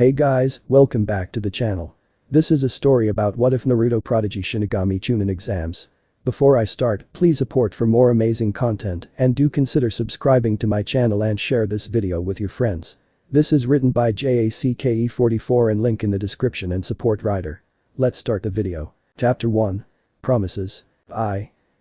Hey guys, welcome back to the channel. This is a story about what if Naruto prodigy Shinigami chunin exams. Before I start, please support for more amazing content and do consider subscribing to my channel and share this video with your friends. This is written by JACKE44 and link in the description and support writer. Let's start the video. Chapter 1. Promises.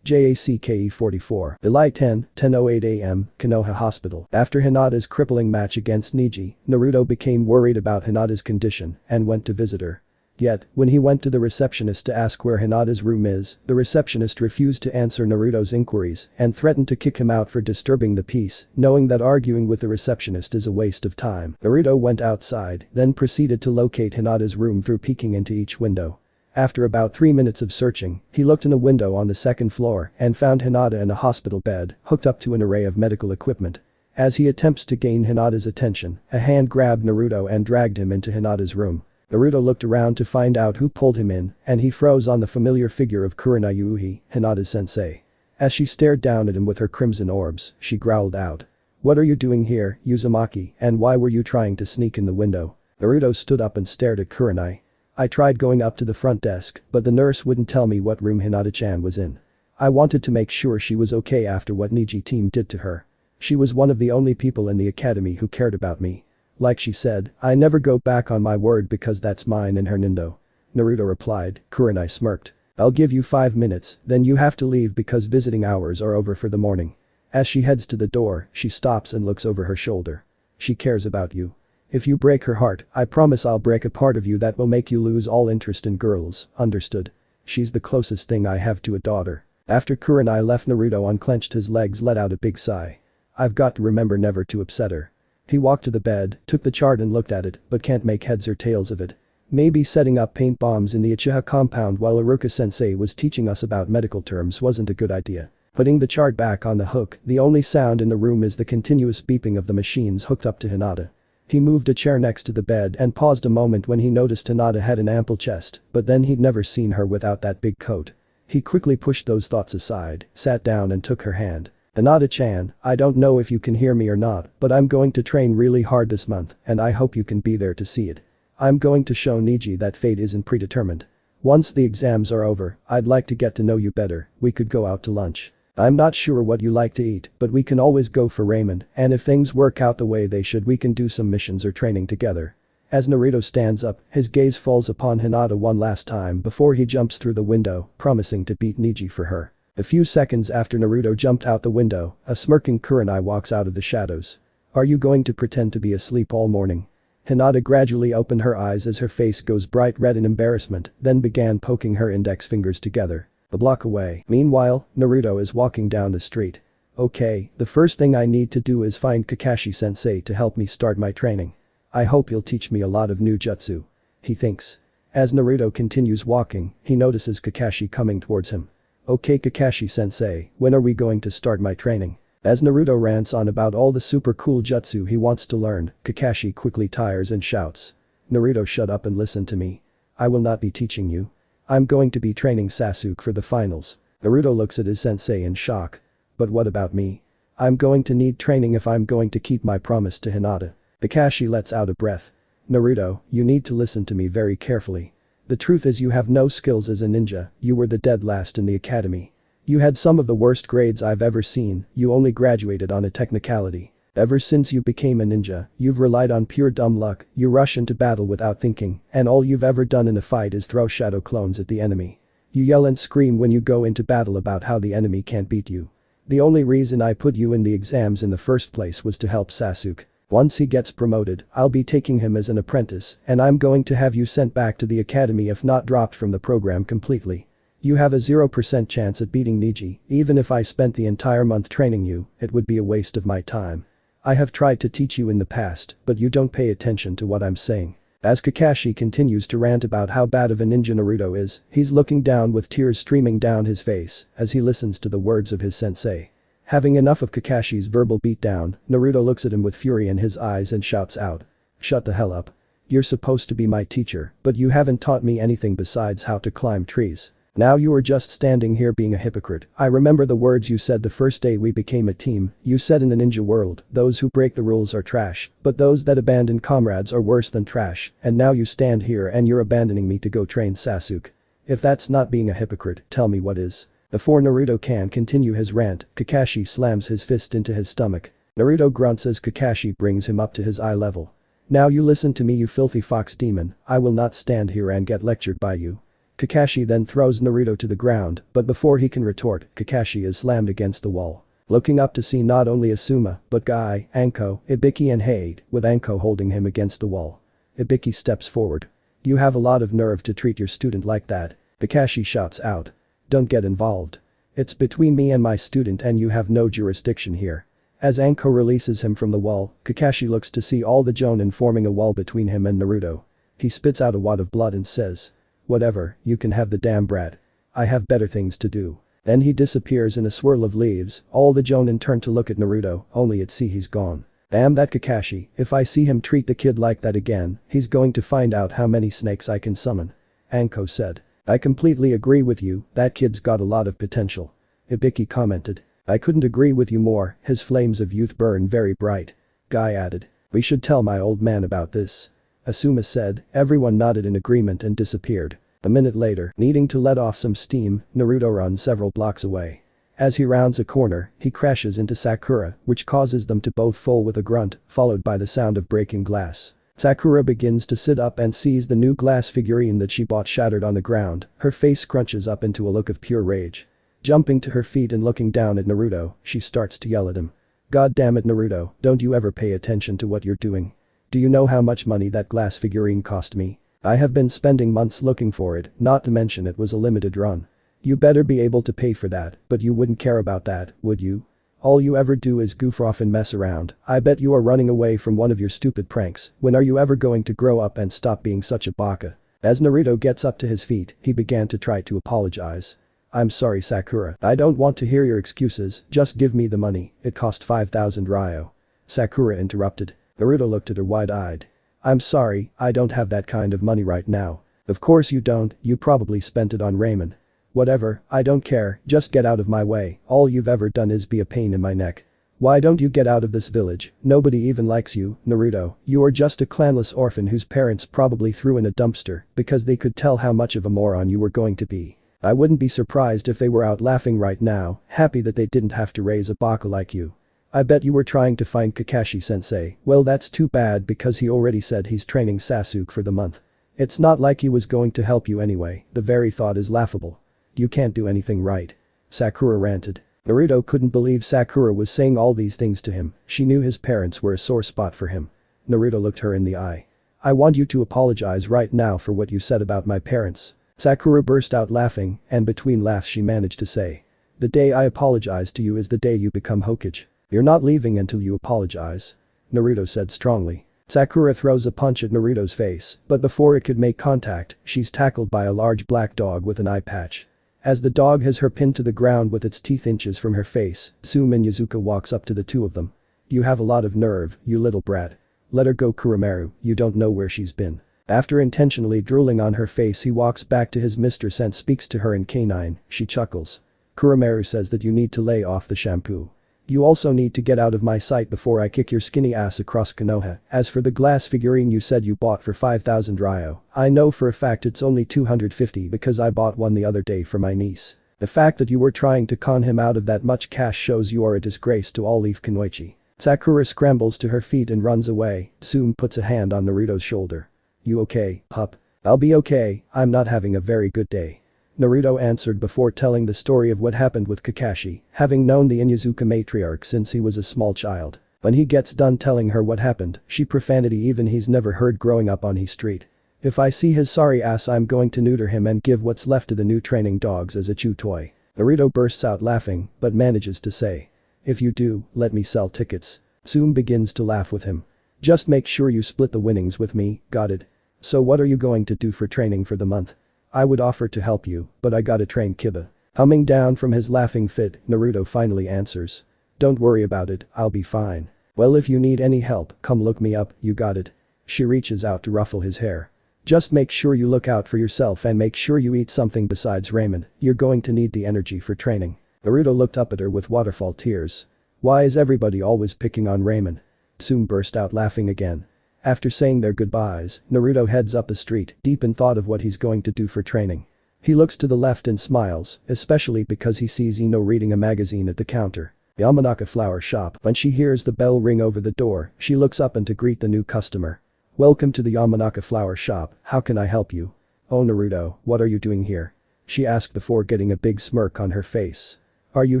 JACKE44. July 10:08 AM, Konoha Hospital. After Hinata's crippling match against Neji, Naruto became worried about Hinata's condition and went to visit her. Yet, when he went to the receptionist to ask where Hinata's room is, the receptionist refused to answer Naruto's inquiries and threatened to kick him out for disturbing the peace, knowing that arguing with the receptionist is a waste of time. Naruto went outside, then proceeded to locate Hinata's room through peeking into each window. After about 3 minutes of searching, he looked in a window on the second floor and found Hinata in a hospital bed, hooked up to an array of medical equipment. As he attempts to gain Hinata's attention, a hand grabbed Naruto and dragged him into Hinata's room. Naruto looked around to find out who pulled him in, and he froze on the familiar figure of Kurenai, Hinata's sensei. As she stared down at him with her crimson orbs, she growled out. "What are you doing here, Uzumaki, and why were you trying to sneak in the window?" Naruto stood up and stared at Kurenai. "I tried going up to the front desk, but the nurse wouldn't tell me what room Hinata-chan was in. I wanted to make sure she was okay after what Neji team did to her. She was one of the only people in the academy who cared about me. Like she said, I never go back on my word because that's mine and her Nindo." Naruto replied. Kurenai smirked. "I'll give you 5 minutes, then you have to leave because visiting hours are over for the morning." As she heads to the door, she stops and looks over her shoulder. "She cares about you. If you break her heart, I promise I'll break a part of you that will make you lose all interest in girls, understood? She's the closest thing I have to a daughter." After Kurenai left, Naruto unclenched his legs, let out a big sigh. "I've got to remember never to upset her." He walked to the bed, took the chart and looked at it, but can't make heads or tails of it. Maybe setting up paint bombs in the Uchiha compound while Iruka-sensei was teaching us about medical terms wasn't a good idea. Putting the chart back on the hook, the only sound in the room is the continuous beeping of the machines hooked up to Hinata. He moved a chair next to the bed and paused a moment when he noticed Hinata had an ample chest, but then he'd never seen her without that big coat. He quickly pushed those thoughts aside, sat down and took her hand. "Hinata-chan, I don't know if you can hear me or not, but I'm going to train really hard this month and I hope you can be there to see it. I'm going to show Neji that fate isn't predetermined. Once the exams are over, I'd like to get to know you better. We could go out to lunch. I'm not sure what you like to eat, but we can always go for ramen, and if things work out the way they should we can do some missions or training together." As Naruto stands up, his gaze falls upon Hinata one last time before he jumps through the window, promising to beat Neji for her. A few seconds after Naruto jumped out the window, a smirking Kurenai walks out of the shadows. "Are you going to pretend to be asleep all morning?" Hinata gradually opened her eyes as her face goes bright red in embarrassment, then began poking her index fingers together. A block away. Meanwhile, Naruto is walking down the street. "Okay, the first thing I need to do is find Kakashi-sensei to help me start my training. I hope he'll teach me a lot of new jutsu," he thinks. As Naruto continues walking, he notices Kakashi coming towards him. "Okay Kakashi-sensei, when are we going to start my training?" As Naruto rants on about all the super cool jutsu he wants to learn, Kakashi quickly tires and shouts. "Naruto, shut up and listen to me. I will not be teaching you. I'm going to be training Sasuke for the finals." Naruto looks at his sensei in shock. "But what about me? I'm going to need training if I'm going to keep my promise to Hinata." Kakashi lets out a breath. "Naruto, you need to listen to me very carefully. The truth is you have no skills as a ninja, you were the dead last in the academy. You had some of the worst grades I've ever seen, you only graduated on a technicality. Ever since you became a ninja, you've relied on pure dumb luck, you rush into battle without thinking, and all you've ever done in a fight is throw shadow clones at the enemy. You yell and scream when you go into battle about how the enemy can't beat you. The only reason I put you in the exams in the first place was to help Sasuke. Once he gets promoted, I'll be taking him as an apprentice, and I'm going to have you sent back to the academy if not dropped from the program completely. You have a 0% chance at beating Neji, even if I spent the entire month training you, it would be a waste of my time. I have tried to teach you in the past, but you don't pay attention to what I'm saying." As Kakashi continues to rant about how bad of a ninja Naruto is, he's looking down with tears streaming down his face as he listens to the words of his sensei. Having enough of Kakashi's verbal beatdown, Naruto looks at him with fury in his eyes and shouts out. "Shut the hell up. You're supposed to be my teacher, but you haven't taught me anything besides how to climb trees." Now you are just standing here being a hypocrite. I remember the words you said the first day we became a team. You said in the ninja world, those who break the rules are trash, but those that abandon comrades are worse than trash, and now you stand here and you're abandoning me to go train Sasuke. If that's not being a hypocrite, tell me what is. Before Naruto can continue his rant, Kakashi slams his fist into his stomach. Naruto grunts as Kakashi brings him up to his eye level. Now you listen to me, you filthy fox demon, I will not stand here and get lectured by you. Kakashi then throws Naruto to the ground, but before he can retort, Kakashi is slammed against the wall. Looking up to see not only Asuma, but Guy, Anko, Ibiki and Hade, with Anko holding him against the wall. Ibiki steps forward. You have a lot of nerve to treat your student like that. Kakashi shouts out. Don't get involved. It's between me and my student and you have no jurisdiction here. As Anko releases him from the wall, Kakashi looks to see all the Jonin forming a wall between him and Naruto. He spits out a wad of blood and says. Whatever, you can have the damn brat. I have better things to do. Then he disappears in a swirl of leaves, all the Jonin turn to look at Naruto, only to see he's gone. Damn that Kakashi, if I see him treat the kid like that again, he's going to find out how many snakes I can summon. Anko said. I completely agree with you, that kid's got a lot of potential. Ibiki commented. I couldn't agree with you more, his flames of youth burn very bright. Guy added. We should tell my old man about this. Asuma said, everyone nodded in agreement and disappeared. A minute later, needing to let off some steam, Naruto runs several blocks away. As he rounds a corner, he crashes into Sakura, which causes them to both fall with a grunt, followed by the sound of breaking glass. Sakura begins to sit up and sees the new glass figurine that she bought shattered on the ground, her face scrunches up into a look of pure rage. Jumping to her feet and looking down at Naruto, she starts to yell at him. God damn it Naruto, don't you ever pay attention to what you're doing? Do you know how much money that glass figurine cost me? I have been spending months looking for it, not to mention it was a limited run. You better be able to pay for that, but you wouldn't care about that, would you? All you ever do is goof off and mess around. I bet you are running away from one of your stupid pranks. When are you ever going to grow up and stop being such a baka? As Naruto gets up to his feet, he began to try to apologize. I'm sorry Sakura, I don't want to hear your excuses, just give me the money, it cost 5,000 ryo. Sakura interrupted. Naruto looked at her wide-eyed. I'm sorry, I don't have that kind of money right now. Of course you don't, you probably spent it on ramen. Whatever, I don't care, just get out of my way, all you've ever done is be a pain in my neck. Why don't you get out of this village, nobody even likes you, Naruto, you are just a clanless orphan whose parents probably threw in a dumpster because they could tell how much of a moron you were going to be. I wouldn't be surprised if they were out laughing right now, happy that they didn't have to raise a baka like you. I bet you were trying to find Kakashi-sensei, well that's too bad because he already said he's training Sasuke for the month. It's not like he was going to help you anyway, the very thought is laughable. You can't do anything right. Sakura ranted. Naruto couldn't believe Sakura was saying all these things to him, she knew his parents were a sore spot for him. Naruto looked her in the eye. I want you to apologize right now for what you said about my parents. Sakura burst out laughing, and between laughs she managed to say. The day I apologize to you is the day you become Hokage. You're not leaving until you apologize. Naruto said strongly. Sakura throws a punch at Naruto's face, but before it could make contact, she's tackled by a large black dog with an eye patch. As the dog has her pinned to the ground with its teeth inches from her face, Inuzuka walks up to the two of them. You have a lot of nerve, you little brat. Let her go Kuramaru, you don't know where she's been. After intentionally drooling on her face he walks back to his mistress and speaks to her in canine, she chuckles. Kuramaru says that you need to lay off the shampoo. You also need to get out of my sight before I kick your skinny ass across Konoha. As for the glass figurine you said you bought for 5,000 ryo, I know for a fact it's only 250 because I bought one the other day for my niece. The fact that you were trying to con him out of that much cash shows you are a disgrace to all Leaf Kunoichi. Sakura scrambles to her feet and runs away, Tsume puts a hand on Naruto's shoulder. You okay, pup? I'll be okay, I'm not having a very good day. Naruto answered before telling the story of what happened with Kakashi, having known the Inuzuka matriarch since he was a small child. When he gets done telling her what happened, she profanity even he's never heard growing up on his street. If I see his sorry ass I'm going to neuter him and give what's left to the new training dogs as a chew toy. Naruto bursts out laughing, but manages to say. If you do, let me sell tickets. Tsume begins to laugh with him. Just make sure you split the winnings with me, got it? So what are you going to do for training for the month? I would offer to help you, but I gotta train Kiba. Humming down from his laughing fit, Naruto finally answers. Don't worry about it, I'll be fine. Well if you need any help, come look me up, you got it. She reaches out to ruffle his hair. Just make sure you look out for yourself and make sure you eat something besides ramen, you're going to need the energy for training." Naruto looked up at her with waterfall tears. Why is everybody always picking on ramen? Soon burst out laughing again. After saying their goodbyes, Naruto heads up the street, deep in thought of what he's going to do for training. He looks to the left and smiles, especially because he sees Ino reading a magazine at the counter. Yamanaka flower shop. When she hears the bell ring over the door, she looks up and to greet the new customer. "Welcome to the Yamanaka flower shop, how can I help you?" "Oh Naruto, what are you doing here?" she asked before getting a big smirk on her face. "Are you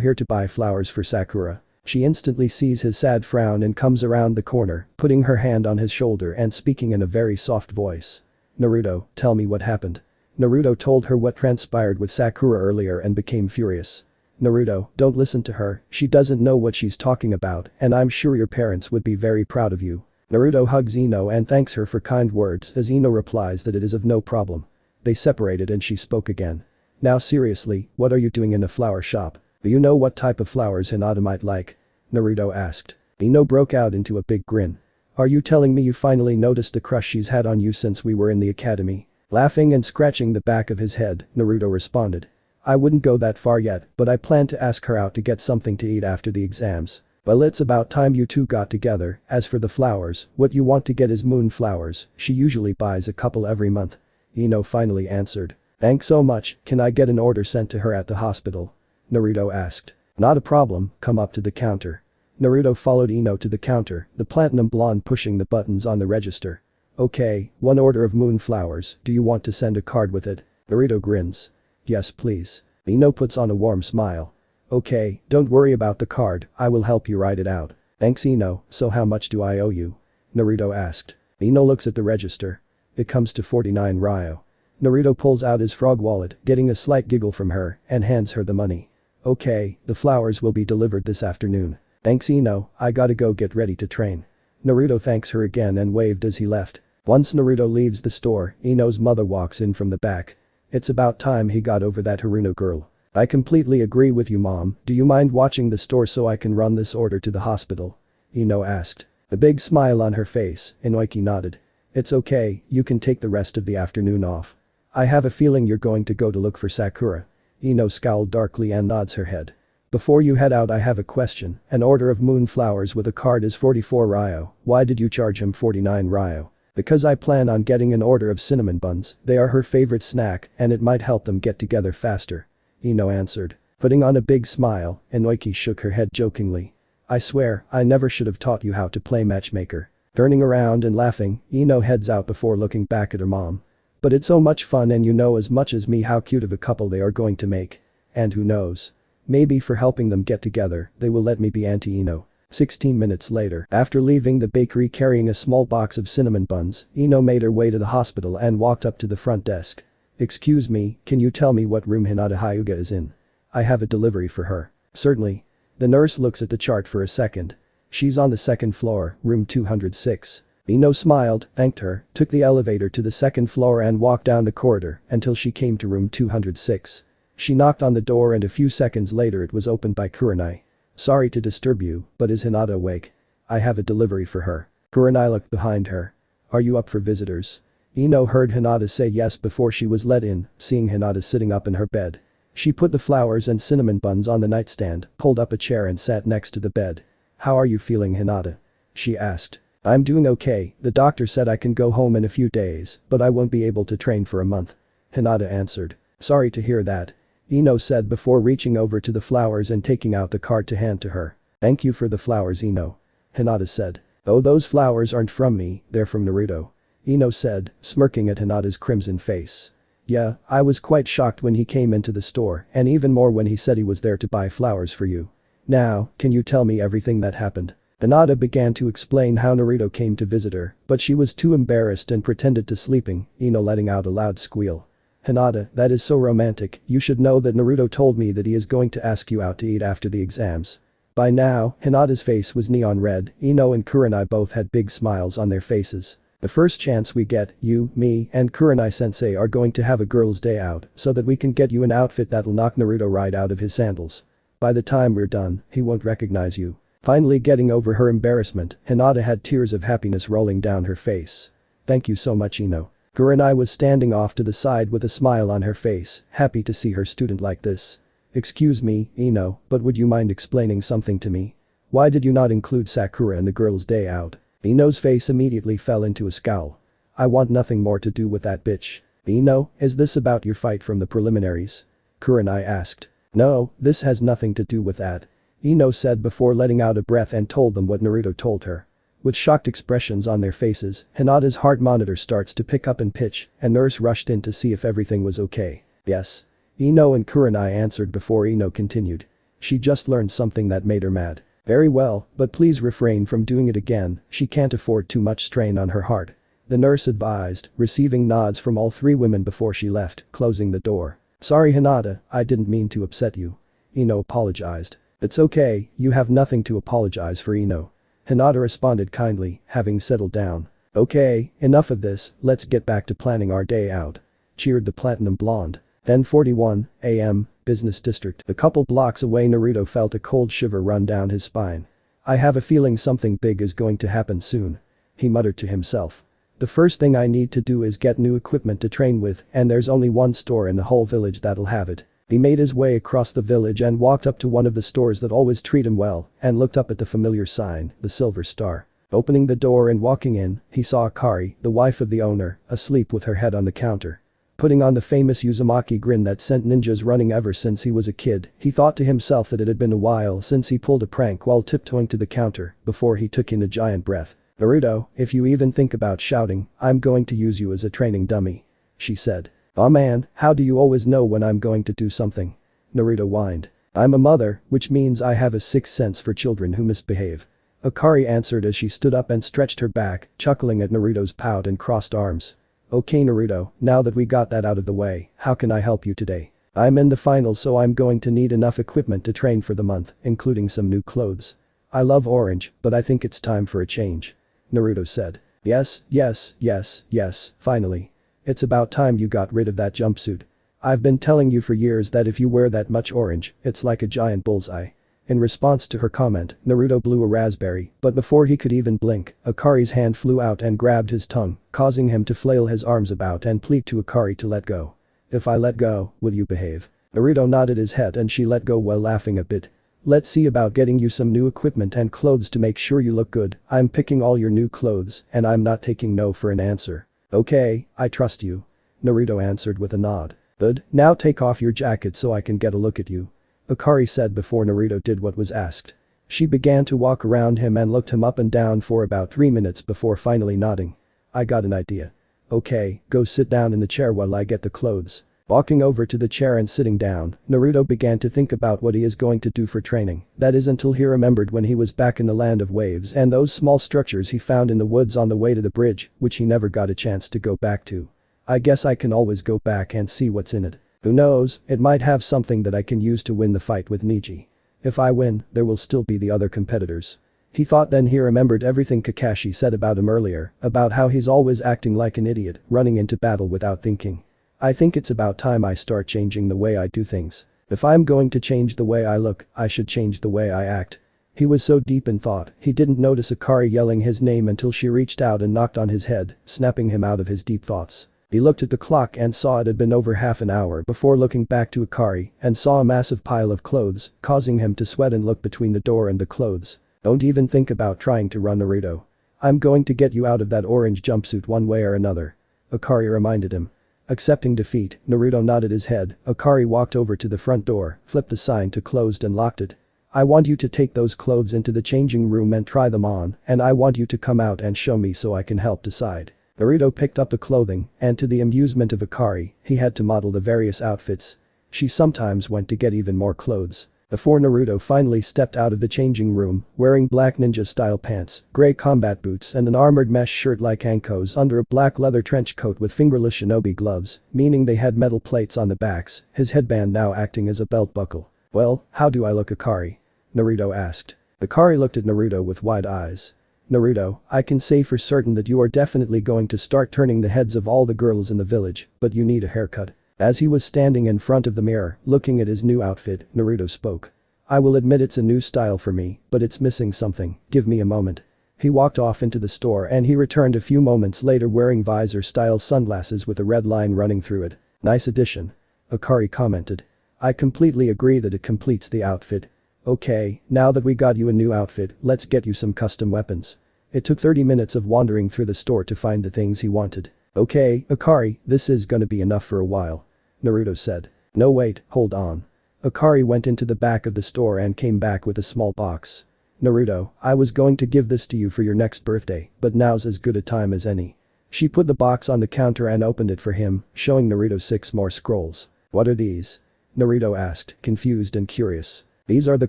here to buy flowers for Sakura?" She instantly sees his sad frown and comes around the corner, putting her hand on his shoulder and speaking in a very soft voice. "Naruto, tell me what happened." Naruto told her what transpired with Sakura earlier and became furious. "Naruto, don't listen to her, she doesn't know what she's talking about and I'm sure your parents would be very proud of you." Naruto hugs Ino and thanks her for kind words as Ino replies that it is of no problem. They separated and she spoke again. "Now seriously, what are you doing in a flower shop? Do you know what type of flowers Hinata might like?" Naruto asked. Ino broke out into a big grin. "Are you telling me you finally noticed the crush she's had on you since we were in the academy?" Laughing and scratching the back of his head, Naruto responded. "I wouldn't go that far yet, but I plan to ask her out to get something to eat after the exams. Well, it's about time you two got together. As for the flowers, what you want to get is moon flowers, she usually buys a couple every month." Ino finally answered. "Thanks so much, can I get an order sent to her at the hospital?" Naruto asked. "Not a problem, come up to the counter." Naruto followed Ino to the counter, the platinum blonde pushing the buttons on the register. "Okay, one order of moon flowers, do you want to send a card with it?" Naruto grins. "Yes please." Ino puts on a warm smile. "Okay, don't worry about the card, I will help you write it out." "Thanks Ino, so how much do I owe you?" Naruto asked. Ino looks at the register. It comes to 49 ryo. Naruto pulls out his frog wallet, getting a slight giggle from her, and hands her the money. "Okay, the flowers will be delivered this afternoon." "Thanks Ino, I gotta go get ready to train." Naruto thanks her again and waved as he left. Once Naruto leaves the store, Ino's mother walks in from the back. "It's about time he got over that Haruno girl." "I completely agree with you mom, do you mind watching the store so I can run this order to the hospital?" Ino asked. A big smile on her face, Inoiki nodded. "It's okay, you can take the rest of the afternoon off. I have a feeling you're going to go to look for Sakura." Ino scowled darkly and nods her head. "Before you head out I have a question, an order of moon flowers with a card is 44 ryo, why did you charge him 49 ryo?" "Because I plan on getting an order of cinnamon buns, they are her favorite snack and it might help them get together faster." Ino answered. Putting on a big smile, Inoiki shook her head jokingly. "I swear, I never should have taught you how to play matchmaker." Turning around and laughing, Ino heads out before looking back at her mom. "But it's so much fun and you know as much as me how cute of a couple they are going to make. And who knows? Maybe for helping them get together, they will let me be Auntie Ino." 16 minutes later, after leaving the bakery carrying a small box of cinnamon buns, Ino made her way to the hospital and walked up to the front desk. "Excuse me, can you tell me what room Hinata Hyuga is in? I have a delivery for her." "Certainly." The nurse looks at the chart for a second. "She's on the second floor, room 206. Ino smiled, thanked her, took the elevator to the second floor and walked down the corridor until she came to room 206. She knocked on the door and a few seconds later it was opened by Kurenai. "Sorry to disturb you, but is Hinata awake? I have a delivery for her." Kurenai looked behind her. "Are you up for visitors?" Ino heard Hinata say yes before she was let in, seeing Hinata sitting up in her bed. She put the flowers and cinnamon buns on the nightstand, pulled up a chair and sat next to the bed. "How are you feeling Hinata?" she asked. "I'm doing okay, the doctor said I can go home in a few days, but I won't be able to train for a month." Hinata answered. "Sorry to hear that." Ino said before reaching over to the flowers and taking out the card to hand to her. "Thank you for the flowers Ino." Hinata said. "Oh those flowers aren't from me, they're from Naruto." Ino said, smirking at Hinata's crimson face. "Yeah, I was quite shocked when he came into the store and even more when he said he was there to buy flowers for you. Now, can you tell me everything that happened?" Hinata began to explain how Naruto came to visit her, but she was too embarrassed and pretended to sleeping, Ino letting out a loud squeal. "Hinata, that is so romantic, you should know that Naruto told me that he is going to ask you out to eat after the exams." By now, Hinata's face was neon red, Ino and Kurenai both had big smiles on their faces. "The first chance we get, you, me, and Kurenai-sensei are going to have a girls' day out so that we can get you an outfit that'll knock Naruto right out of his sandals. By the time we're done, he won't recognize you." Finally getting over her embarrassment, Hinata had tears of happiness rolling down her face. "Thank you so much Ino." Kurenai was standing off to the side with a smile on her face, happy to see her student like this. "Excuse me, Ino, but would you mind explaining something to me? Why did you not include Sakura in the girls' day out?" Ino's face immediately fell into a scowl. "I want nothing more to do with that bitch." "Ino, is this about your fight from the preliminaries?" Kurenai asked. "No, this has nothing to do with that," Ino said before letting out a breath and told them what Naruto told her. With shocked expressions on their faces, Hinata's heart monitor starts to pick up and pitch, and nurse rushed in to see if everything was okay. "Yes." Ino and Kurenai answered before Ino continued. "She just learned something that made her mad." "Very well, but please refrain from doing it again, she can't afford too much strain on her heart," the nurse advised, receiving nods from all three women before she left, closing the door. "Sorry Hinata, I didn't mean to upset you." Ino apologized. "It's okay, you have nothing to apologize for Ino." Hinata responded kindly, having settled down. "Okay, enough of this, let's get back to planning our day out," cheered the platinum blonde. 10:41 a.m. Business District. A couple blocks away Naruto felt a cold shiver run down his spine. "I have a feeling something big is going to happen soon," he muttered to himself. "The first thing I need to do is get new equipment to train with, and there's only one store in the whole village that'll have it." He made his way across the village and walked up to one of the stores that always treat him well and looked up at the familiar sign, the Silver Star. Opening the door and walking in, he saw Akari, the wife of the owner, asleep with her head on the counter. Putting on the famous Uzumaki grin that sent ninjas running ever since he was a kid, he thought to himself that it had been a while since he pulled a prank while tiptoeing to the counter before he took in a giant breath. "Naruto, if you even think about shouting, I'm going to use you as a training dummy," she said. "Aw man, how do you always know when I'm going to do something?" Naruto whined. "I'm a mother, which means I have a sixth sense for children who misbehave," Akari answered as she stood up and stretched her back, chuckling at Naruto's pout and crossed arms. "Okay Naruto, now that we got that out of the way, how can I help you today? I'm in the finals so I'm going to need enough equipment to train for the month, including some new clothes. I love orange, but I think it's time for a change," Naruto said. Yes, finally. It's about time you got rid of that jumpsuit. I've been telling you for years that if you wear that much orange, it's like a giant bullseye." In response to her comment, Naruto blew a raspberry, but before he could even blink, Akari's hand flew out and grabbed his tongue, causing him to flail his arms about and plead to Akari to let go. "If I let go, will you behave?" Naruto nodded his head and she let go while laughing a bit. "Let's see about getting you some new equipment and clothes to make sure you look good. I'm picking all your new clothes and I'm not taking no for an answer." "Okay, I trust you," Naruto answered with a nod. "Good, now take off your jacket so I can get a look at you," Akari said before Naruto did what was asked. She began to walk around him and looked him up and down for about 3 minutes before finally nodding. "I got an idea." "Okay, go sit down in the chair while I get the clothes." Walking over to the chair and sitting down, Naruto began to think about what he is going to do for training, that is until he remembered when he was back in the land of waves and those small structures he found in the woods on the way to the bridge, which he never got a chance to go back to. "I guess I can always go back and see what's in it. Who knows, it might have something that I can use to win the fight with Neji. If I win, there will still be the other competitors." He thought then he remembered everything Kakashi said about him earlier, about how he's always acting like an idiot, running into battle without thinking. "I think it's about time I start changing the way I do things. If I'm going to change the way I look, I should change the way I act." He was so deep in thought, he didn't notice Akari yelling his name until she reached out and knocked on his head, snapping him out of his deep thoughts. He looked at the clock and saw it had been over half an hour before looking back to Akari and saw a massive pile of clothes, causing him to sweat and look between the door and the clothes. "Don't even think about trying to run Naruto. I'm going to get you out of that orange jumpsuit one way or another," Akari reminded him. Accepting defeat, Naruto nodded his head. Akari walked over to the front door, flipped the sign to closed and locked it. "I want you to take those clothes into the changing room and try them on, and I want you to come out and show me so I can help decide." Naruto picked up the clothing, and to the amusement of Akari, he had to model the various outfits. She sometimes went to get even more clothes. Before Naruto finally stepped out of the changing room, wearing black ninja-style pants, gray combat boots and an armored mesh shirt like Anko's under a black leather trench coat with fingerless shinobi gloves, meaning they had metal plates on the backs, his headband now acting as a belt buckle. "Well, how do I look Akari?" Naruto asked. Akari looked at Naruto with wide eyes. "Naruto, I can say for certain that you are definitely going to start turning the heads of all the girls in the village, but you need a haircut." As he was standing in front of the mirror, looking at his new outfit, Naruto spoke. "I will admit it's a new style for me, but it's missing something, give me a moment." He walked off into the store and he returned a few moments later wearing visor-style sunglasses with a red line running through it. Nice addition. Akari commented. I completely agree that it completes the outfit. Okay, now that we got you a new outfit, let's get you some custom weapons. It took 30 minutes of wandering through the store to find the things he wanted. Okay, Akari, this is gonna be enough for a while. Naruto said. No wait, hold on. Akari went into the back of the store and came back with a small box. Naruto, I was going to give this to you for your next birthday, but now's as good a time as any. She put the box on the counter and opened it for him, showing Naruto 6 more scrolls. What are these? Naruto asked, confused and curious. These are the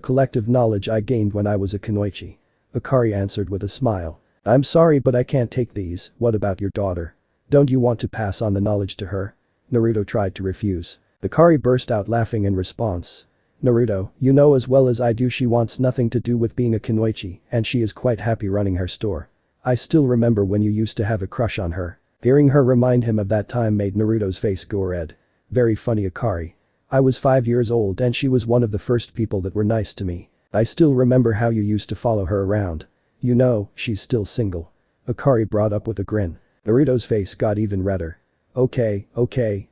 collective knowledge I gained when I was a kunoichi. Akari answered with a smile. I'm sorry but I can't take these, what about your daughter? Don't you want to pass on the knowledge to her? Naruto tried to refuse. Akari burst out laughing in response. Naruto, you know as well as I do she wants nothing to do with being a kunoichi and she is quite happy running her store. I still remember when you used to have a crush on her. Hearing her remind him of that time made Naruto's face go red. Very funny Akari. I was 5 years old and she was one of the first people that were nice to me. I still remember how you used to follow her around. You know, she's still single. Akari brought up with a grin. Naruto's face got even redder. Okay,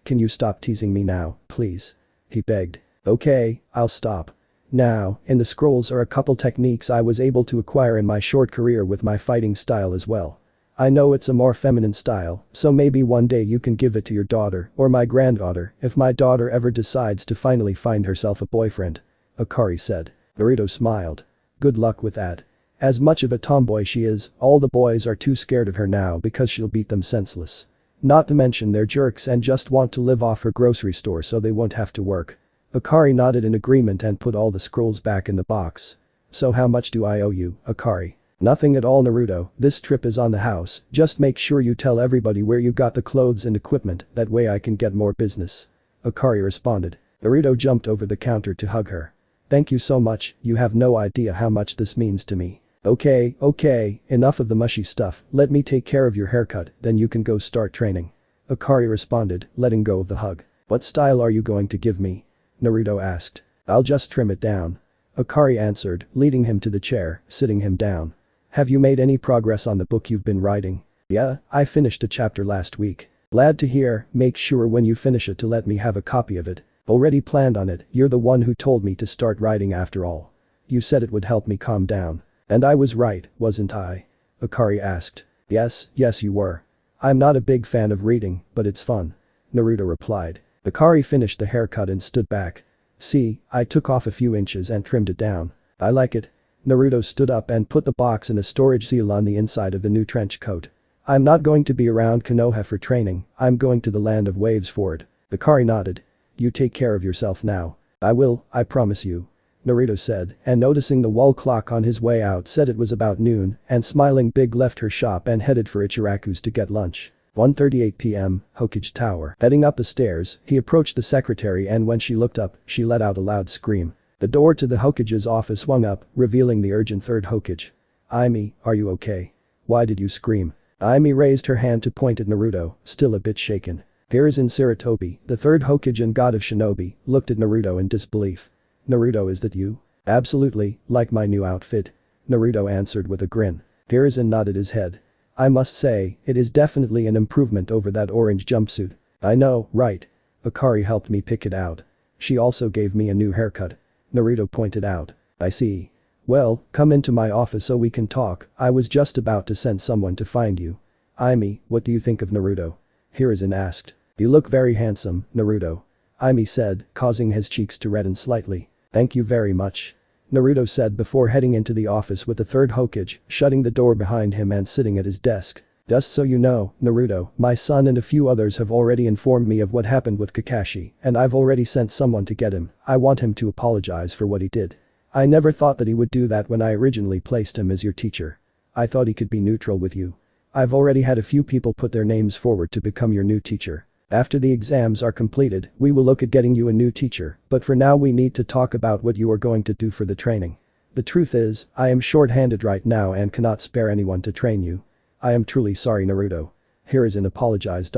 can you stop teasing me now, please? He begged. Okay, I'll stop. Now, in the scrolls are a couple techniques I was able to acquire in my short career with my fighting style as well. I know it's a more feminine style, so maybe one day you can give it to your daughter or my granddaughter if my daughter ever decides to finally find herself a boyfriend. Akari said. Naruto smiled. Good luck with that. As much of a tomboy she is, all the boys are too scared of her now because she'll beat them senseless. Not to mention they're jerks and just want to live off her grocery store so they won't have to work. Akari nodded in agreement and put all the scrolls back in the box. So how much do I owe you, Akari? Nothing at all Naruto, this trip is on the house, just make sure you tell everybody where you got the clothes and equipment, that way I can get more business. Akari responded. Naruto jumped over the counter to hug her. Thank you so much, you have no idea how much this means to me. Okay, enough of the mushy stuff, let me take care of your haircut, then you can go start training. Akari responded, letting go of the hug. What style are you going to give me? Naruto asked. I'll just trim it down. Akari answered, leading him to the chair, sitting him down. Have you made any progress on the book you've been writing? Yeah, I finished a chapter last week. Glad to hear, make sure when you finish it to let me have a copy of it. Already planned on it, you're the one who told me to start writing after all. You said it would help me calm down. And I was right, wasn't I? Akari asked. Yes, you were. I'm not a big fan of reading, but it's fun. Naruto replied. Akari finished the haircut and stood back. See, I took off a few inches and trimmed it down. I like it. Naruto stood up and put the box in a storage seal on the inside of the new trench coat. I'm not going to be around Konoha for training, I'm going to the land of waves for it. Akari nodded. You take care of yourself now. I will, I promise you. Naruto said, and noticing the wall clock on his way out said it was about noon, and smiling big left her shop and headed for Ichiraku's to get lunch. 1:38 p.m., Hokage Tower. Heading up the stairs, he approached the secretary and when she looked up, she let out a loud scream. The door to the Hokage's office swung up, revealing the urgent third Hokage. Aimi, are you okay? Why did you scream? Aimi raised her hand to point at Naruto, still a bit shaken. Hiruzen Sarutobi, the third Hokage and god of shinobi, looked at Naruto in disbelief. Naruto, is that you? Absolutely, like my new outfit. Naruto answered with a grin. Hiruzen nodded his head. I must say, it is definitely an improvement over that orange jumpsuit. I know, right? Akari helped me pick it out. She also gave me a new haircut. Naruto pointed out. I see. Well, come into my office so we can talk, I was just about to send someone to find you. Aimi, what do you think of Naruto? Hiruzen asked. You look very handsome, Naruto. Aimi said, causing his cheeks to redden slightly. Thank you very much. Naruto said before heading into the office with the third Hokage, shutting the door behind him and sitting at his desk. Just so you know, Naruto, my son and a few others have already informed me of what happened with Kakashi, and I've already sent someone to get him. I want him to apologize for what he did. I never thought that he would do that when I originally placed him as your teacher. I thought he could be neutral with you. I've already had a few people put their names forward to become your new teacher. After the exams are completed, we will look at getting you a new teacher, but for now we need to talk about what you are going to do for the training. The truth is, I am short-handed right now and cannot spare anyone to train you. I am truly sorry Naruto. Hiruzen apologized.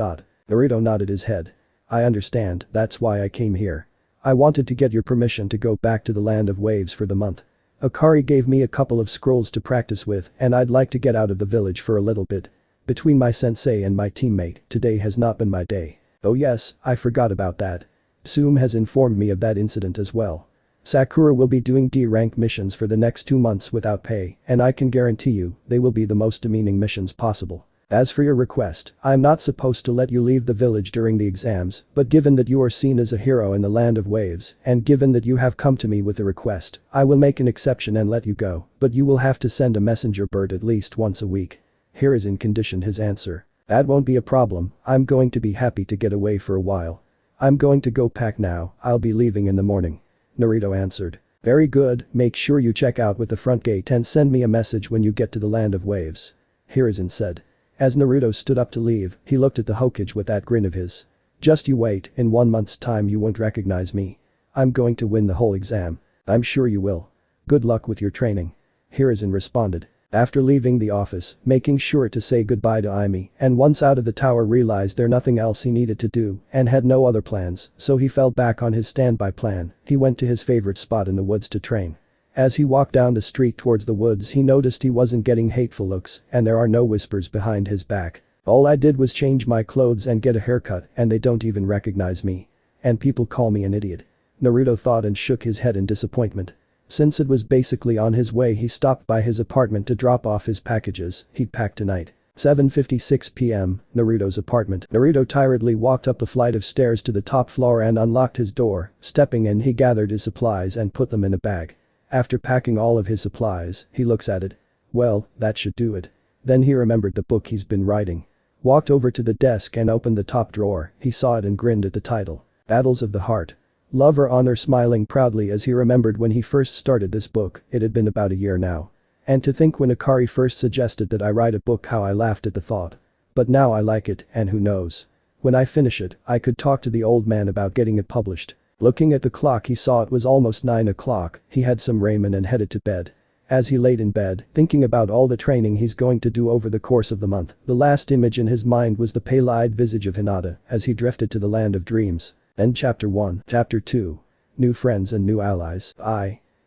Naruto nodded his head. I understand, that's why I came here. I wanted to get your permission to go back to the land of waves for the month. Akari gave me a couple of scrolls to practice with and I'd like to get out of the village for a little bit. Between my sensei and my teammate, today has not been my day. Oh yes, I forgot about that. Suum has informed me of that incident as well. Sakura will be doing D-rank missions for the next 2 months without pay, and I can guarantee you, they will be the most demeaning missions possible. As for your request, I'm not supposed to let you leave the village during the exams, but given that you are seen as a hero in the land of waves, and given that you have come to me with a request, I will make an exception and let you go, but you will have to send a messenger bird at least once a week. Hiruzen conditioned his answer. That won't be a problem, I'm going to be happy to get away for a while. I'm going to go pack now, I'll be leaving in the morning. Naruto answered. Very good, make sure you check out with the front gate and send me a message when you get to the land of waves. Hiruzen said. As Naruto stood up to leave, he looked at the Hokage with that grin of his. Just you wait, in 1 month's time you won't recognize me. I'm going to win the whole exam. I'm sure you will. Good luck with your training. Hiruzen responded. After leaving the office, making sure to say goodbye to Aimi, and once out of the tower realized there nothing else he needed to do and had no other plans, so he fell back on his standby plan. He went to his favorite spot in the woods to train. As he walked down the street towards the woods he noticed he wasn't getting hateful looks and there are no whispers behind his back. All I did was change my clothes and get a haircut and they don't even recognize me. And people call me an idiot. Naruto thought and shook his head in disappointment. Since it was basically on his way he stopped by his apartment to drop off his packages he'd packed tonight. 7:56 p.m., Naruto's apartment. Naruto tiredly walked up the flight of stairs to the top floor and unlocked his door. Stepping in he gathered his supplies and put them in a bag. After packing all of his supplies, he looks at it. Well, that should do it. Then he remembered the book he's been writing. Walked over to the desk and opened the top drawer, he saw it and grinned at the title. Battles of the Heart. Love or Honor, smiling proudly as he remembered when he first started this book, it had been about a year now. And to think when Akari first suggested that I write a book how I laughed at the thought. But now I like it and who knows. When I finish it, I could talk to the old man about getting it published. Looking at the clock he saw it was almost 9 o'clock, he had some ramen and headed to bed. As he laid in bed, thinking about all the training he's going to do over the course of the month, the last image in his mind was the pale-eyed visage of Hinata as he drifted to the land of dreams. End Chapter 1. Chapter 2. New Friends and New Allies.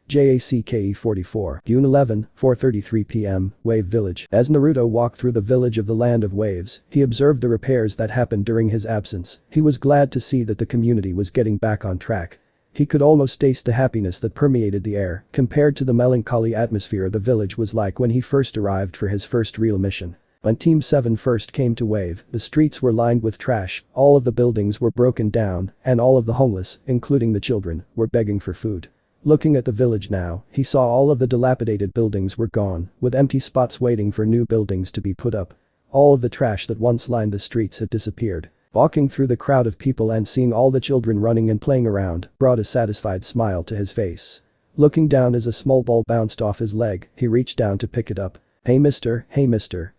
JACKE 44. June 11, 4:33 p.m., Wave Village. As Naruto walked through the village of the Land of Waves, he observed the repairs that happened during his absence. He was glad to see that the community was getting back on track. He could almost taste the happiness that permeated the air compared to the melancholy atmosphere the village was like when he first arrived for his first real mission. When Team 7 first came to Wave, the streets were lined with trash, all of the buildings were broken down, and all of the homeless, including the children, were begging for food. Looking at the village now, he saw all of the dilapidated buildings were gone, with empty spots waiting for new buildings to be put up. All of the trash that once lined the streets had disappeared. Walking through the crowd of people and seeing all the children running and playing around brought a satisfied smile to his face. Looking down as a small ball bounced off his leg, he reached down to pick it up. Hey mister,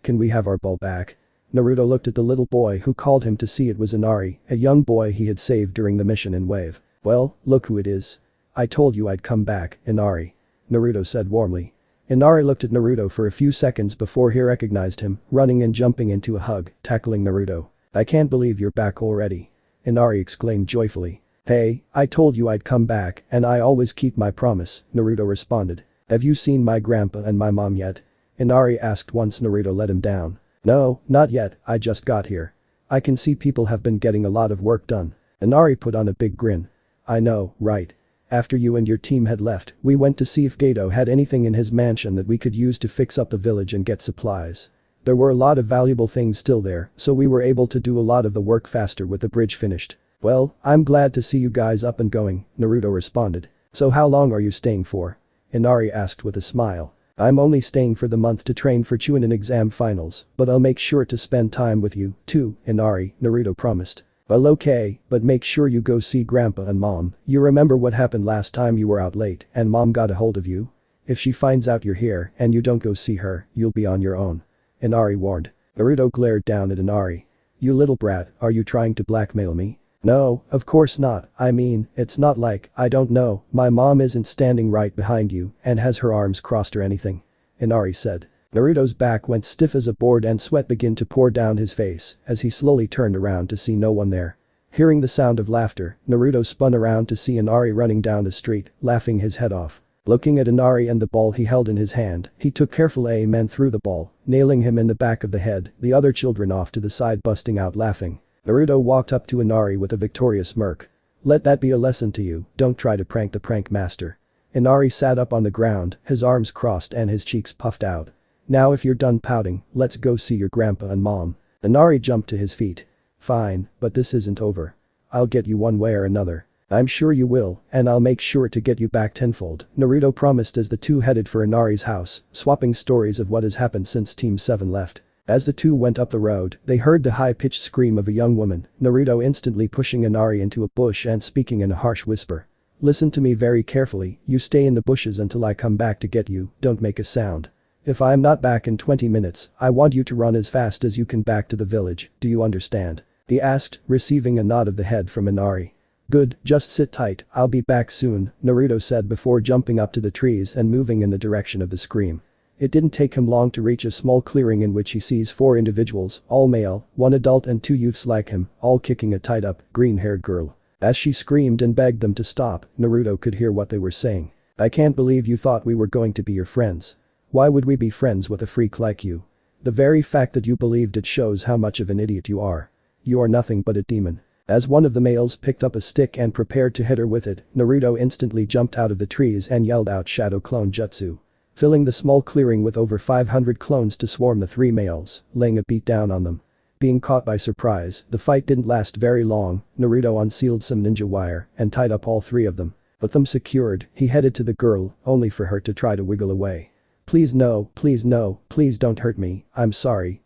can we have our ball back? Naruto looked at the little boy who called him to see it was Inari, a young boy he had saved during the mission in Wave. Well, look who it is. I told you I'd come back, Inari. Naruto said warmly. Inari looked at Naruto for a few seconds before he recognized him, running and jumping into a hug, tackling Naruto. I can't believe you're back already. Inari exclaimed joyfully. Hey, I told you I'd come back and I always keep my promise, Naruto responded. Have you seen my grandpa and my mom yet? Inari asked once Naruto let him down. No, not yet, I just got here. I can see people have been getting a lot of work done. Inari put on a big grin. I know, right. After you and your team had left, we went to see if Gato had anything in his mansion that we could use to fix up the village and get supplies. There were a lot of valuable things still there, so we were able to do a lot of the work faster with the bridge finished. Well, I'm glad to see you guys up and going, Naruto responded. So how long are you staying for? Inari asked with a smile. I'm only staying for the month to train for chunin exam finals, but I'll make sure to spend time with you, too, Inari, Naruto promised. Well okay, but make sure you go see grandpa and mom. You remember what happened last time you were out late and mom got a hold of you? If she finds out you're here and you don't go see her, you'll be on your own. Inari warned. Naruto glared down at Inari. You little brat, are you trying to blackmail me? No, of course not, I mean, it's not like, I don't know, my mom isn't standing right behind you and has her arms crossed or anything. Inari said. Naruto's back went stiff as a board and sweat began to pour down his face as he slowly turned around to see no one there. Hearing the sound of laughter, Naruto spun around to see Inari running down the street, laughing his head off. Looking at Inari and the ball he held in his hand, he took careful aim and threw the ball, nailing him in the back of the head, the other children off to the side busting out laughing. Naruto walked up to Inari with a victorious smirk. Let that be a lesson to you, don't try to prank the prank master. Inari sat up on the ground, his arms crossed and his cheeks puffed out. Now if you're done pouting, let's go see your grandpa and mom. Inari jumped to his feet. Fine, but this isn't over. I'll get you one way or another. I'm sure you will, and I'll make sure to get you back tenfold, Naruto promised as the two headed for Inari's house, swapping stories of what has happened since Team 7 left. As the two went up the road, they heard the high-pitched scream of a young woman, Naruto instantly pushing Inari into a bush and speaking in a harsh whisper. Listen to me very carefully, you stay in the bushes until I come back to get you, don't make a sound. If I am not back in 20 minutes, I want you to run as fast as you can back to the village, do you understand? He asked, receiving a nod of the head from Inari. Good, just sit tight, I'll be back soon, Naruto said before jumping up to the trees and moving in the direction of the scream. It didn't take him long to reach a small clearing in which he sees 4 individuals, all male, 1 adult and 2 youths like him, all kicking a tied-up, green-haired girl. As she screamed and begged them to stop, Naruto could hear what they were saying. I can't believe you thought we were going to be your friends. Why would we be friends with a freak like you? The very fact that you believed it shows how much of an idiot you are. You are nothing but a demon. As one of the males picked up a stick and prepared to hit her with it, Naruto instantly jumped out of the trees and yelled out Shadow Clone Jutsu. Filling the small clearing with over 500 clones to swarm the 3 males, laying a beat down on them. Being caught by surprise, the fight didn't last very long, Naruto unsealed some ninja wire and tied up all 3 of them. With them secured, he headed to the girl, only for her to try to wiggle away. Please no, please don't hurt me, I'm sorry.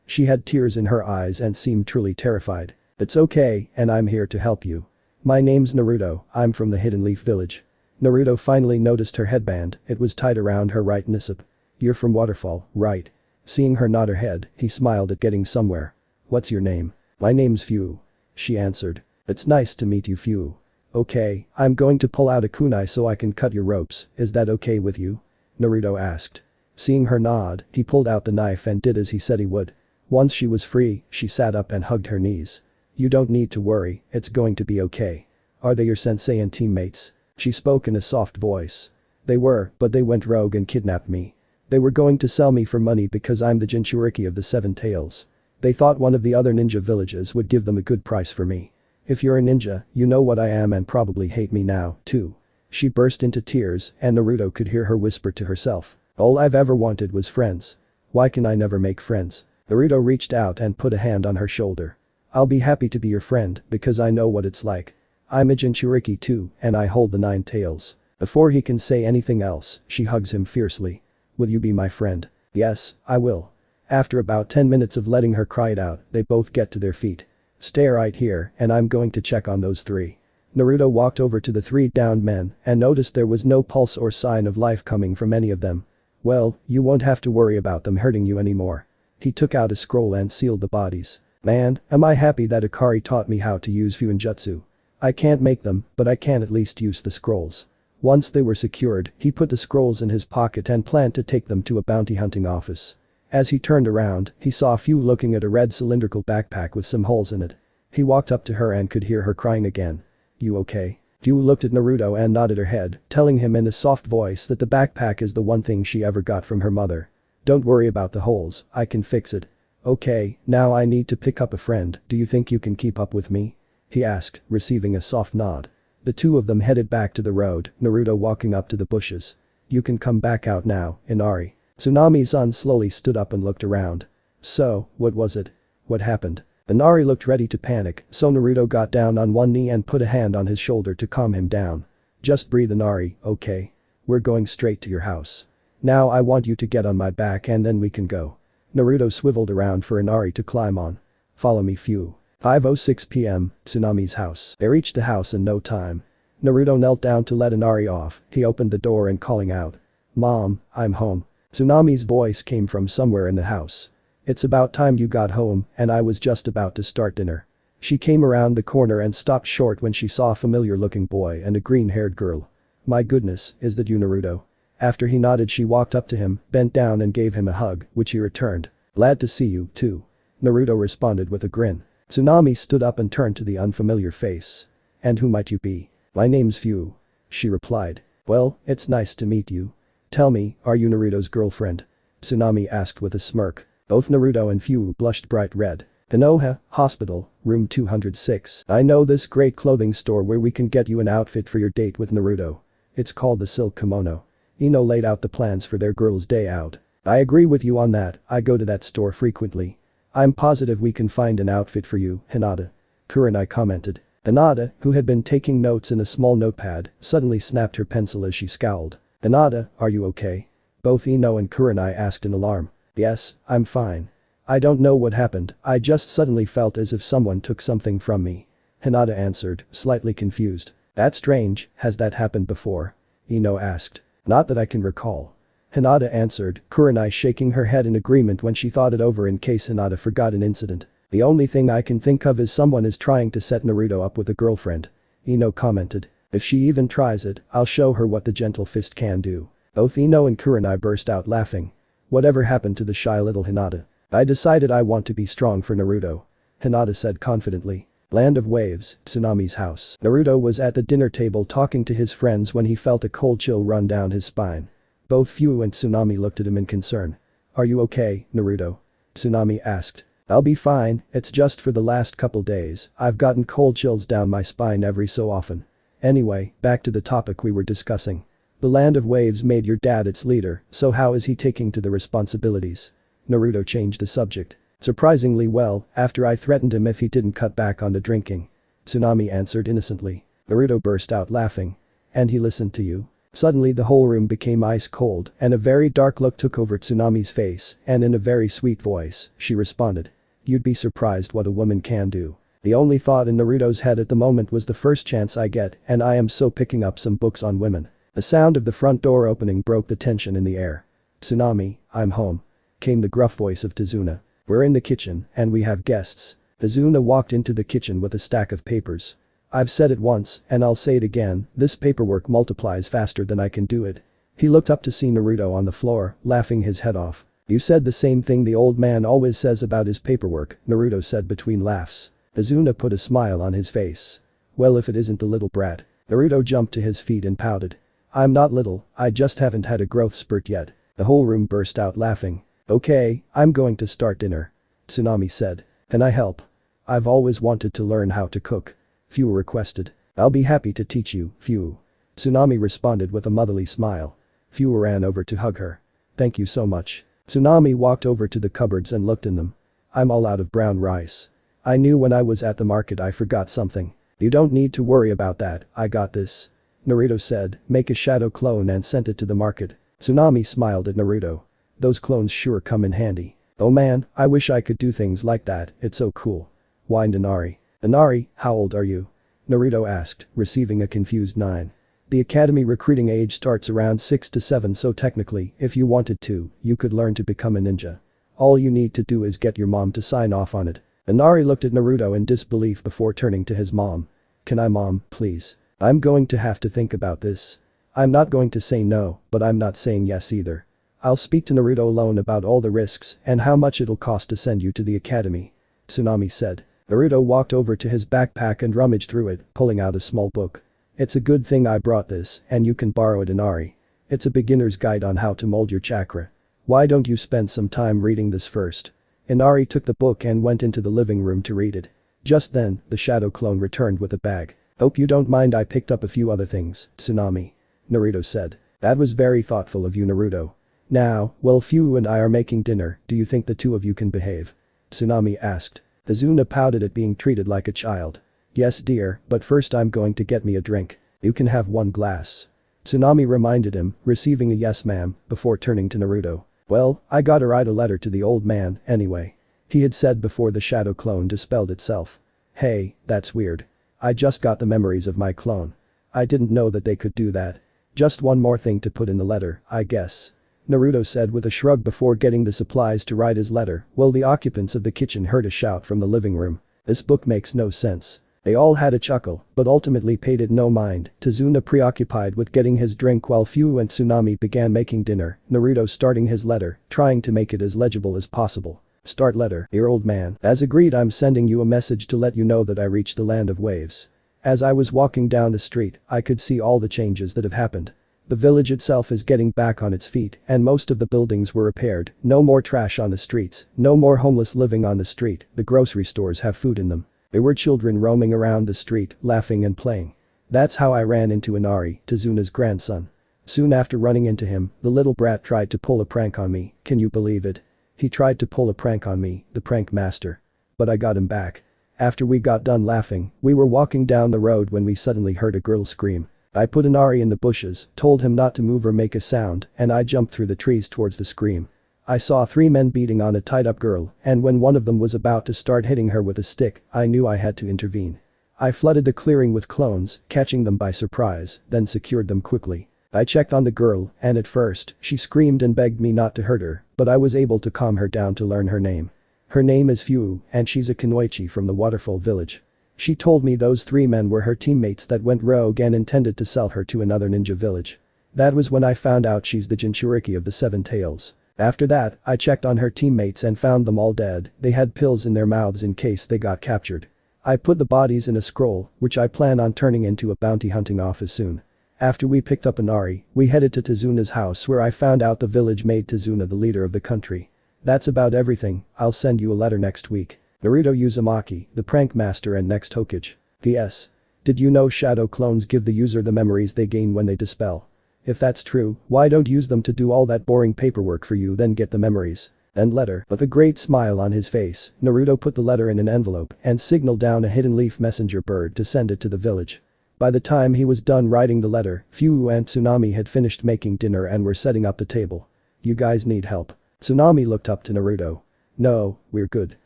She had tears in her eyes and seemed truly terrified. It's okay, and I'm here to help you. My name's Naruto, I'm from the Hidden Leaf Village. Naruto finally noticed her headband, it was tied around her right nicep. You're from Waterfall, right? Seeing her nod her head, he smiled at getting somewhere. What's your name? My name's Fu. She answered. It's nice to meet you, Fu. Okay, I'm going to pull out a kunai so I can cut your ropes, is that okay with you? Naruto asked. Seeing her nod, he pulled out the knife and did as he said he would. Once she was free, she sat up and hugged her knees. You don't need to worry, it's going to be okay. Are they your sensei and teammates? She spoke in a soft voice. They were, but they went rogue and kidnapped me. They were going to sell me for money because I'm the Jinchuriki of the 7 tails. They thought one of the other ninja villages would give them a good price for me. If you're a ninja, you know what I am and probably hate me now, too. She burst into tears and Naruto could hear her whisper to herself. All I've ever wanted was friends. Why can I never make friends? Naruto reached out and put a hand on her shoulder. I'll be happy to be your friend because I know what it's like. I'm a Jinchuriki too, and I hold the 9 tails. Before he can say anything else, she hugs him fiercely. Will you be my friend? Yes, I will. After about 10 minutes of letting her cry it out, they both get to their feet. Stay right here and I'm going to check on those 3. Naruto walked over to the 3 downed men and noticed there was no pulse or sign of life coming from any of them. Well, you won't have to worry about them hurting you anymore. He took out a scroll and sealed the bodies. Man, am I happy that Akari taught me how to use Fuinjutsu. I can't make them, but I can at least use the scrolls. Once they were secured, he put the scrolls in his pocket and planned to take them to a bounty hunting office. As he turned around, he saw Fu looking at a red cylindrical backpack with some holes in it. He walked up to her and could hear her crying again. You okay? Fu looked at Naruto and nodded her head, telling him in a soft voice that the backpack is the one thing she ever got from her mother. Don't worry about the holes, I can fix it. Okay, now I need to pick up a friend, do you think you can keep up with me? He asked, receiving a soft nod. The 2 of them headed back to the road, Naruto walking up to the bushes. You can come back out now, Inari. Tsunami-san slowly stood up and looked around. So, what was it? What happened? Inari looked ready to panic, so Naruto got down on one knee and put a hand on his shoulder to calm him down. Just breathe, Inari, okay? We're going straight to your house. Now I want you to get on my back and then we can go. Naruto swiveled around for Inari to climb on. Follow me, Fu. 5:06 p.m, Tsunami's house. They reached the house in no time. Naruto knelt down to let Inari off, he opened the door and calling out. Mom, I'm home. Tsunami's voice came from somewhere in the house. It's about time you got home and I was just about to start dinner. She came around the corner and stopped short when she saw a familiar looking boy and a green-haired girl. My goodness, is that you, Naruto? After he nodded, she walked up to him, bent down and gave him a hug, which he returned. Glad to see you, too. Naruto responded with a grin. Tsunami stood up and turned to the unfamiliar face. And who might you be? My name's Fu. She replied. Well, it's nice to meet you. Tell me, are you Naruto's girlfriend? Tsunami asked with a smirk. Both Naruto and Fu blushed bright red. Konoha, Hospital, room 206. I know this great clothing store where we can get you an outfit for your date with Naruto. It's called the Silk Kimono. Ino laid out the plans for their girls' day out. I agree with you on that, I go to that store frequently. I'm positive we can find an outfit for you, Hinata. Kurenai commented. Hinata, who had been taking notes in a small notepad, suddenly snapped her pencil as she scowled. Hinata, are you okay? Both Ino and Kurenai asked in alarm. Yes, I'm fine. I don't know what happened, I just suddenly felt as if someone took something from me. Hinata answered, slightly confused. That's strange, has that happened before? Ino asked. Not that I can recall. Hinata answered, Kurenai shaking her head in agreement when she thought it over in case Hinata forgot an incident. The only thing I can think of is someone is trying to set Naruto up with a girlfriend. Ino commented. If she even tries it, I'll show her what the gentle fist can do. Both Ino and Kurenai burst out laughing. Whatever happened to the shy little Hinata? I decided I want to be strong for Naruto. Hinata said confidently. Land of Waves, Tsunami's house. Naruto was at the dinner table talking to his friends when he felt a cold chill run down his spine. Both Fu and Tsunami looked at him in concern. Are you okay, Naruto? Tsunami asked. I'll be fine, it's just for the last couple days, I've gotten cold chills down my spine every so often. Anyway, back to the topic we were discussing. The Land of Waves made your dad its leader, so how is he taking to the responsibilities? Naruto changed the subject. Surprisingly well, after I threatened him if he didn't cut back on the drinking. Tsunami answered innocently. Naruto burst out laughing. And he listened to you? Suddenly the whole room became ice cold and a very dark look took over Tsunami's face and in a very sweet voice, she responded. You'd be surprised what a woman can do. The only thought in Naruto's head at the moment was the first chance I get and I am so picking up some books on women. The sound of the front door opening broke the tension in the air. Tsunami, I'm home. Came the gruff voice of Tazuna. We're in the kitchen and we have guests. Tazuna walked into the kitchen with a stack of papers. I've said it once and I'll say it again, this paperwork multiplies faster than I can do it. He looked up to see Naruto on the floor, laughing his head off. You said the same thing the old man always says about his paperwork, Naruto said between laughs. Tazuna put a smile on his face. Well if it isn't the little brat. Naruto jumped to his feet and pouted. I'm not little, I just haven't had a growth spurt yet. The whole room burst out laughing. Okay, I'm going to start dinner. Tsunami said. Can I help? I've always wanted to learn how to cook. Fu requested. I'll be happy to teach you, Fu. Tsunami responded with a motherly smile. Fu ran over to hug her. Thank you so much. Tsunami walked over to the cupboards and looked in them. I'm all out of brown rice. I knew when I was at the market I forgot something. You don't need to worry about that, I got this. Naruto said, make a shadow clone and sent it to the market. Tsunami smiled at Naruto. Those clones sure come in handy. Oh man, I wish I could do things like that, it's so cool. Whined Inari. Inari, how old are you? Naruto asked, receiving a confused 9. The academy recruiting age starts around 6 to 7 so technically, if you wanted to, you could learn to become a ninja. All you need to do is get your mom to sign off on it. Inari looked at Naruto in disbelief before turning to his mom. Can I mom, please? I'm going to have to think about this. I'm not going to say no, but I'm not saying yes either. I'll speak to Naruto alone about all the risks and how much it'll cost to send you to the academy. Tsunami said. Naruto walked over to his backpack and rummaged through it, pulling out a small book. It's a good thing I brought this and you can borrow it Inari. It's a beginner's guide on how to mold your chakra. Why don't you spend some time reading this first? Inari took the book and went into the living room to read it. Just then, the shadow clone returned with a bag. Hope you don't mind I picked up a few other things, Tsunami. Naruto said. That was very thoughtful of you Naruto. Now, well Fu and I are making dinner, do you think the two of you can behave? Tsunami asked. Tazuna pouted at being treated like a child. Yes dear, but first I'm going to get me a drink. You can have one glass. Tsunami reminded him, receiving a yes ma'am, before turning to Naruto. Well, I gotta write a letter to the old man, anyway. He had said before the shadow clone dispelled itself. Hey, that's weird. I just got the memories of my clone. I didn't know that they could do that. Just one more thing to put in the letter, I guess. Naruto said with a shrug before getting the supplies to write his letter, while the occupants of the kitchen heard a shout from the living room. This book makes no sense. They all had a chuckle, but ultimately paid it no mind, Tazuna preoccupied with getting his drink while Fu and Tsunami began making dinner, Naruto starting his letter, trying to make it as legible as possible. Start letter, dear old man, as agreed I'm sending you a message to let you know that I reached the Land of Waves. As I was walking down the street, I could see all the changes that have happened. The village itself is getting back on its feet and most of the buildings were repaired, no more trash on the streets, no more homeless living on the street, the grocery stores have food in them. There were children roaming around the street, laughing and playing. That's how I ran into Inari, Tezuna's grandson. Soon after running into him, the little brat tried to pull a prank on me, can you believe it? He tried to pull a prank on me, the prank master. But I got him back. After we got done laughing, we were walking down the road when we suddenly heard a girl scream. I put Inari in the bushes, told him not to move or make a sound, and I jumped through the trees towards the scream. I saw 3 men beating on a tied-up girl, and when one of them was about to start hitting her with a stick, I knew I had to intervene. I flooded the clearing with clones, catching them by surprise, then secured them quickly. I checked on the girl, and at first, she screamed and begged me not to hurt her, but I was able to calm her down to learn her name. Her name is Fu, and she's a kunoichi from the Waterfall village. She told me those 3 men were her teammates that went rogue and intended to sell her to another ninja village. That was when I found out she's the Jinchuriki of the 7 tails. After that, I checked on her teammates and found them all dead, they had pills in their mouths in case they got captured. I put the bodies in a scroll, which I plan on turning into a bounty hunting office soon. After we picked up Inari, we headed to Tezuna's house where I found out the village made Tezuna the leader of the country. That's about everything, I'll send you a letter next week. Naruto Uzumaki, the prank master and next Hokage. P.S. Did you know shadow clones give the user the memories they gain when they dispel? If that's true, why don't use them to do all that boring paperwork for you then get the memories? End letter. With a great smile on his face, Naruto put the letter in an envelope and signaled down a hidden leaf messenger bird to send it to the village. By the time he was done writing the letter, Fu and Tsunami had finished making dinner and were setting up the table. You guys need help? Tsunami looked up to Naruto. No, we're good.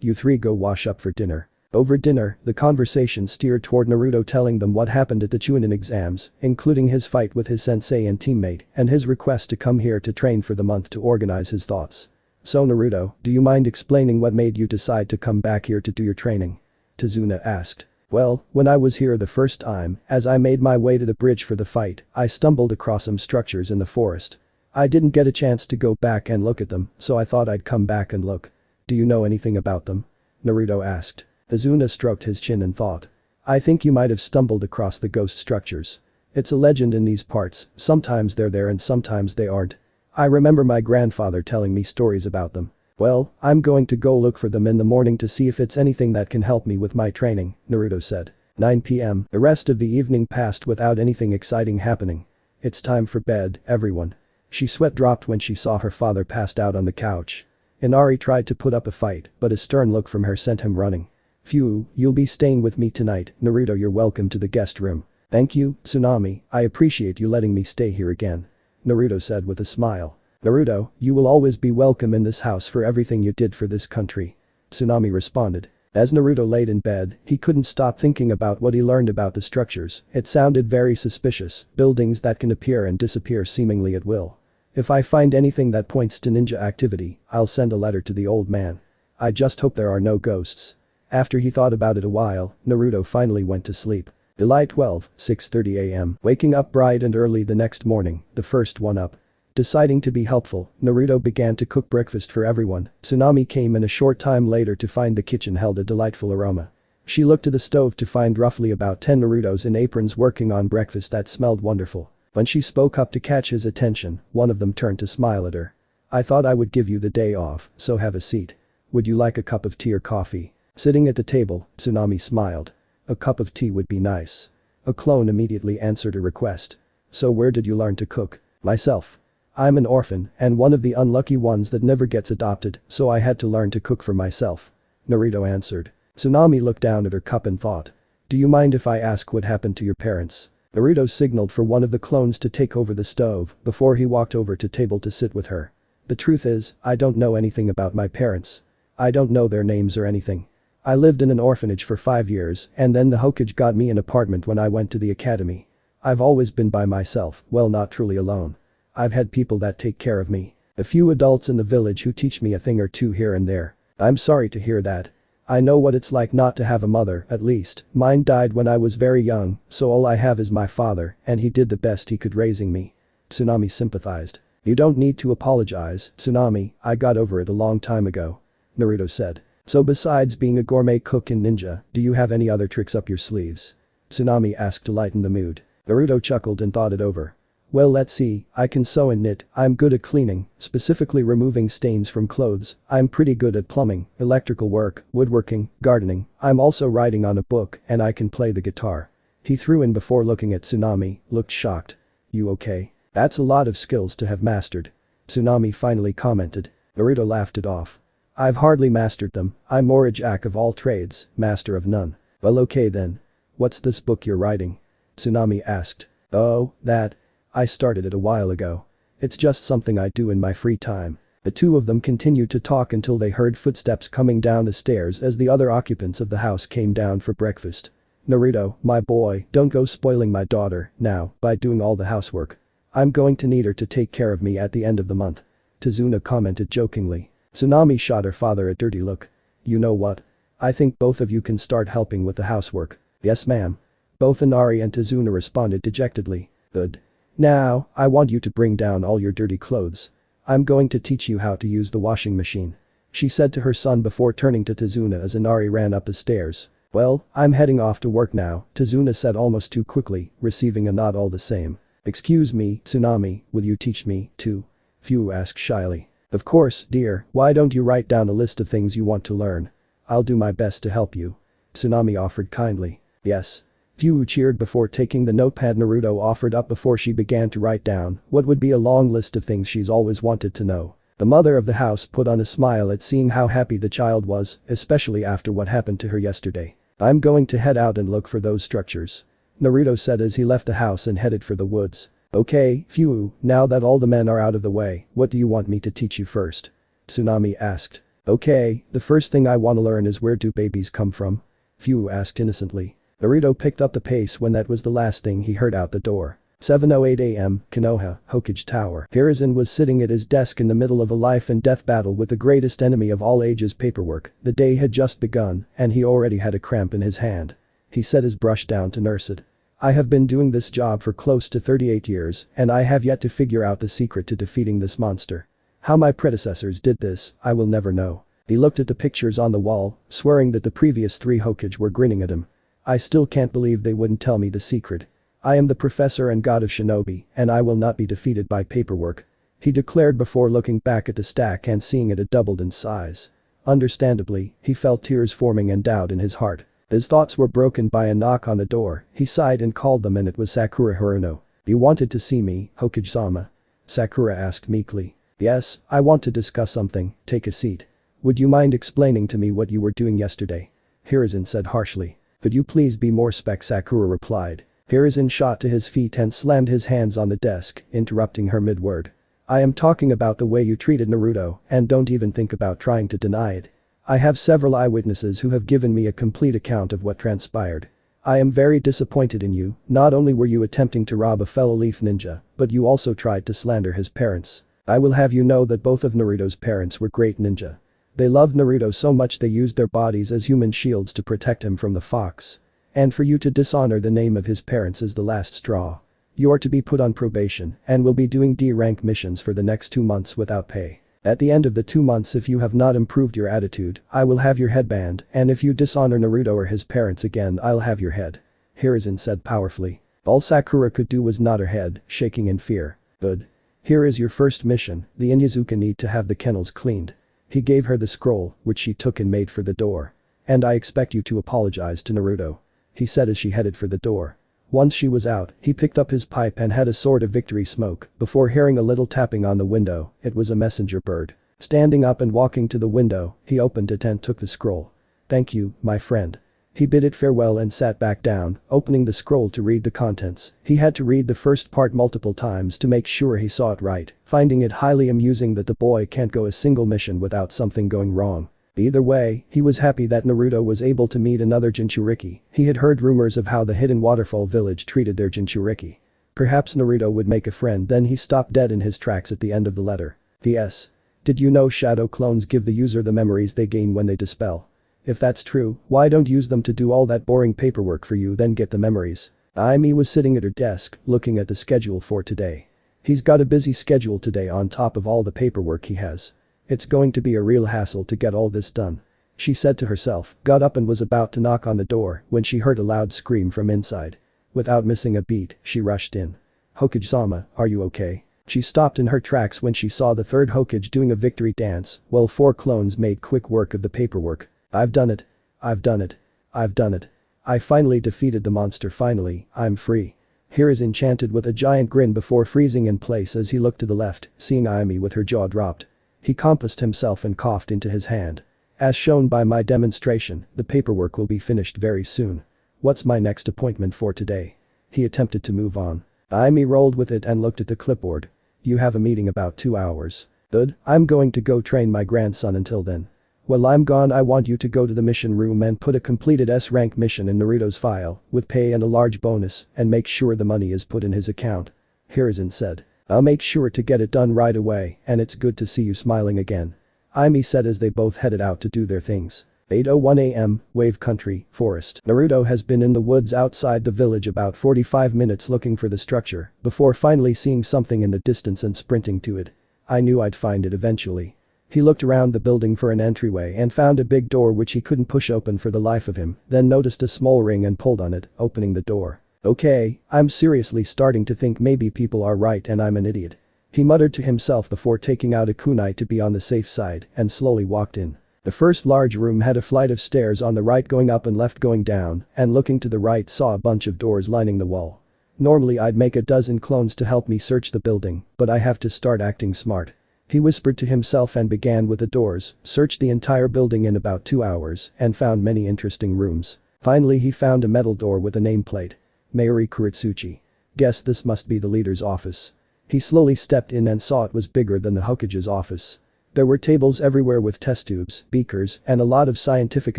You 3 go wash up for dinner. Over dinner, the conversation steered toward Naruto telling them what happened at the chunin exams, including his fight with his sensei and teammate, and his request to come here to train for the month to organize his thoughts. So Naruto, do you mind explaining what made you decide to come back here to do your training? Tezuna asked. Well, when I was here the first time, as I made my way to the bridge for the fight, I stumbled across some structures in the forest. I didn't get a chance to go back and look at them, so I thought I'd come back and look. Do you know anything about them? Naruto asked. Tezuna stroked his chin and thought. I think you might have stumbled across the ghost structures. It's a legend in these parts, sometimes they're there and sometimes they aren't. I remember my grandfather telling me stories about them. Well, I'm going to go look for them in the morning to see if it's anything that can help me with my training, Naruto said. 9 p.m. The rest of the evening passed without anything exciting happening. It's time for bed, everyone. She sweat dropped when she saw her father passed out on the couch. Inari tried to put up a fight, but a stern look from her sent him running. Phew, you'll be staying with me tonight, Naruto, you're welcome to the guest room. Thank you, Tsunami, I appreciate you letting me stay here again. Naruto said with a smile. Naruto, you will always be welcome in this house for everything you did for this country. Tsunami responded. As Naruto laid in bed, he couldn't stop thinking about what he learned about the structures, it sounded very suspicious, buildings that can appear and disappear seemingly at will. If I find anything that points to ninja activity, I'll send a letter to the old man. I just hope there are no ghosts. After he thought about it a while, Naruto finally went to sleep. July 12, 6:30 a.m. Waking up bright and early the next morning, the first one up. Deciding to be helpful, Naruto began to cook breakfast for everyone. Tsunami came in a short time later to find the kitchen held a delightful aroma. She looked to the stove to find roughly about 10 Narutos in aprons working on breakfast that smelled wonderful. When she spoke up to catch his attention, one of them turned to smile at her. I thought I would give you the day off, so have a seat. Would you like a cup of tea or coffee? Sitting at the table, Tsunami smiled. A cup of tea would be nice. A clone immediately answered her request. So where did you learn to cook? Myself. I'm an orphan and one of the unlucky ones that never gets adopted, so I had to learn to cook for myself. Naruto answered. Tsunami looked down at her cup and thought. Do you mind if I ask what happened to your parents? Naruto signaled for one of the clones to take over the stove before he walked over to table to sit with her. The truth is, I don't know anything about my parents. I don't know their names or anything. I lived in an orphanage for 5 years and then the Hokage got me an apartment when I went to the academy. I've always been by myself, well, not truly alone. I've had people that take care of me. A few adults in the village who teach me a thing or two here and there. I'm sorry to hear that. I know what it's like not to have a mother, at least. Mine died when I was very young, so all I have is my father, and he did the best he could raising me. Tsunami sympathized. You don't need to apologize, Tsunami, I got over it a long time ago. Naruto said. So besides being a gourmet cook and ninja, do you have any other tricks up your sleeves? Tsunami asked to lighten the mood. Naruto chuckled and thought it over. Well, let's see, I can sew and knit, I'm good at cleaning, specifically removing stains from clothes, I'm pretty good at plumbing, electrical work, woodworking, gardening, I'm also writing on a book and I can play the guitar. He threw in before looking at Tsunami, looked shocked. You okay? That's a lot of skills to have mastered. Tsunami finally commented. Naruto laughed it off. I've hardly mastered them, I'm more a jack of all trades, master of none. Well, okay then. What's this book you're writing? Tsunami asked. Oh, that. I started it a while ago. It's just something I do in my free time. The two of them continued to talk until they heard footsteps coming down the stairs as the other occupants of the house came down for breakfast. Naruto, my boy, don't go spoiling my daughter now by doing all the housework. I'm going to need her to take care of me at the end of the month. Tazuna commented jokingly. Tsunami shot her father a dirty look. You know what? I think both of you can start helping with the housework. Yes, ma'am. Both Inari and Tazuna responded dejectedly. Good. Now, I want you to bring down all your dirty clothes. I'm going to teach you how to use the washing machine. She said to her son before turning to Tazuna as Inari ran up the stairs. Well, I'm heading off to work now, Tazuna said almost too quickly, receiving a nod all the same. Excuse me, Tsunami, will you teach me, too? Fu asked shyly. Of course, dear, why don't you write down a list of things you want to learn? I'll do my best to help you. Tsunami offered kindly. Yes. Fu cheered before taking the notepad Naruto offered up before she began to write down what would be a long list of things she's always wanted to know. The mother of the house put on a smile at seeing how happy the child was, especially after what happened to her yesterday. I'm going to head out and look for those structures. Naruto said as he left the house and headed for the woods. Okay, Fu, now that all the men are out of the way, what do you want me to teach you first? Tsunami asked. Okay, the first thing I want to learn is where do babies come from? Fu asked innocently. Naruto picked up the pace when that was the last thing he heard out the door. 7:08 a.m., Konoha, Hokage Tower. Hiruzen was sitting at his desk in the middle of a life and death battle with the greatest enemy of all ages, paperwork. The day had just begun, and he already had a cramp in his hand. He set his brush down to nurse it. I have been doing this job for close to 38 years, and I have yet to figure out the secret to defeating this monster. How my predecessors did this, I will never know. He looked at the pictures on the wall, swearing that the previous 3 Hokage were grinning at him. I still can't believe they wouldn't tell me the secret. I am the professor and god of shinobi, and I will not be defeated by paperwork. He declared before looking back at the stack and seeing it had doubled in size. Understandably, he felt tears forming and doubt in his heart. His thoughts were broken by a knock on the door, he sighed and called them and it was Sakura Haruno. You wanted to see me, Hokage-sama? Sakura asked meekly. Yes, I want to discuss something, take a seat. Would you mind explaining to me what you were doing yesterday? Hiruzen said harshly. Could you please be more spec? Sakura replied. Hiruzen shot to his feet and slammed his hands on the desk, interrupting her mid-word. I am talking about the way you treated Naruto, and don't even think about trying to deny it. I have several eyewitnesses who have given me a complete account of what transpired. I am very disappointed in you, not only were you attempting to rob a fellow Leaf Ninja, but you also tried to slander his parents. I will have you know that both of Naruto's parents were great ninja. They loved Naruto so much they used their bodies as human shields to protect him from the fox. And for you to dishonor the name of his parents is the last straw. You are to be put on probation and will be doing D-rank missions for the next 2 months without pay. At the end of the 2 months, if you have not improved your attitude, I will have your head banned, and if you dishonor Naruto or his parents again, I'll have your head. Hiruzen said powerfully. All Sakura could do was nod her head, shaking in fear. Good. Here is your first mission, the Inuzuka need to have the kennels cleaned. He gave her the scroll, which she took and made for the door. And I expect you to apologize to Naruto. He said as she headed for the door. Once she was out, he picked up his pipe and had a sort of victory smoke before hearing a little tapping on the window. It was a messenger bird. Standing up and walking to the window, he opened it and took the scroll. Thank you, my friend. He bid it farewell and sat back down, opening the scroll to read the contents. He had to read the first part multiple times to make sure he saw it right, finding it highly amusing that the boy can't go a single mission without something going wrong. Either way, he was happy that Naruto was able to meet another Jinchuriki. He had heard rumors of how the hidden waterfall village treated their Jinchuriki. Perhaps Naruto would make a friend. Then he stopped dead in his tracks at the end of the letter. P.S. Did you know shadow clones give the user the memories they gain when they dispel? If that's true, why don't use them to do all that boring paperwork for you then get the memories? Aimi was sitting at her desk, looking at the schedule for today. He's got a busy schedule today on top of all the paperwork he has. It's going to be a real hassle to get all this done. She said to herself, got up and was about to knock on the door when she heard a loud scream from inside. Without missing a beat, she rushed in. Hokage-sama, are you okay? She stopped in her tracks when she saw the third Hokage doing a victory dance, while 4 clones made quick work of the paperwork. I've done it. I've done it. I've done it. I finally defeated the monster finally, I'm free. Here is enchanted with a giant grin before freezing in place as he looked to the left, seeing Aimi with her jaw dropped. He compassed himself and coughed into his hand. As shown by my demonstration, the paperwork will be finished very soon. What's my next appointment for today? He attempted to move on. Aimi rolled with it and looked at the clipboard. You have a meeting about 2 hours. Good, I'm going to go train my grandson until then. While I'm gone I want you to go to the mission room and put a completed S-rank mission in Naruto's file, with pay and a large bonus, and make sure the money is put in his account. Hiruzen said. I'll make sure to get it done right away, and it's good to see you smiling again. Aimi said as they both headed out to do their things. 8:01 AM, Wave Country, Forest. Naruto has been in the woods outside the village about 45 minutes looking for the structure, before finally seeing something in the distance and sprinting to it. I knew I'd find it eventually. He looked around the building for an entryway and found a big door which he couldn't push open for the life of him, then noticed a small ring and pulled on it, opening the door. Okay, I'm seriously starting to think maybe people are right and I'm an idiot. He muttered to himself before taking out a kunai to be on the safe side and slowly walked in. The first large room had a flight of stairs on the right going up and left going down, and looking to the right saw a bunch of doors lining the wall. Normally I'd make a dozen clones to help me search the building, but I have to start acting smart. He whispered to himself and began with the doors, searched the entire building in about 2 hours, and found many interesting rooms. Finally he found a metal door with a nameplate. Mayuri Kuritsuchi. Guess this must be the leader's office. He slowly stepped in and saw it was bigger than the Hokage's office. There were tables everywhere with test tubes, beakers, and a lot of scientific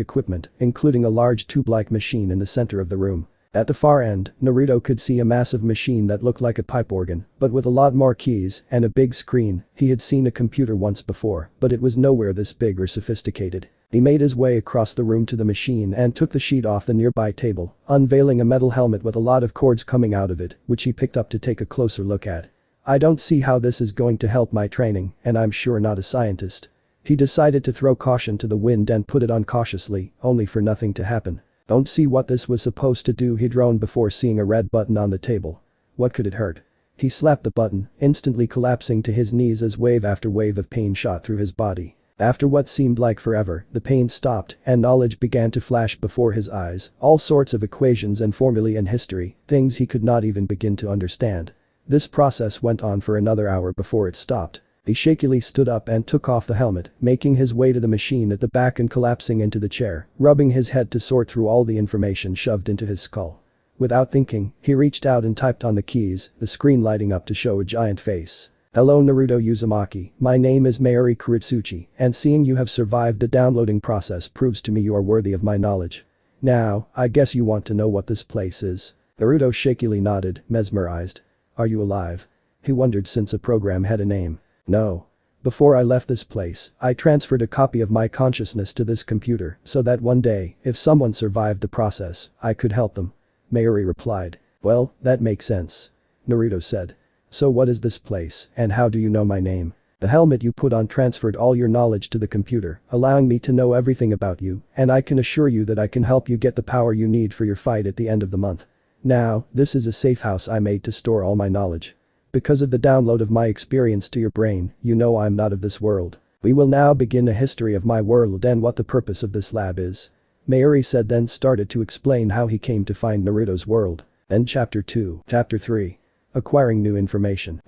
equipment, including a large tube-like machine in the center of the room. At the far end, Naruto could see a massive machine that looked like a pipe organ, but with a lot more keys and a big screen. He had seen a computer once before, but it was nowhere this big or sophisticated. He made his way across the room to the machine and took the sheet off the nearby table, unveiling a metal helmet with a lot of cords coming out of it, which he picked up to take a closer look at. I don't see how this is going to help my training, and I'm sure not a scientist. He decided to throw caution to the wind and put it on cautiously, only for nothing to happen. Don't see what this was supposed to do, he droned before seeing a red button on the table. What could it hurt? He slapped the button, instantly collapsing to his knees as wave after wave of pain shot through his body. After what seemed like forever, the pain stopped and knowledge began to flash before his eyes, all sorts of equations and formulae and history, things he could not even begin to understand. This process went on for another hour before it stopped. He shakily stood up and took off the helmet, making his way to the machine at the back and collapsing into the chair, rubbing his head to sort through all the information shoved into his skull. Without thinking, he reached out and typed on the keys, the screen lighting up to show a giant face. Hello Naruto Uzumaki, my name is Mayuri Kuritsuchi, and seeing you have survived the downloading process proves to me you are worthy of my knowledge. Now, I guess you want to know what this place is. Naruto shakily nodded, mesmerized. Are you alive? He wondered since a program had a name. No. Before I left this place, I transferred a copy of my consciousness to this computer so that one day, if someone survived the process, I could help them. Mayuri replied. Well, that makes sense. Naruto said. So what is this place, and how do you know my name? The helmet you put on transferred all your knowledge to the computer, allowing me to know everything about you, and I can assure you that I can help you get the power you need for your fight at the end of the month. Now, this is a safe house I made to store all my knowledge. Because of the download of my experience to your brain, you know I'm not of this world. We will now begin a history of my world and what the purpose of this lab is. Mayuri said, then started to explain how he came to find Naruto's world. Then Chapter 2. Chapter 3. Acquiring new information.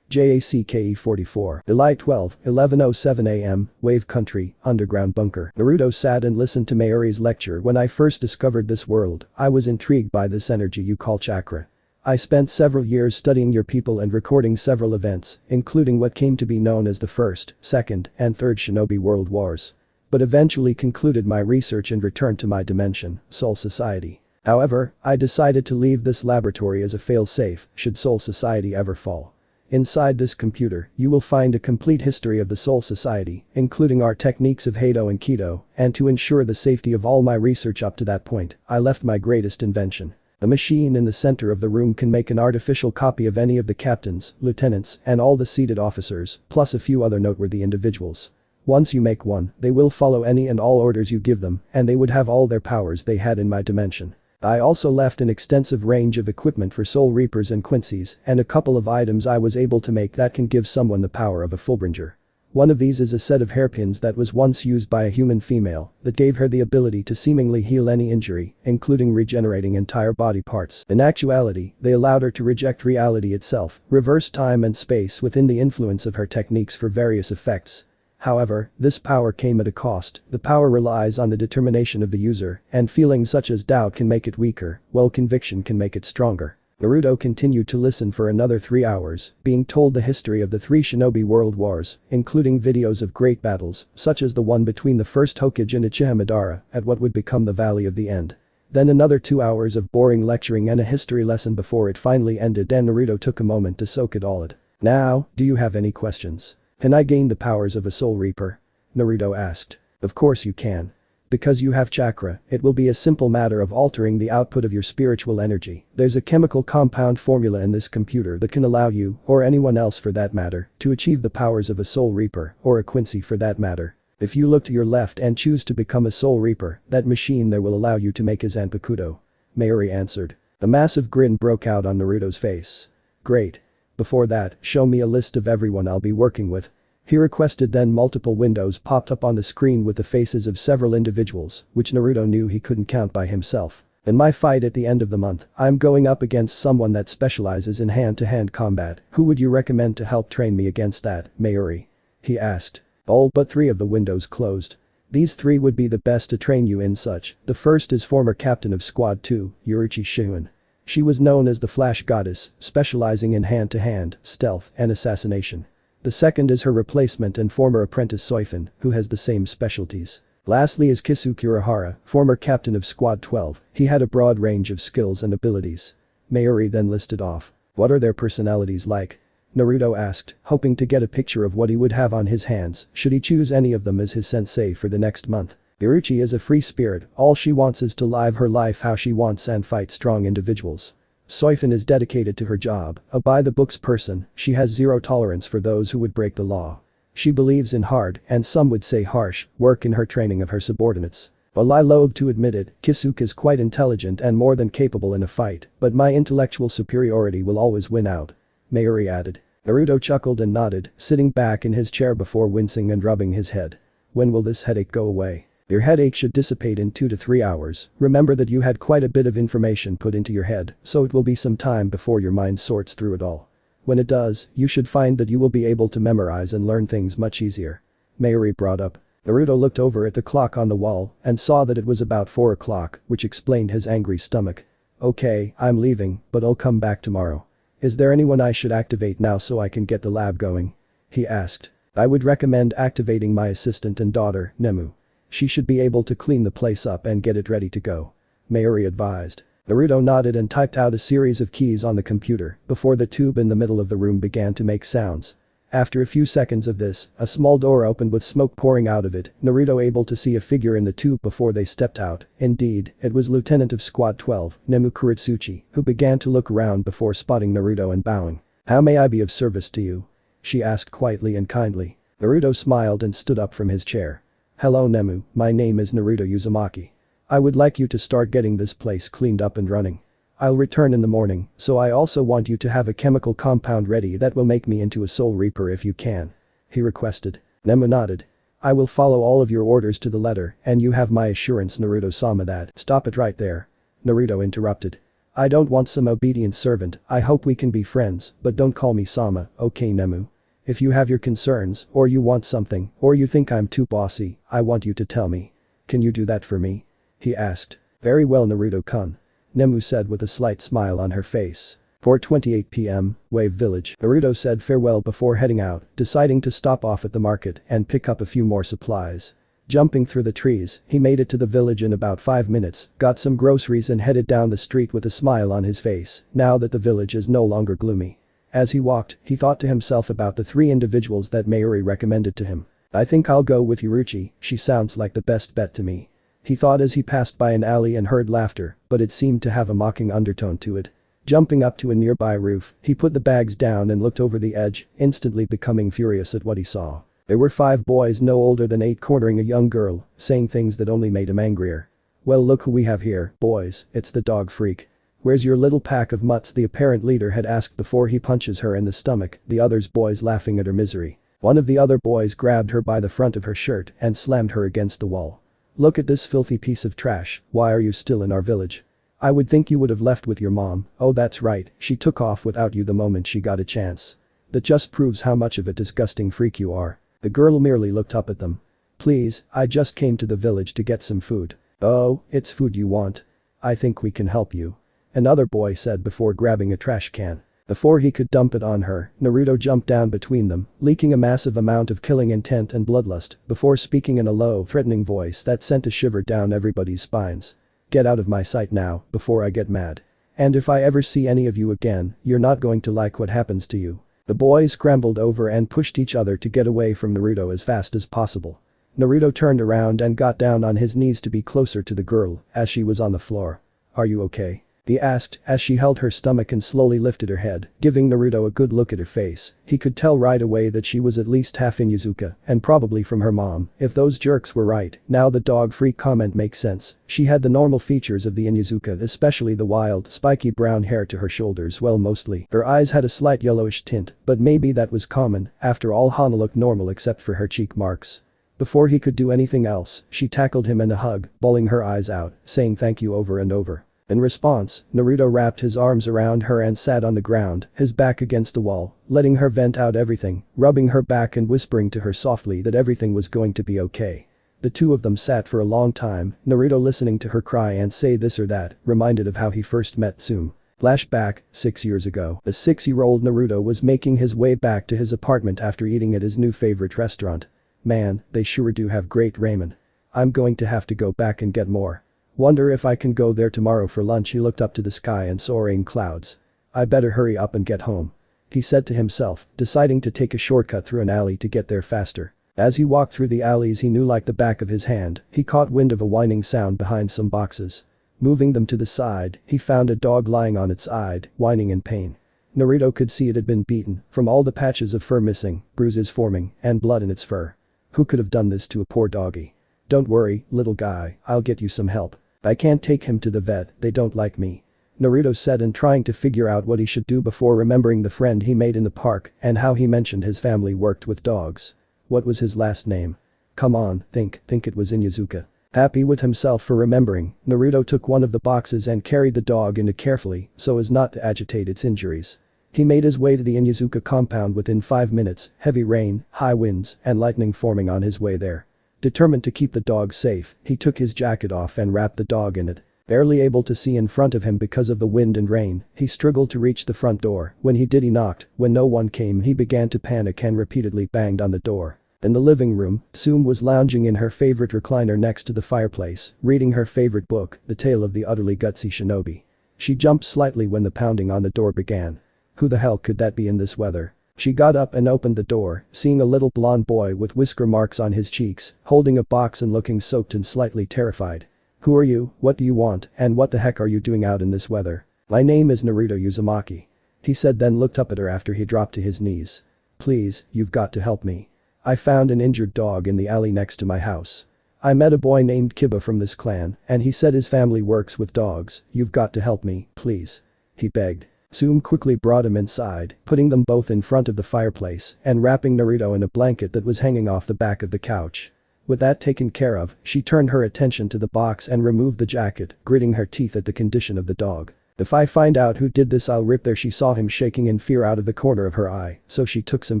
JACKE 44. July 12, 11:07 AM, Wave Country, Underground Bunker. Naruto sat and listened to Mayuri's lecture. When I first discovered this world, I was intrigued by this energy you call chakra. I spent several years studying your people and recording several events, including what came to be known as the First, Second, and Third Shinobi World Wars. But eventually concluded my research and returned to my dimension, Soul Society. However, I decided to leave this laboratory as a fail-safe, should Soul Society ever fall. Inside this computer, you will find a complete history of the Soul Society, including our techniques of Heido and Kido, and to ensure the safety of all my research up to that point, I left my greatest invention. The machine in the center of the room can make an artificial copy of any of the captains, lieutenants, and all the seated officers, plus a few other noteworthy individuals. Once you make one, they will follow any and all orders you give them, and they would have all their powers they had in my dimension. I also left an extensive range of equipment for Soul Reapers and Quincy's and a couple of items I was able to make that can give someone the power of a Fullbringer. One of these is a set of hairpins that was once used by a human female that gave her the ability to seemingly heal any injury, including regenerating entire body parts. In actuality, they allowed her to reject reality itself, reverse time and space within the influence of her techniques for various effects. However, this power came at a cost. The power relies on the determination of the user, and feelings such as doubt can make it weaker, while conviction can make it stronger. Naruto continued to listen for another 3 hours, being told the history of the 3 shinobi world wars, including videos of great battles, such as the one between the first Hokage and Uchiha Madara at what would become the Valley of the End. Then another 2 hours of boring lecturing and a history lesson before it finally ended and Naruto took a moment to soak it all in. Now, do you have any questions? Can I gain the powers of a Soul Reaper? Naruto asked. Of course you can. Because you have chakra, it will be a simple matter of altering the output of your spiritual energy. There's a chemical compound formula in this computer that can allow you, or anyone else for that matter, to achieve the powers of a Soul Reaper, or a Quincy for that matter. If you look to your left and choose to become a Soul Reaper, that machine there will allow you to make his Zanpakuto. Mayuri answered. A massive grin broke out on Naruto's face. Great. Before that, show me a list of everyone I'll be working with. He requested. Then multiple windows popped up on the screen with the faces of several individuals, which Naruto knew he couldn't count by himself. In my fight at the end of the month, I'm going up against someone that specializes in hand-to-hand combat. Who would you recommend to help train me against that, Mayuri? He asked. All but 3 of the windows closed. These 3 would be the best to train you in such. The first is former captain of Squad 2, Yuruchi Shiun. She was known as the Flash Goddess, specializing in hand-to-hand, stealth, and assassination. The second is her replacement and former apprentice Soifin, who has the same specialties. Lastly is Kisuke Urahara, former captain of Squad 12, he had a broad range of skills and abilities. Mayuri then listed off. What are their personalities like? Naruto asked, hoping to get a picture of what he would have on his hands should he choose any of them as his sensei for the next month. Yuruchi is a free spirit, all she wants is to live her life how she wants and fight strong individuals. Soifin is dedicated to her job, a by-the-books person, she has zero tolerance for those who would break the law. She believes in hard, and some would say harsh, work in her training of her subordinates. While I loathe to admit it, Kisuke is quite intelligent and more than capable in a fight, but my intellectual superiority will always win out. Mayuri added. Naruto chuckled and nodded, sitting back in his chair before wincing and rubbing his head. When will this headache go away? Your headache should dissipate in 2 to 3 hours. Remember that you had quite a bit of information put into your head, so it will be some time before your mind sorts through it all. When it does, you should find that you will be able to memorize and learn things much easier. Mayuri brought up. Naruto looked over at the clock on the wall and saw that it was about 4 o'clock, which explained his angry stomach. Okay, I'm leaving, but I'll come back tomorrow. Is there anyone I should activate now so I can get the lab going? He asked. I would recommend activating my assistant and daughter, Nemu. She should be able to clean the place up and get it ready to go. Mayuri advised. Naruto nodded and typed out a series of keys on the computer before the tube in the middle of the room began to make sounds. After a few seconds of this, a small door opened with smoke pouring out of it, Naruto able to see a figure in the tube before they stepped out. Indeed, it was Lieutenant of Squad 12, Nemu Kuretsuchi, who began to look around before spotting Naruto and bowing. How may I be of service to you? She asked quietly and kindly. Naruto smiled and stood up from his chair. Hello Nemu, my name is Naruto Uzumaki. I would like you to start getting this place cleaned up and running. I'll return in the morning, so I also want you to have a chemical compound ready that will make me into a Soul Reaper if you can. He requested. Nemu nodded. I will follow all of your orders to the letter and you have my assurance Naruto-sama that. Stop it right there. Naruto interrupted. I don't want some obedient servant, I hope we can be friends, but don't call me Sama, okay Nemu? If you have your concerns, or you want something, or you think I'm too bossy, I want you to tell me. Can you do that for me? He asked. Very well Naruto-kun. Nemu said with a slight smile on her face. 4:28 p.m., Wave Village. Naruto said farewell before heading out, deciding to stop off at the market and pick up a few more supplies. Jumping through the trees, he made it to the village in about 5 minutes, got some groceries and headed down the street with a smile on his face, now that the village is no longer gloomy. As he walked, he thought to himself about the 3 individuals that Mayuri recommended to him. I think I'll go with Yuruchi, she sounds like the best bet to me. He thought as he passed by an alley and heard laughter, but it seemed to have a mocking undertone to it. Jumping up to a nearby roof, he put the bags down and looked over the edge, instantly becoming furious at what he saw. There were 5 boys no older than 8 cornering a young girl, saying things that only made him angrier. Well, look who we have here, boys, it's the dog freak. Where's your little pack of mutts, the apparent leader had asked before he punches her in the stomach, the others boys laughing at her misery. One of the other boys grabbed her by the front of her shirt and slammed her against the wall. Look at this filthy piece of trash, why are you still in our village? I would think you would have left with your mom. Oh, that's right, she took off without you the moment she got a chance. That just proves how much of a disgusting freak you are. The girl merely looked up at them. Please, I just came to the village to get some food. Oh, it's food you want? I think we can help you. Another boy said before grabbing a trash can. Before he could dump it on her, Naruto jumped down between them, leaking a massive amount of killing intent and bloodlust, before speaking in a low, threatening voice that sent a shiver down everybody's spines. Get out of my sight now, before I get mad. And if I ever see any of you again, you're not going to like what happens to you. The boys scrambled over and pushed each other to get away from Naruto as fast as possible. Naruto turned around and got down on his knees to be closer to the girl, as she was on the floor. Are you okay? He asked as she held her stomach and slowly lifted her head, giving Naruto a good look at her face. He could tell right away that she was at least half Inuzuka, and probably from her mom, if those jerks were right. Now the dog freak comment makes sense. She had the normal features of the Inuzuka, especially the wild, spiky brown hair to her shoulders. Well, mostly. Her eyes had a slight yellowish tint, but maybe that was common. After all, Hana looked normal except for her cheek marks. Before he could do anything else, she tackled him in a hug, bawling her eyes out, saying thank you over and over. In response, Naruto wrapped his arms around her and sat on the ground, his back against the wall, letting her vent out everything, rubbing her back and whispering to her softly that everything was going to be okay. The two of them sat for a long time, Naruto listening to her cry and say this or that, reminded of how he first met Tsume. Flashback, 6 years ago. The 6-year-old Naruto was making his way back to his apartment after eating at his new favorite restaurant. Man, they sure do have great ramen. I'm going to have to go back and get more. Wonder if I can go there tomorrow for lunch. He looked up to the sky and soaring clouds. I better hurry up and get home. He said to himself, deciding to take a shortcut through an alley to get there faster. As he walked through the alleys he knew like the back of his hand, he caught wind of a whining sound behind some boxes. Moving them to the side, he found a dog lying on its side, whining in pain. Naruto could see it had been beaten, from all the patches of fur missing, bruises forming, and blood in its fur. Who could have done this to a poor doggy? Don't worry, little guy, I'll get you some help. I can't take him to the vet, they don't like me. Naruto said, and trying to figure out what he should do before remembering the friend he made in the park and how he mentioned his family worked with dogs. What was his last name? Come on, think it was Inuzuka. Happy with himself for remembering, Naruto took one of the boxes and carried the dog in it carefully so as not to agitate its injuries. He made his way to the Inuzuka compound within 5 minutes, heavy rain, high winds, and lightning forming on his way there. Determined to keep the dog safe, he took his jacket off and wrapped the dog in it. Barely able to see in front of him because of the wind and rain, he struggled to reach the front door. When he did, he knocked. When no one came, he began to panic and repeatedly banged on the door. In the living room, Tsume was lounging in her favorite recliner next to the fireplace, reading her favorite book, The Tale of the Utterly Gutsy Shinobi. She jumped slightly when the pounding on the door began. Who the hell could that be in this weather? She got up and opened the door, seeing a little blonde boy with whisker marks on his cheeks, holding a box and looking soaked and slightly terrified. Who are you, what do you want, and what the heck are you doing out in this weather? My name is Naruto Uzumaki. He said, then looked up at her after he dropped to his knees. Please, you've got to help me. I found an injured dog in the alley next to my house. I met a boy named Kiba from this clan, and he said his family works with dogs. You've got to help me, please. He begged. Tsume quickly brought him inside, putting them both in front of the fireplace and wrapping Naruto in a blanket that was hanging off the back of the couch. With that taken care of, she turned her attention to the box and removed the jacket, gritting her teeth at the condition of the dog. If I find out who did this, I'll rip their. She saw him shaking in fear out of the corner of her eye, so she took some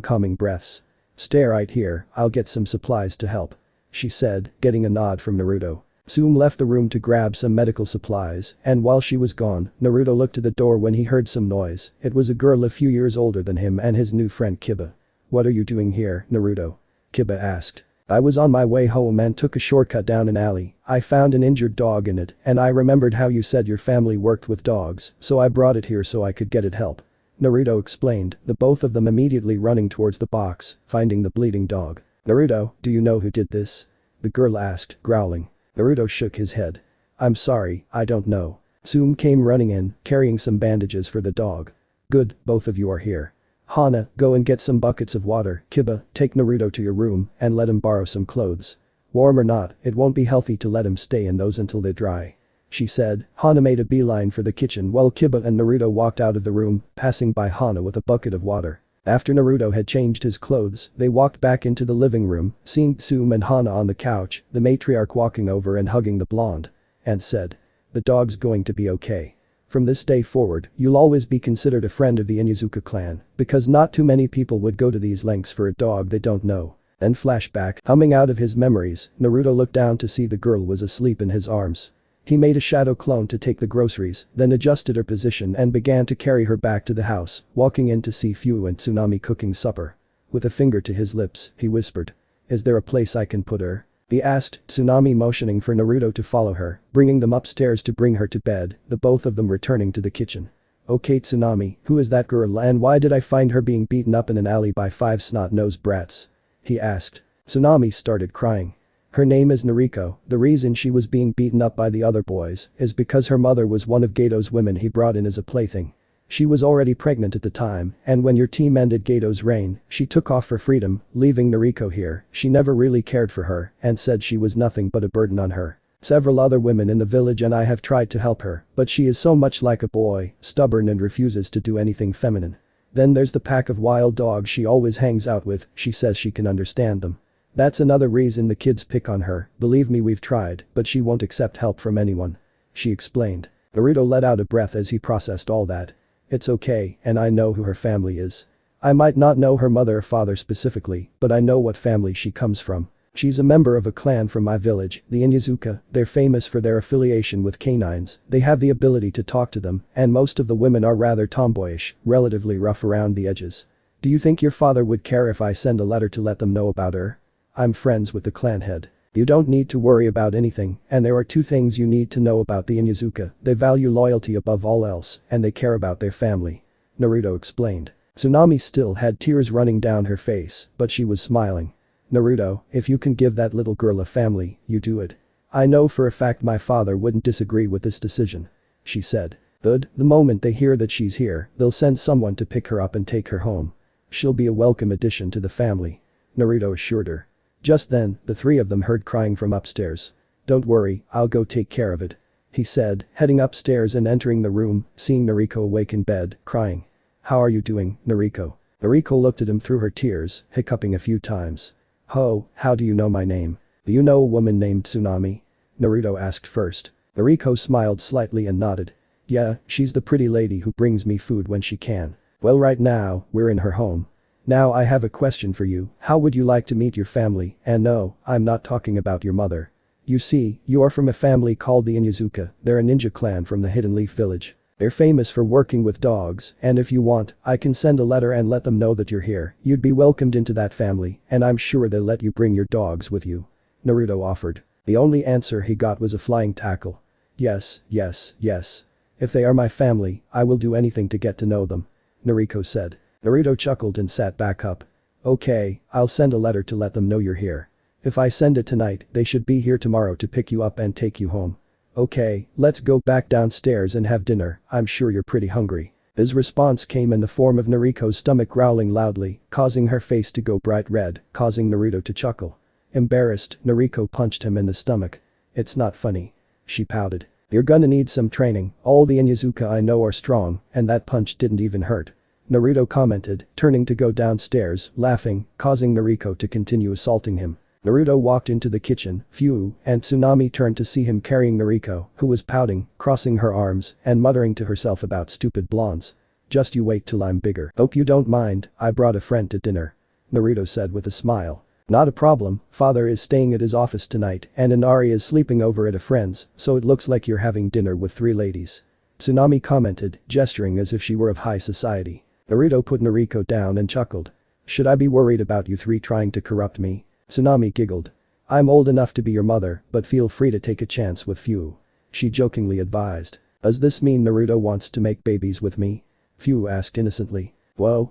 calming breaths. Stay right here, I'll get some supplies to help. She said, getting a nod from Naruto. Tsume left the room to grab some medical supplies, and while she was gone, Naruto looked to the door when he heard some noise. It was a girl a few years older than him and his new friend Kiba. What are you doing here, Naruto? Kiba asked. I was on my way home and took a shortcut down an alley. I found an injured dog in it, and I remembered how you said your family worked with dogs, so I brought it here so I could get it help. Naruto explained, the both of them immediately running towards the box, finding the bleeding dog. Naruto, do you know who did this? The girl asked, growling. Naruto shook his head. I'm sorry, I don't know. Tsume came running in, carrying some bandages for the dog. Good, both of you are here. Hana, go and get some buckets of water. Kiba, take Naruto to your room and let him borrow some clothes. Warm or not, it won't be healthy to let him stay in those until they dry. She said. Hana made a beeline for the kitchen while Kiba and Naruto walked out of the room, passing by Hana with a bucket of water. After Naruto had changed his clothes, they walked back into the living room, seeing Tsume and Hana on the couch, the matriarch walking over and hugging the blonde. And said. The dog's going to be okay. From this day forward, you'll always be considered a friend of the Inuzuka clan, because not too many people would go to these lengths for a dog they don't know. Then flashback, humming out of his memories, Naruto looked down to see the girl was asleep in his arms. He made a shadow clone to take the groceries, then adjusted her position and began to carry her back to the house, walking in to see Fu and Tsunami cooking supper. With a finger to his lips, he whispered. Is there a place I can put her? He asked, Tsunami motioning for Naruto to follow her, bringing them upstairs to bring her to bed, the both of them returning to the kitchen. Okay Tsunami, who is that girl and why did I find her being beaten up in an alley by 5 snot-nosed brats? He asked. Tsunami started crying. Her name is Nariko. The reason she was being beaten up by the other boys is because her mother was one of Gato's women he brought in as a plaything. She was already pregnant at the time, and when your team ended Gato's reign, she took off for freedom, leaving Nariko here. She never really cared for her and said she was nothing but a burden on her. Several other women in the village and I have tried to help her, but she is so much like a boy, stubborn and refuses to do anything feminine. Then there's the pack of wild dogs she always hangs out with, she says she can understand them. That's another reason the kids pick on her, believe me we've tried, but she won't accept help from anyone. She explained. Naruto let out a breath as he processed all that. It's okay, and I know who her family is. I might not know her mother or father specifically, but I know what family she comes from. She's a member of a clan from my village, the Inuzuka. They're famous for their affiliation with canines, they have the ability to talk to them, and most of the women are rather tomboyish, relatively rough around the edges. Do you think your father would care if I send a letter to let them know about her? I'm friends with the clan head. You don't need to worry about anything, and there are 2 things you need to know about the Inuzuka. They value loyalty above all else, and they care about their family. Naruto explained. Tsunami still had tears running down her face, but she was smiling. Naruto, if you can give that little girl a family, you do it. I know for a fact my father wouldn't disagree with this decision. She said. Good, the moment they hear that she's here, they'll send someone to pick her up and take her home. She'll be a welcome addition to the family. Naruto assured her. Just then, the 3 of them heard crying from upstairs. Don't worry, I'll go take care of it. He said, heading upstairs and entering the room, seeing Nariko awake in bed, crying. How are you doing, Nariko? Nariko looked at him through her tears, hiccuping a few times. How do you know my name? Do you know a woman named Tsunami? Naruto asked first. Nariko smiled slightly and nodded. Yeah, she's the pretty lady who brings me food when she can. Well right now, we're in her home. Now I have a question for you, how would you like to meet your family? And no, I'm not talking about your mother. You see, you are from a family called the Inuzuka, they're a ninja clan from the Hidden Leaf village. They're famous for working with dogs, and if you want, I can send a letter and let them know that you're here. You'd be welcomed into that family, and I'm sure they'll let you bring your dogs with you. Naruto offered. The only answer he got was a flying tackle. Yes. If they are my family, I will do anything to get to know them. Nariko said. Naruto chuckled and sat back up. Okay, I'll send a letter to let them know you're here. If I send it tonight, they should be here tomorrow to pick you up and take you home. Okay, let's go back downstairs and have dinner, I'm sure you're pretty hungry. His response came in the form of Nariko's stomach growling loudly, causing her face to go bright red, causing Naruto to chuckle. Embarrassed, Nariko punched him in the stomach. It's not funny. She pouted. You're gonna need some training, all the Inuzuka I know are strong, and that punch didn't even hurt. Naruto commented, turning to go downstairs, laughing, causing Nariko to continue assaulting him. Naruto walked into the kitchen, Fu and Tsunami turned to see him carrying Nariko, who was pouting, crossing her arms, and muttering to herself about stupid blondes. Just you wait till I'm bigger. Hope you don't mind, I brought a friend to dinner. Naruto said with a smile. Not a problem, father is staying at his office tonight and Inari is sleeping over at a friend's, so it looks like you're having dinner with 3 ladies. Tsunami commented, gesturing as if she were of high society. Naruto put Nariko down and chuckled. Should I be worried about you 3 trying to corrupt me? Tsunami giggled. I'm old enough to be your mother, but feel free to take a chance with Fu. She jokingly advised. Does this mean Naruto wants to make babies with me? Fu asked innocently. Whoa.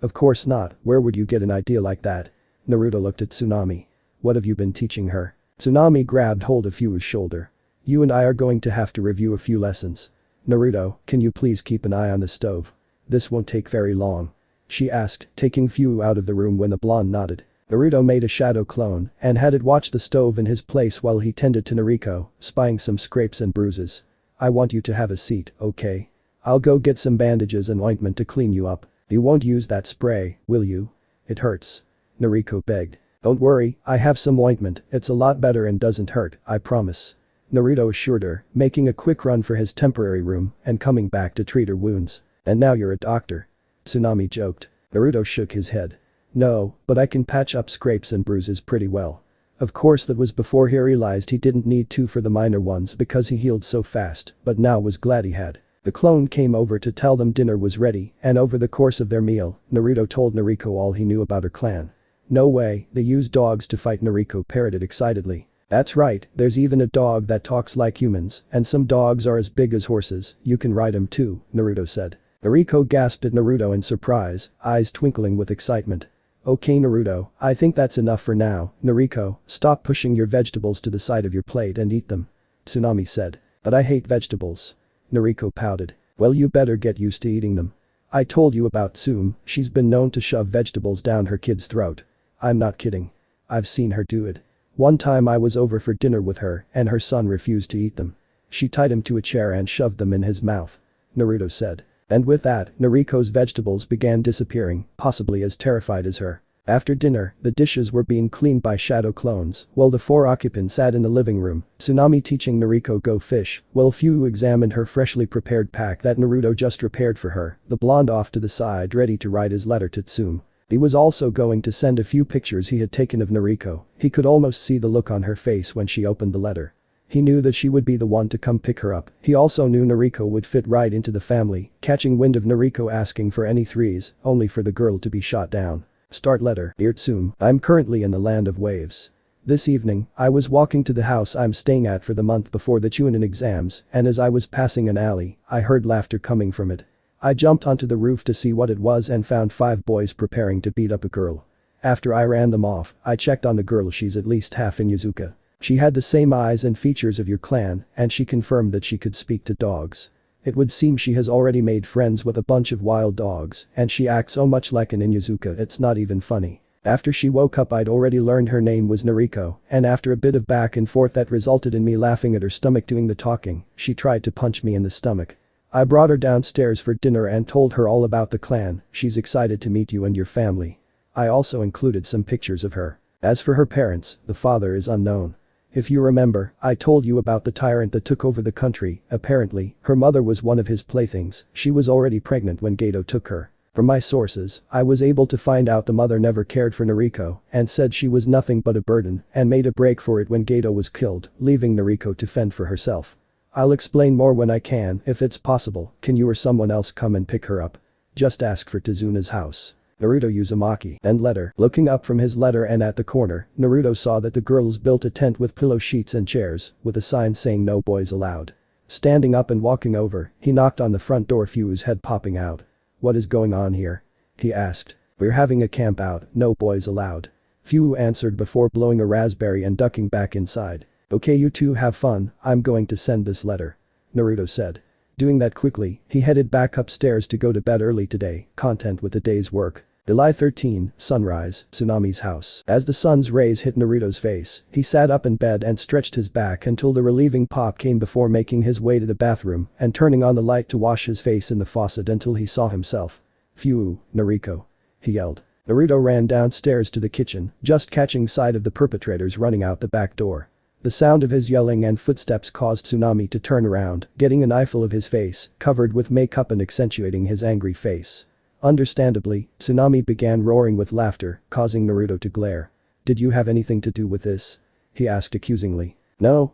Of course not, where would you get an idea like that? Naruto looked at Tsunami. What have you been teaching her? Tsunami grabbed hold of Fu's shoulder. You and I are going to have to review a few lessons. Naruto, can you please keep an eye on the stove? This won't take very long. She asked, taking Fu out of the room when the blonde nodded. Naruto made a shadow clone and had it watch the stove in his place while he tended to Nariko, spying some scrapes and bruises. I want you to have a seat, okay? I'll go get some bandages and ointment to clean you up. You won't use that spray, will you? It hurts. Nariko begged. Don't worry, I have some ointment, it's a lot better and doesn't hurt, I promise. Naruto assured her, making a quick run for his temporary room and coming back to treat her wounds. And now you're a doctor. Tsunami joked. Naruto shook his head. No, but I can patch up scrapes and bruises pretty well. Of course that was before he realized he didn't need to for the minor ones because he healed so fast, but now was glad he had. The clone came over to tell them dinner was ready, and over the course of their meal, Naruto told Nariko all he knew about her clan. No way, they use dogs to fight, Nariko parroted excitedly. That's right, there's even a dog that talks like humans, and some dogs are as big as horses, you can ride 'em too, Naruto said. Nariko gasped at Naruto in surprise, eyes twinkling with excitement. Okay Naruto, I think that's enough for now, Nariko, stop pushing your vegetables to the side of your plate and eat them. Tsunami said. But I hate vegetables. Nariko pouted. Well you better get used to eating them. I told you about Tsum, she's been known to shove vegetables down her kid's throat. I'm not kidding. I've seen her do it. One time I was over for dinner with her and her son refused to eat them. She tied him to a chair and shoved them in his mouth. Naruto said. And with that, Nariko's vegetables began disappearing, possibly as terrified as her. After dinner, the dishes were being cleaned by shadow clones, while the 4 occupants sat in the living room, Tsunami teaching Nariko go fish, while Fu examined her freshly prepared pack that Naruto just repaired for her, the blonde off to the side ready to write his letter to Tsum. He was also going to send a few pictures he had taken of Nariko, he could almost see the look on her face when she opened the letter. He knew that she would be the one to come pick her up, he also knew Nariko would fit right into the family, catching wind of Nariko asking for any threes, only for the girl to be shot down. Start letter, Dear Tsum, I'm currently in the land of waves. This evening, I was walking to the house I'm staying at for the month before the chunin exams, and as I was passing an alley, I heard laughter coming from it. I jumped onto the roof to see what it was and found 5 boys preparing to beat up a girl. After I ran them off, I checked on the girl, she's at least half Inuzuka. She had the same eyes and features of your clan, and she confirmed that she could speak to dogs. It would seem she has already made friends with a bunch of wild dogs, and she acts so much like an Inuzuka it's not even funny. After she woke up I'd already learned her name was Nariko, and after a bit of back and forth that resulted in me laughing at her stomach doing the talking, she tried to punch me in the stomach. I brought her downstairs for dinner and told her all about the clan, she's excited to meet you and your family. I also included some pictures of her. As for her parents, the father is unknown. If you remember, I told you about the tyrant that took over the country, apparently, her mother was one of his playthings, she was already pregnant when Gato took her. From my sources, I was able to find out the mother never cared for Nariko and said she was nothing but a burden and made a break for it when Gato was killed, leaving Nariko to fend for herself. I'll explain more when I can, if it's possible, can you or someone else come and pick her up? Just ask for Tezuna's house. Naruto Uzumaki, end letter. Looking up from his letter and at the corner, Naruto saw that the girls built a tent with pillow sheets and chairs, with a sign saying no boys allowed. Standing up and walking over, he knocked on the front door, Fu's head popping out. What is going on here? He asked. We're having a camp out, no boys allowed. Fu answered before blowing a raspberry and ducking back inside. Okay you two have fun, I'm going to send this letter. Naruto said. Doing that quickly, he headed back upstairs to go to bed early today, content with the day's work. July 13, sunrise, Tsunami's house. As the sun's rays hit Naruto's face, he sat up in bed and stretched his back until the relieving pop came before making his way to the bathroom and turning on the light to wash his face in the faucet until he saw himself. Phew, Nariko. He yelled. Naruto ran downstairs to the kitchen, just catching sight of the perpetrators running out the back door. The sound of his yelling and footsteps caused Tsunami to turn around, getting an eyeful of his face, covered with makeup and accentuating his angry face. Understandably, Tsunami began roaring with laughter, causing Naruto to glare. Did you have anything to do with this? He asked accusingly. No,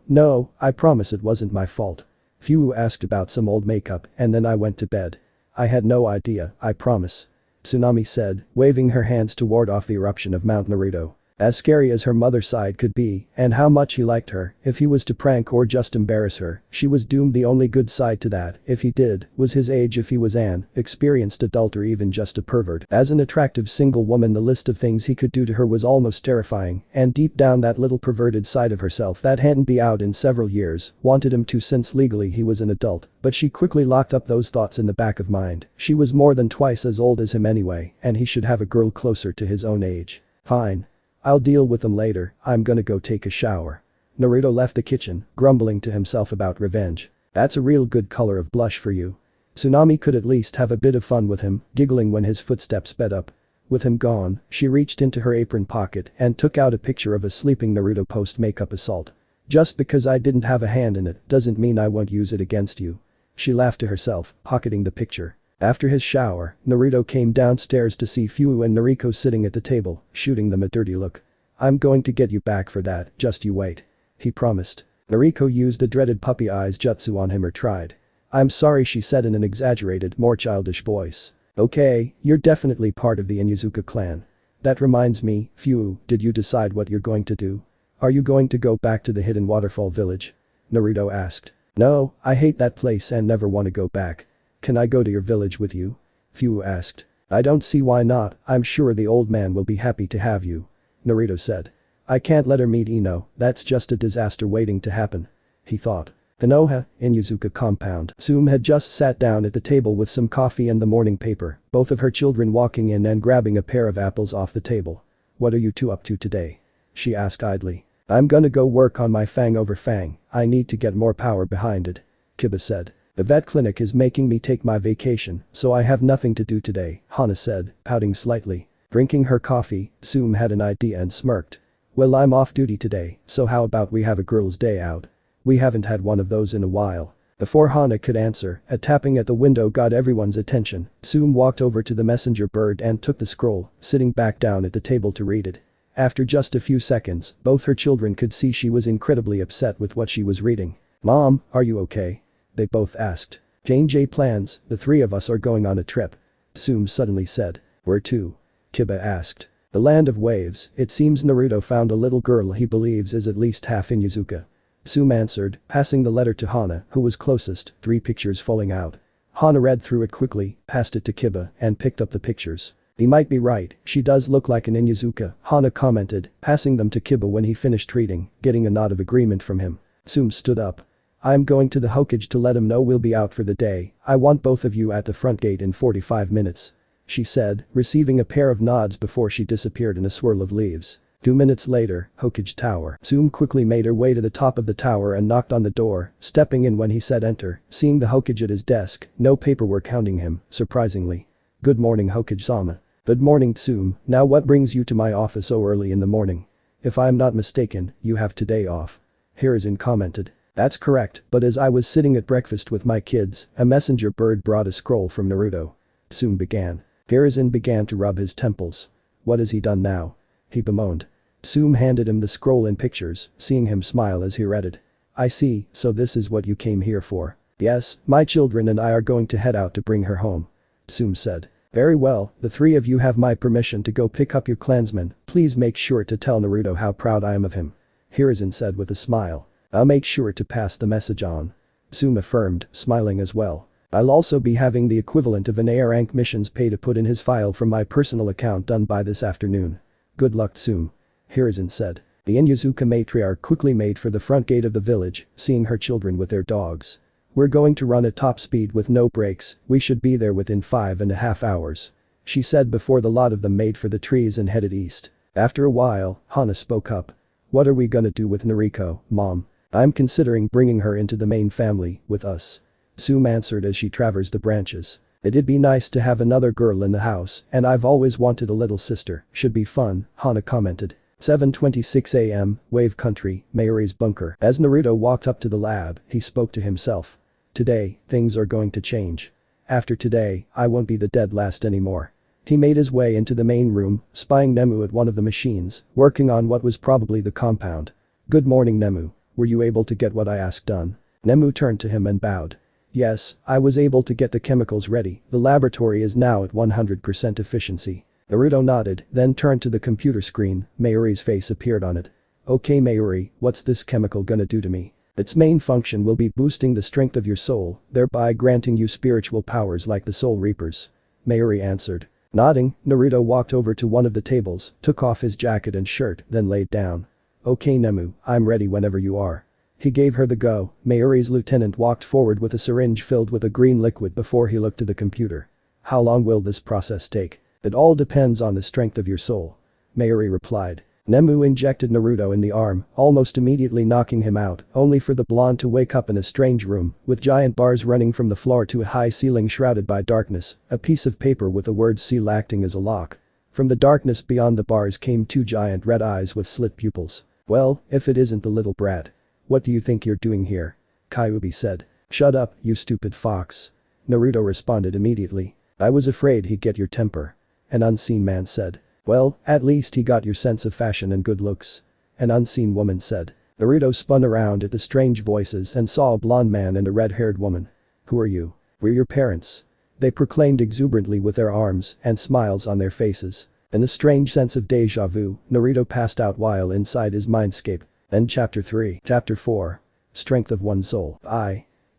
I promise it wasn't my fault. Fu asked about some old makeup and then I went to bed. I had no idea, I promise. Tsunami said, waving her hands to ward off the eruption of Mount Naruto. As scary as her mother's side could be, and how much he liked her, if he was to prank or just embarrass her, she was doomed. The only good side to that, if he did, was his age. If he was an experienced adult or even just a pervert. As an attractive single woman, the list of things he could do to her was almost terrifying, and deep down that little perverted side of herself that hadn't been out in several years, wanted him to, since legally he was an adult, but she quickly locked up those thoughts in the back of mind. She was more than twice as old as him anyway, and he should have a girl closer to his own age. Fine. I'll deal with them later, I'm gonna go take a shower. Naruto left the kitchen, grumbling to himself about revenge. That's a real good color of blush for you. Tsunami could at least have a bit of fun with him, giggling when his footsteps sped up. With him gone, she reached into her apron pocket and took out a picture of a sleeping Naruto post-makeup assault. Just because I didn't have a hand in it doesn't mean I won't use it against you. She laughed to herself, pocketing the picture. After his shower, Naruto came downstairs to see Fu and Noriko sitting at the table, shooting them a dirty look. I'm going to get you back for that, just you wait. He promised. Noriko used the dreaded puppy eyes jutsu on him or tried. I'm sorry, she said in an exaggerated, more childish voice. Okay, you're definitely part of the Inuzuka clan. That reminds me, Fu, did you decide what you're going to do? Are you going to go back to the hidden waterfall village? Naruto asked. No, I hate that place and never want to go back. Can I go to your village with you? Fu asked. I don't see why not, I'm sure the old man will be happy to have you. Naruto said. I can't let her meet Ino, that's just a disaster waiting to happen. He thought. Konoha, Inuzuka compound. Tsume had just sat down at the table with some coffee and the morning paper, both of her children walking in and grabbing a pair of apples off the table. What are you two up to today? She asked idly. I'm gonna go work on my fang over fang, I need to get more power behind it. Kiba said. The vet clinic is making me take my vacation, so I have nothing to do today, Hana said, pouting slightly. Drinking her coffee, Tsume had an idea and smirked. Well, I'm off duty today, so how about we have a girl's day out? We haven't had one of those in a while. Before Hana could answer, a tapping at the window got everyone's attention. Tsume walked over to the messenger bird and took the scroll, sitting back down at the table to read it. After just a few seconds, both her children could see she was incredibly upset with what she was reading. Mom, are you okay? They both asked. Jane J plans, the three of us are going on a trip. Tsume suddenly said. Where to? Kiba asked. The land of waves, it seems Naruto found a little girl he believes is at least half Inuzuka. Tsume answered, passing the letter to Hana, who was closest, 3 pictures falling out. Hana read through it quickly, passed it to Kiba, and picked up the pictures. He might be right, she does look like an Inuzuka, Hana commented, passing them to Kiba when he finished reading, getting a nod of agreement from him. Tsume stood up. I'm going to the Hokage to let him know we'll be out for the day, I want both of you at the front gate in 45 minutes. She said, receiving a pair of nods before she disappeared in a swirl of leaves. 2 minutes later, Hokage Tower. Tsume quickly made her way to the top of the tower and knocked on the door, stepping in when he said enter, seeing the Hokage at his desk, no paperwork hounding him, surprisingly. Good morning, Hokage-sama. Good morning, Tsume, now what brings you to my office so early in the morning? If I'm not mistaken, you have today off. Hiruzen commented. That's correct, but as I was sitting at breakfast with my kids, a messenger bird brought a scroll from Naruto. Tsume began. Hiruzen began to rub his temples. What has he done now? He bemoaned. Tsume handed him the scroll and pictures, seeing him smile as he read it. I see, so this is what you came here for. Yes, my children and I are going to head out to bring her home. Tsume said. Very well, the 3 of you have my permission to go pick up your clansmen, please make sure to tell Naruto how proud I am of him. Hiruzen said with a smile. I'll make sure to pass the message on. Tsume affirmed, smiling as well. I'll also be having the equivalent of an A rank missions pay to put in his file from my personal account done by this afternoon. Good luck, Tsume. Hiruzen said. The Inuzuka matriarch quickly made for the front gate of the village, seeing her children with their dogs. We're going to run at top speed with no brakes, we should be there within 5.5 hours. She said before the lot of them made for the trees and headed east. After a while, Hana spoke up. What are we gonna do with Noriko, Mom? I'm considering bringing her into the main family, with us. Tsume answered as she traversed the branches. It'd be nice to have another girl in the house, and I've always wanted a little sister, should be fun, Hana commented. 7:26 a.m., Wave Country, Mayuri's bunker. As Naruto walked up to the lab, he spoke to himself. Today, things are going to change. After today, I won't be the dead last anymore. He made his way into the main room, spying Nemu at one of the machines, working on what was probably the compound. Good morning, Nemu. Were you able to get what I asked done? Nemu turned to him and bowed. Yes, I was able to get the chemicals ready, the laboratory is now at 100% efficiency. Naruto nodded, then turned to the computer screen, Mayuri's face appeared on it. Okay Mayuri, what's this chemical gonna do to me? Its main function will be boosting the strength of your soul, thereby granting you spiritual powers like the Soul Reapers. Mayuri answered. Nodding, Naruto walked over to one of the tables, took off his jacket and shirt, then laid down. Okay Nemu, I'm ready whenever you are. He gave her the go, Mayuri's lieutenant walked forward with a syringe filled with a green liquid before he looked to the computer. How long will this process take? It all depends on the strength of your soul. Mayuri replied. Nemu injected Naruto in the arm, almost immediately knocking him out, only for the blonde to wake up in a strange room, with giant bars running from the floor to a high ceiling shrouded by darkness, a piece of paper with the word seal acting as a lock. From the darkness beyond the bars came two giant red eyes with slit pupils. "Well, if it isn't the little brat. What do you think you're doing here?" Kyuubi said. "Shut up, you stupid fox." Naruto responded immediately. "I was afraid he'd get your temper." An unseen man said. "Well, at least he got your sense of fashion and good looks." An unseen woman said. Naruto spun around at the strange voices and saw a blonde man and a red-haired woman. "Who are you?" "We're your parents." They proclaimed exuberantly with their arms and smiles on their faces. In a strange sense of deja vu, Naruto passed out while inside his mindscape. End chapter 3. Chapter 4. Strength of One's Soul.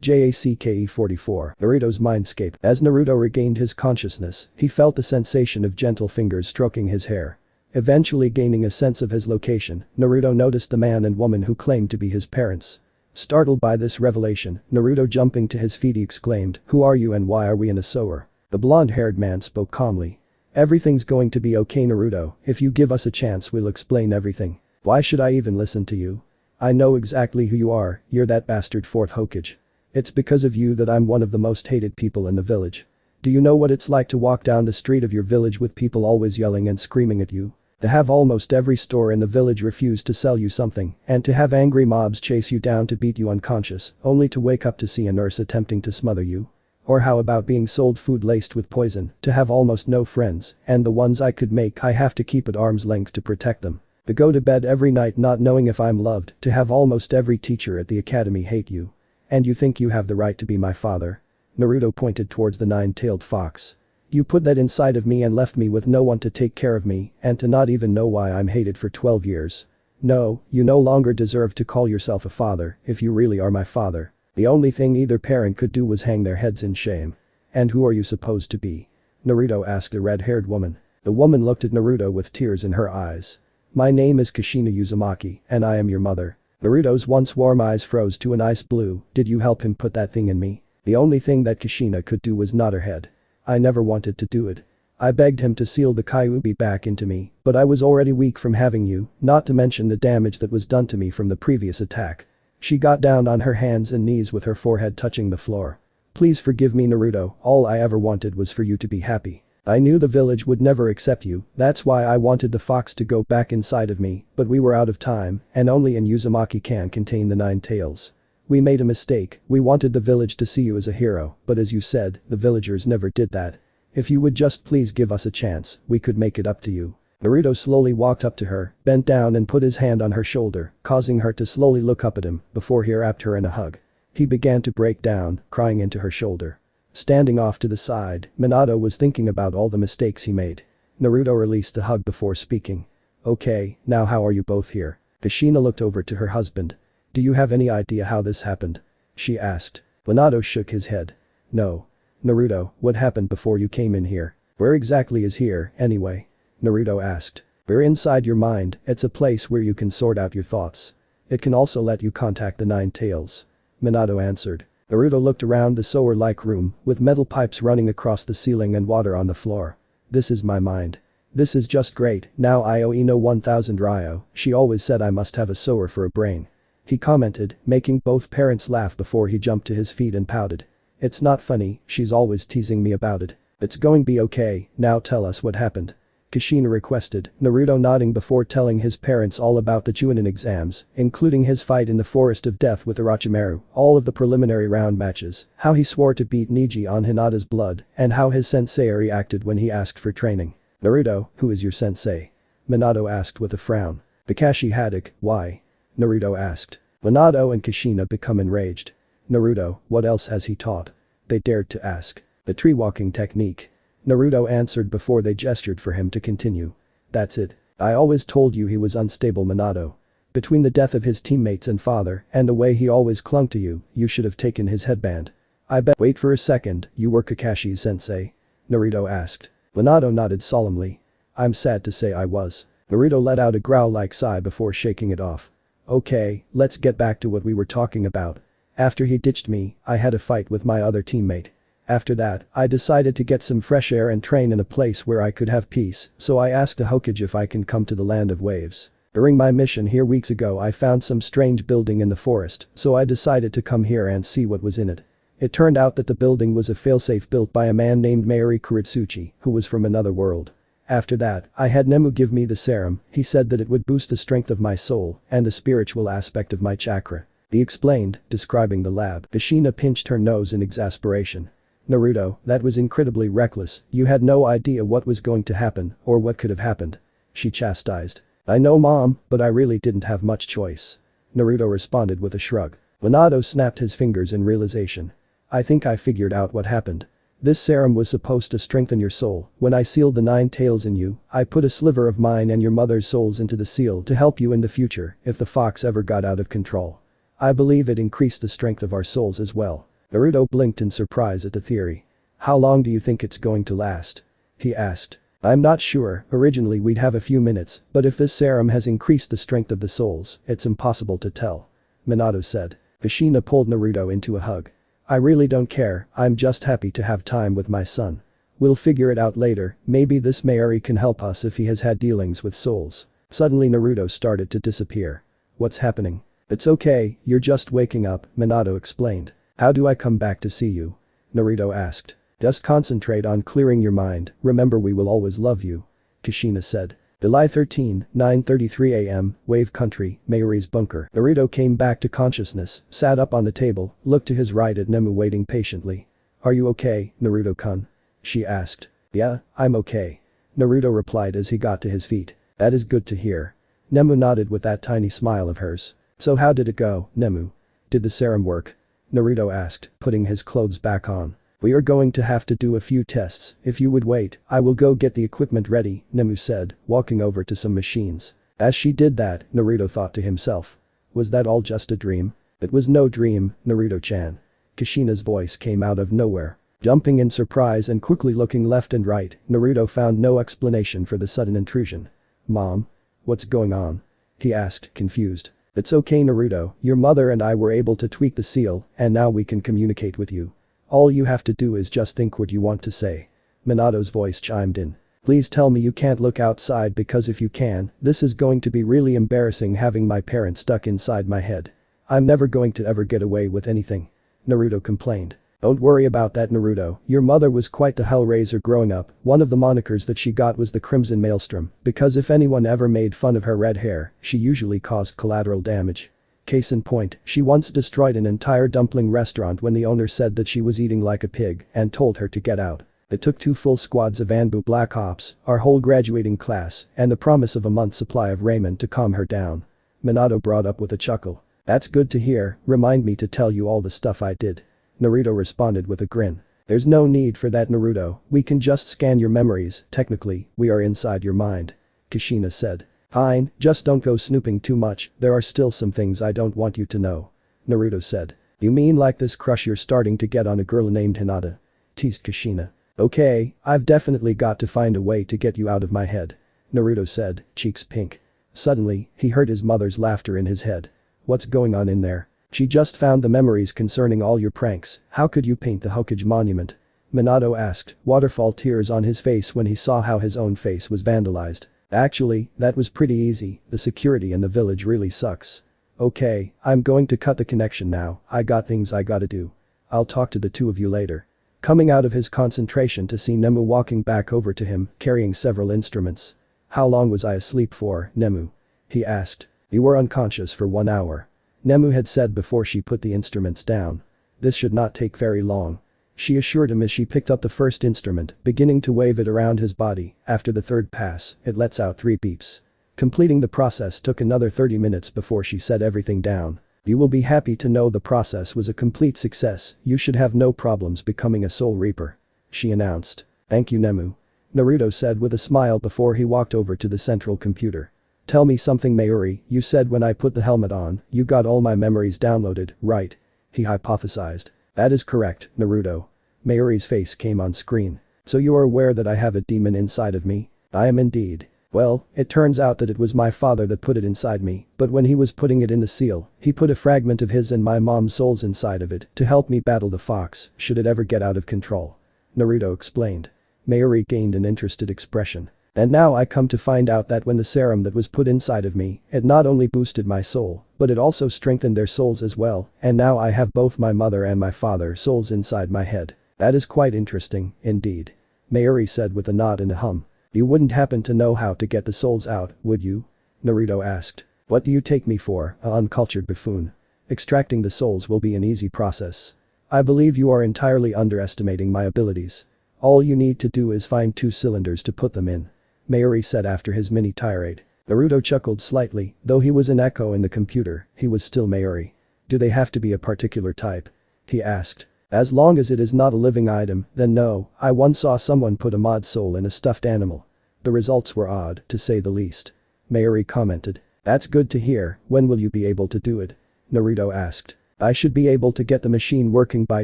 JACKE 44. Naruto's mindscape. As Naruto regained his consciousness, he felt the sensation of gentle fingers stroking his hair. Eventually gaining a sense of his location, Naruto noticed the man and woman who claimed to be his parents. Startled by this revelation, Naruto jumping to his feet exclaimed, "Who are you and why are we in a sewer?" The blonde-haired man spoke calmly. "Everything's going to be okay, Naruto, if you give us a chance we'll explain everything. Why should I even listen to you? I know exactly who you are, you're that bastard fourth Hokage. It's because of you that I'm one of the most hated people in the village. Do you know what it's like to walk down the street of your village with people always yelling and screaming at you? To have almost every store in the village refuse to sell you something, and to have angry mobs chase you down to beat you unconscious, only to wake up to see a nurse attempting to smother you? Or how about being sold food laced with poison, to have almost no friends, and the ones I could make I have to keep at arm's length to protect them? To go to bed every night not knowing if I'm loved, to have almost every teacher at the academy hate you. And you think you have the right to be my father?" Naruto pointed towards the nine-tailed fox. "You put that inside of me and left me with no one to take care of me and to not even know why I'm hated for 12 years. No, you no longer deserve to call yourself a father if you really are my father. The only thing either parent could do was hang their heads in shame." "And who are you supposed to be?" Naruto asked the red-haired woman. The woman looked at Naruto with tears in her eyes. "My name is Kushina Uzumaki and I am your mother." Naruto's once warm eyes froze to an ice blue. "Did you help him put that thing in me?" The only thing that Kushina could do was nod her head. "I never wanted to do it. I begged him to seal the Kyuubi back into me, but I was already weak from having you, not to mention the damage that was done to me from the previous attack." She got down on her hands and knees with her forehead touching the floor. "Please forgive me, Naruto, all I ever wanted was for you to be happy. I knew the village would never accept you, that's why I wanted the fox to go back inside of me, but we were out of time, and only an Uzumaki can contain the 9 tails. We made a mistake, we wanted the village to see you as a hero, but as you said, the villagers never did that. If you would just please give us a chance, we could make it up to you." Naruto slowly walked up to her, bent down and put his hand on her shoulder, causing her to slowly look up at him before he wrapped her in a hug. He began to break down, crying into her shoulder. Standing off to the side, Minato was thinking about all the mistakes he made. Naruto released a hug before speaking. "Okay, now how are you both here?" Kushina looked over to her husband. "Do you have any idea how this happened?" she asked. Minato shook his head. "No." "Naruto, what happened before you came in here? Where exactly is here, anyway?" Naruto asked. "We're inside your mind, it's a place where you can sort out your thoughts. It can also let you contact the 9 tails." Minato answered. Naruto looked around the sewer-like room, with metal pipes running across the ceiling and water on the floor. "This is my mind. This is just great, now Io know 1000 Ryo, she always said I must have a sewer for a brain." He commented, making both parents laugh before he jumped to his feet and pouted. "It's not funny, she's always teasing me about it. It's going to be okay, now tell us what happened." Kushina requested, Naruto nodding before telling his parents all about the chunin exams, including his fight in the Forest of Death with Orochimaru, all of the preliminary round matches, how he swore to beat Neji on Hinata's blood, and how his sensei reacted when he asked for training. "Naruto, who is your sensei?" Minato asked with a frown. "Kakashi Haddock, why?" Naruto asked. Minato and Kushina become enraged. "Naruto, what else has he taught?" They dared to ask. "The tree walking technique." Naruto answered before they gestured for him to continue. "That's it. I always told you he was unstable, Minato. Between the death of his teammates and father and the way he always clung to you, you should have taken his headband. I bet." "Wait for a second, you were Kakashi's sensei?" Naruto asked. Minato nodded solemnly. "I'm sad to say I was." Naruto let out a growl-like sigh before shaking it off. "Okay, let's get back to what we were talking about. After he ditched me, I had a fight with my other teammate. After that, I decided to get some fresh air and train in a place where I could have peace, so I asked a Hokage if I can come to the Land of Waves. During my mission here weeks ago I found some strange building in the forest, so I decided to come here and see what was in it. It turned out that the building was a failsafe built by a man named Mayuri Kuritsuchi, who was from another world. After that, I had Nemu give me the serum. He said that it would boost the strength of my soul and the spiritual aspect of my chakra. He explained, describing the lab. Kushina pinched her nose in exasperation. Naruto, that was incredibly reckless, you had no idea what was going to happen or what could have happened. She chastised. I know mom, but I really didn't have much choice. Naruto responded with a shrug. Minato snapped his fingers in realization. I think I figured out what happened. This serum was supposed to strengthen your soul. When I sealed the 9 tails in you, I put a sliver of mine and your mother's souls into the seal to help you in the future if the fox ever got out of control. I believe it increased the strength of our souls as well. Naruto blinked in surprise at the theory. How long do you think it's going to last? He asked. I'm not sure, originally we'd have a few minutes, but if this serum has increased the strength of the souls, it's impossible to tell. Minato said. Kushina pulled Naruto into a hug. I really don't care, I'm just happy to have time with my son. We'll figure it out later, maybe this Mayuri can help us if he has had dealings with souls. Suddenly Naruto started to disappear. What's happening? It's okay, you're just waking up, Minato explained. How do I come back to see you? Naruto asked. Just concentrate on clearing your mind, remember we will always love you. Kushina said. July 13, 9:33 a.m., Wave Country, Mayuri's bunker. Naruto came back to consciousness, sat up on the table, looked to his right at Nemu waiting patiently. Are you okay, Naruto-kun? She asked. Yeah, I'm okay. Naruto replied as he got to his feet. That is good to hear. Nemu nodded with that tiny smile of hers. So how did it go, Nemu? Did the serum work? Naruto asked, putting his clothes back on. We are going to have to do a few tests, if you would wait, I will go get the equipment ready, Nemu said, walking over to some machines. As she did that, Naruto thought to himself. Was that all just a dream? It was no dream, Naruto-chan. Kushina's voice came out of nowhere. Jumping in surprise and quickly looking left and right, Naruto found no explanation for the sudden intrusion. Mom? What's going on? He asked, confused. It's okay Naruto, your mother and I were able to tweak the seal, and now we can communicate with you. All you have to do is just think what you want to say. Minato's voice chimed in. Please tell me you can't look outside because if you can, this is going to be really embarrassing having my parents stuck inside my head. I'm never going to ever get away with anything. Naruto complained. Don't worry about that Naruto, your mother was quite the Hellraiser growing up, one of the monikers that she got was the Crimson Maelstrom, because if anyone ever made fun of her red hair, she usually caused collateral damage. Case in point, she once destroyed an entire dumpling restaurant when the owner said that she was eating like a pig and told her to get out. It took 2 full squads of Anbu Black Ops, our whole graduating class, and the promise of a month's supply of ramen to calm her down. Minato brought up with a chuckle. That's good to hear, remind me to tell you all the stuff I did. Naruto responded with a grin. There's no need for that Naruto, we can just scan your memories, technically, we are inside your mind. Kushina said. Fine, just don't go snooping too much, there are still some things I don't want you to know. Naruto said. You mean like this crush you're starting to get on a girl named Hinata? Teased Kushina. Okay, I've definitely got to find a way to get you out of my head. Naruto said, cheeks pink. Suddenly, he heard his mother's laughter in his head. What's going on in there? She just found the memories concerning all your pranks, how could you paint the Hokage monument? Minato asked, waterfall tears on his face when he saw how his own face was vandalized. Actually, that was pretty easy, the security in the village really sucks. Okay, I'm going to cut the connection now, I got things I gotta do. I'll talk to the two of you later. Coming out of his concentration to see Nemu walking back over to him, carrying several instruments. How long was I asleep for, Nemu? He asked. You were unconscious for 1 hour. Nemu had said before she put the instruments down. This should not take very long. She assured him as she picked up the first instrument, beginning to wave it around his body. After the 3rd pass, it lets out 3 beeps. Completing the process took another 30 minutes before she set everything down. You will be happy to know the process was a complete success, you should have no problems becoming a Soul Reaper. She announced. Thank you Nemu. Naruto said with a smile before he walked over to the central computer. Tell me something Mayuri, you said when I put the helmet on, you got all my memories downloaded, right? He hypothesized. That is correct, Naruto. Mayuri's face came on screen. So you are aware that I have a demon inside of me? I am indeed. Well, it turns out that it was my father that put it inside me, but when he was putting it in the seal, he put a fragment of his and my mom's souls inside of it to help me battle the fox, should it ever get out of control. Naruto explained. Mayuri gained an interested expression. And now I come to find out that when the serum that was put inside of me, it not only boosted my soul, but it also strengthened their souls as well, and now I have both my mother and my father's souls inside my head. That is quite interesting, indeed. Mayuri said with a nod and a hum. You wouldn't happen to know how to get the souls out, would you? Naruto asked. What do you take me for, a uncultured buffoon? Extracting the souls will be an easy process. I believe you are entirely underestimating my abilities. All you need to do is find 2 cylinders to put them in. Mayuri said after his mini tirade. Naruto chuckled slightly, though he was an echo in the computer, he was still Mayuri. Do they have to be a particular type? He asked. As long as it is not a living item, then no, I once saw someone put a mod soul in a stuffed animal. The results were odd, to say the least. Mayuri commented. That's good to hear, when will you be able to do it? Naruto asked. I should be able to get the machine working by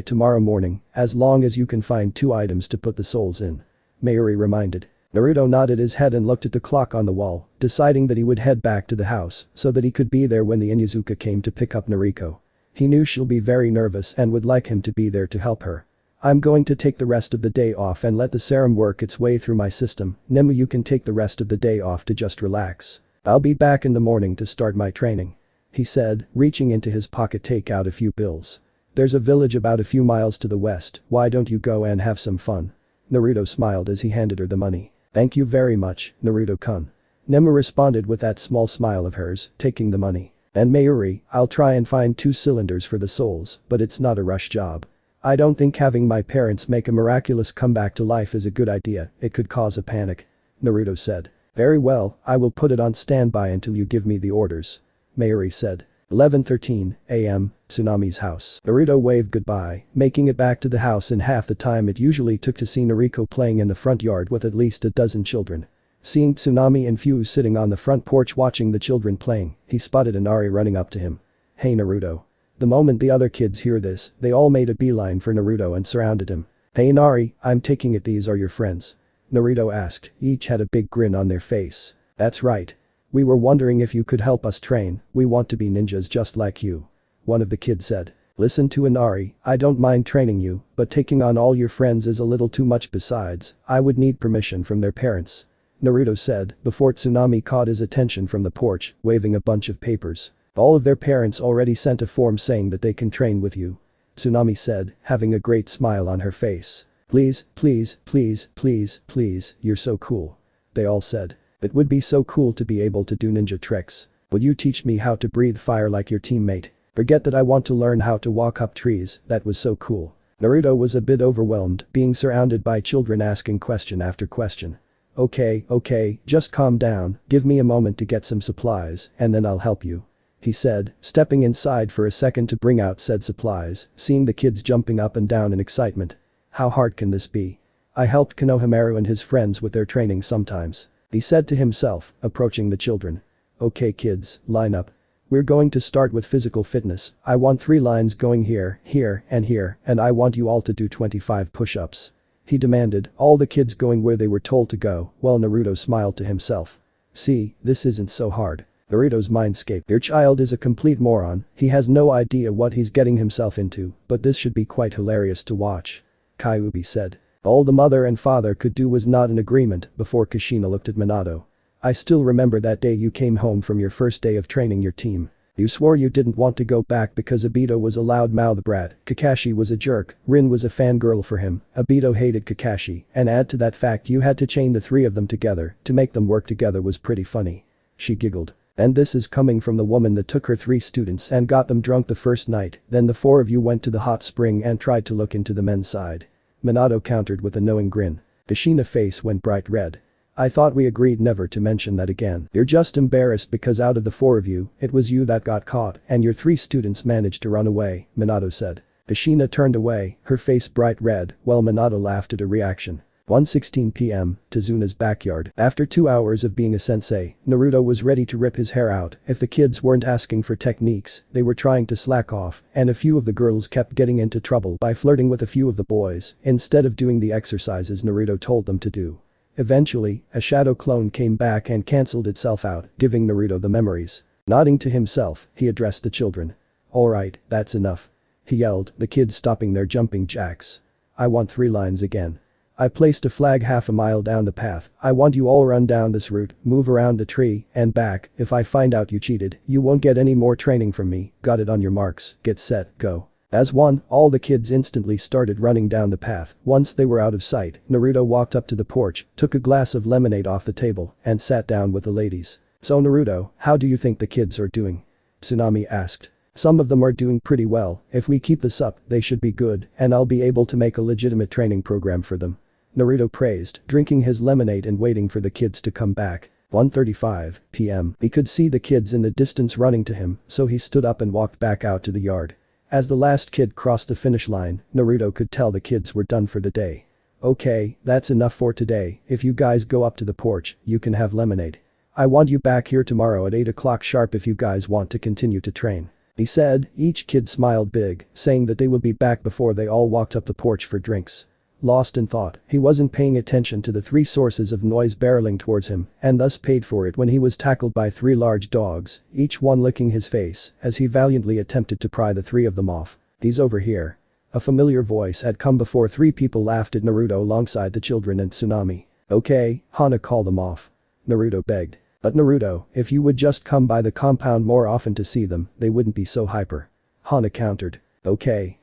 tomorrow morning, as long as you can find 2 items to put the souls in. Mayuri reminded. Naruto nodded his head and looked at the clock on the wall, deciding that he would head back to the house so that he could be there when the Inuzuka came to pick up Nariko. He knew she'll be very nervous and would like him to be there to help her. I'm going to take the rest of the day off and let the serum work its way through my system. Nemu, you can take the rest of the day off to just relax. I'll be back in the morning to start my training. He said, reaching into his pocket take out a few bills. There's a village about a few miles to the west, why don't you go and have some fun? Naruto smiled as he handed her the money. Thank you very much, Naruto-kun. Nemu responded with that small smile of hers, taking the money. And Mayuri, I'll try and find 2 cylinders for the souls, but it's not a rush job. I don't think having my parents make a miraculous comeback to life is a good idea, it could cause a panic. Naruto said. Very well, I will put it on standby until you give me the orders. Mayuri said. 11:13 a.m., Tsunami's house. Naruto waved goodbye, making it back to the house in half the time it usually took to see Nariko playing in the front yard with at least a dozen children. Seeing Tsunami and Fuse sitting on the front porch watching the children playing, he spotted Inari running up to him. Hey Naruto. The moment the other kids hear this, they all made a beeline for Naruto and surrounded him. Hey Inari, I'm taking it these are your friends? Naruto asked, each had a big grin on their face. That's right. We were wondering if you could help us train, we want to be ninjas just like you. One of the kids said. Listen to Inari, I don't mind training you, but taking on all your friends is a little too much besides, I would need permission from their parents. Naruto said, before Tsunami caught his attention from the porch, waving a bunch of papers. All of their parents already sent a form saying that they can train with you. Tsunami said, having a great smile on her face. Please, please, please, please, please, you're so cool. They all said. It would be so cool to be able to do ninja tricks. Would you teach me how to breathe fire like your teammate? Forget that I want to learn how to walk up trees, that was so cool. Naruto was a bit overwhelmed, being surrounded by children asking question after question. Okay, just calm down, give me a moment to get some supplies, and then I'll help you. He said, stepping inside for a second to bring out said supplies, seeing the kids jumping up and down in excitement. How hard can this be? I helped Konohamaru and his friends with their training sometimes. He said to himself, approaching the children. Okay kids, line up. We're going to start with physical fitness, I want 3 lines going here, here, and I want you all to do 25 push-ups. He demanded, all the kids going where they were told to go, while Naruto smiled to himself. See, this isn't so hard. Naruto's mindscape. Your child is a complete moron, he has no idea what he's getting himself into, but this should be quite hilarious to watch. Kyuubi said. All the mother and father could do was nod in agreement before Kushina looked at Minato. I still remember that day you came home from your first day of training your team. You swore you didn't want to go back because Obito was a loud-mouthed brat, Kakashi was a jerk, Rin was a fangirl for him, Obito hated Kakashi, and add to that fact you had to chain the 3 of them together to make them work together was pretty funny. She giggled. And this is coming from the woman that took her 3 students and got them drunk the first night, then the 4 of you went to the hot spring and tried to look into the men's side. Minato countered with a knowing grin. Kushina's face went bright red. I thought we agreed never to mention that again. You're just embarrassed because out of the 4 of you, it was you that got caught and your 3 students managed to run away, Minato said. Kushina turned away, her face bright red, while Minato laughed at her reaction. 1:16 p.m., Tazuna's backyard. After 2 hours of being a sensei, Naruto was ready to rip his hair out if the kids weren't asking for techniques, they were trying to slack off, and a few of the girls kept getting into trouble by flirting with a few of the boys instead of doing the exercises Naruto told them to do. Eventually, a shadow clone came back and cancelled itself out, giving Naruto the memories. Nodding to himself, he addressed the children. Alright, that's enough. He yelled, the kids stopping their jumping jacks. I want 3 lines again. I placed a flag half a mile down the path. I want you all run down this route, move around the tree, and back. If I find out you cheated, you won't get any more training from me. Got it? On your marks, get set, go. As one, all the kids instantly started running down the path. Once they were out of sight, Naruto walked up to the porch, took a glass of lemonade off the table, and sat down with the ladies. So Naruto, how do you think the kids are doing? Tsunami asked. Some of them are doing pretty well. If we keep this up, they should be good, and I'll be able to make a legitimate training program for them. Naruto praised, drinking his lemonade and waiting for the kids to come back. 1:35 p.m. He could see the kids in the distance running to him, so he stood up and walked back out to the yard. As the last kid crossed the finish line, Naruto could tell the kids were done for the day. Okay, that's enough for today. If you guys go up to the porch, you can have lemonade. I want you back here tomorrow at 8 o'clock sharp if you guys want to continue to train. He said. Each kid smiled big, saying that they would be back before they all walked up the porch for drinks. Lost in thought, he wasn't paying attention to the three sources of noise barreling towards him, and thus paid for it when he was tackled by three large dogs, each one licking his face, as he valiantly attempted to pry the three of them off. He's over here. A familiar voice had come before three people laughed at Naruto alongside the children and Tsunami. Okay, Hana, call them off. Naruto begged. But Naruto, if you would just come by the compound more often to see them, they wouldn't be so hyper. Hana countered. Okay,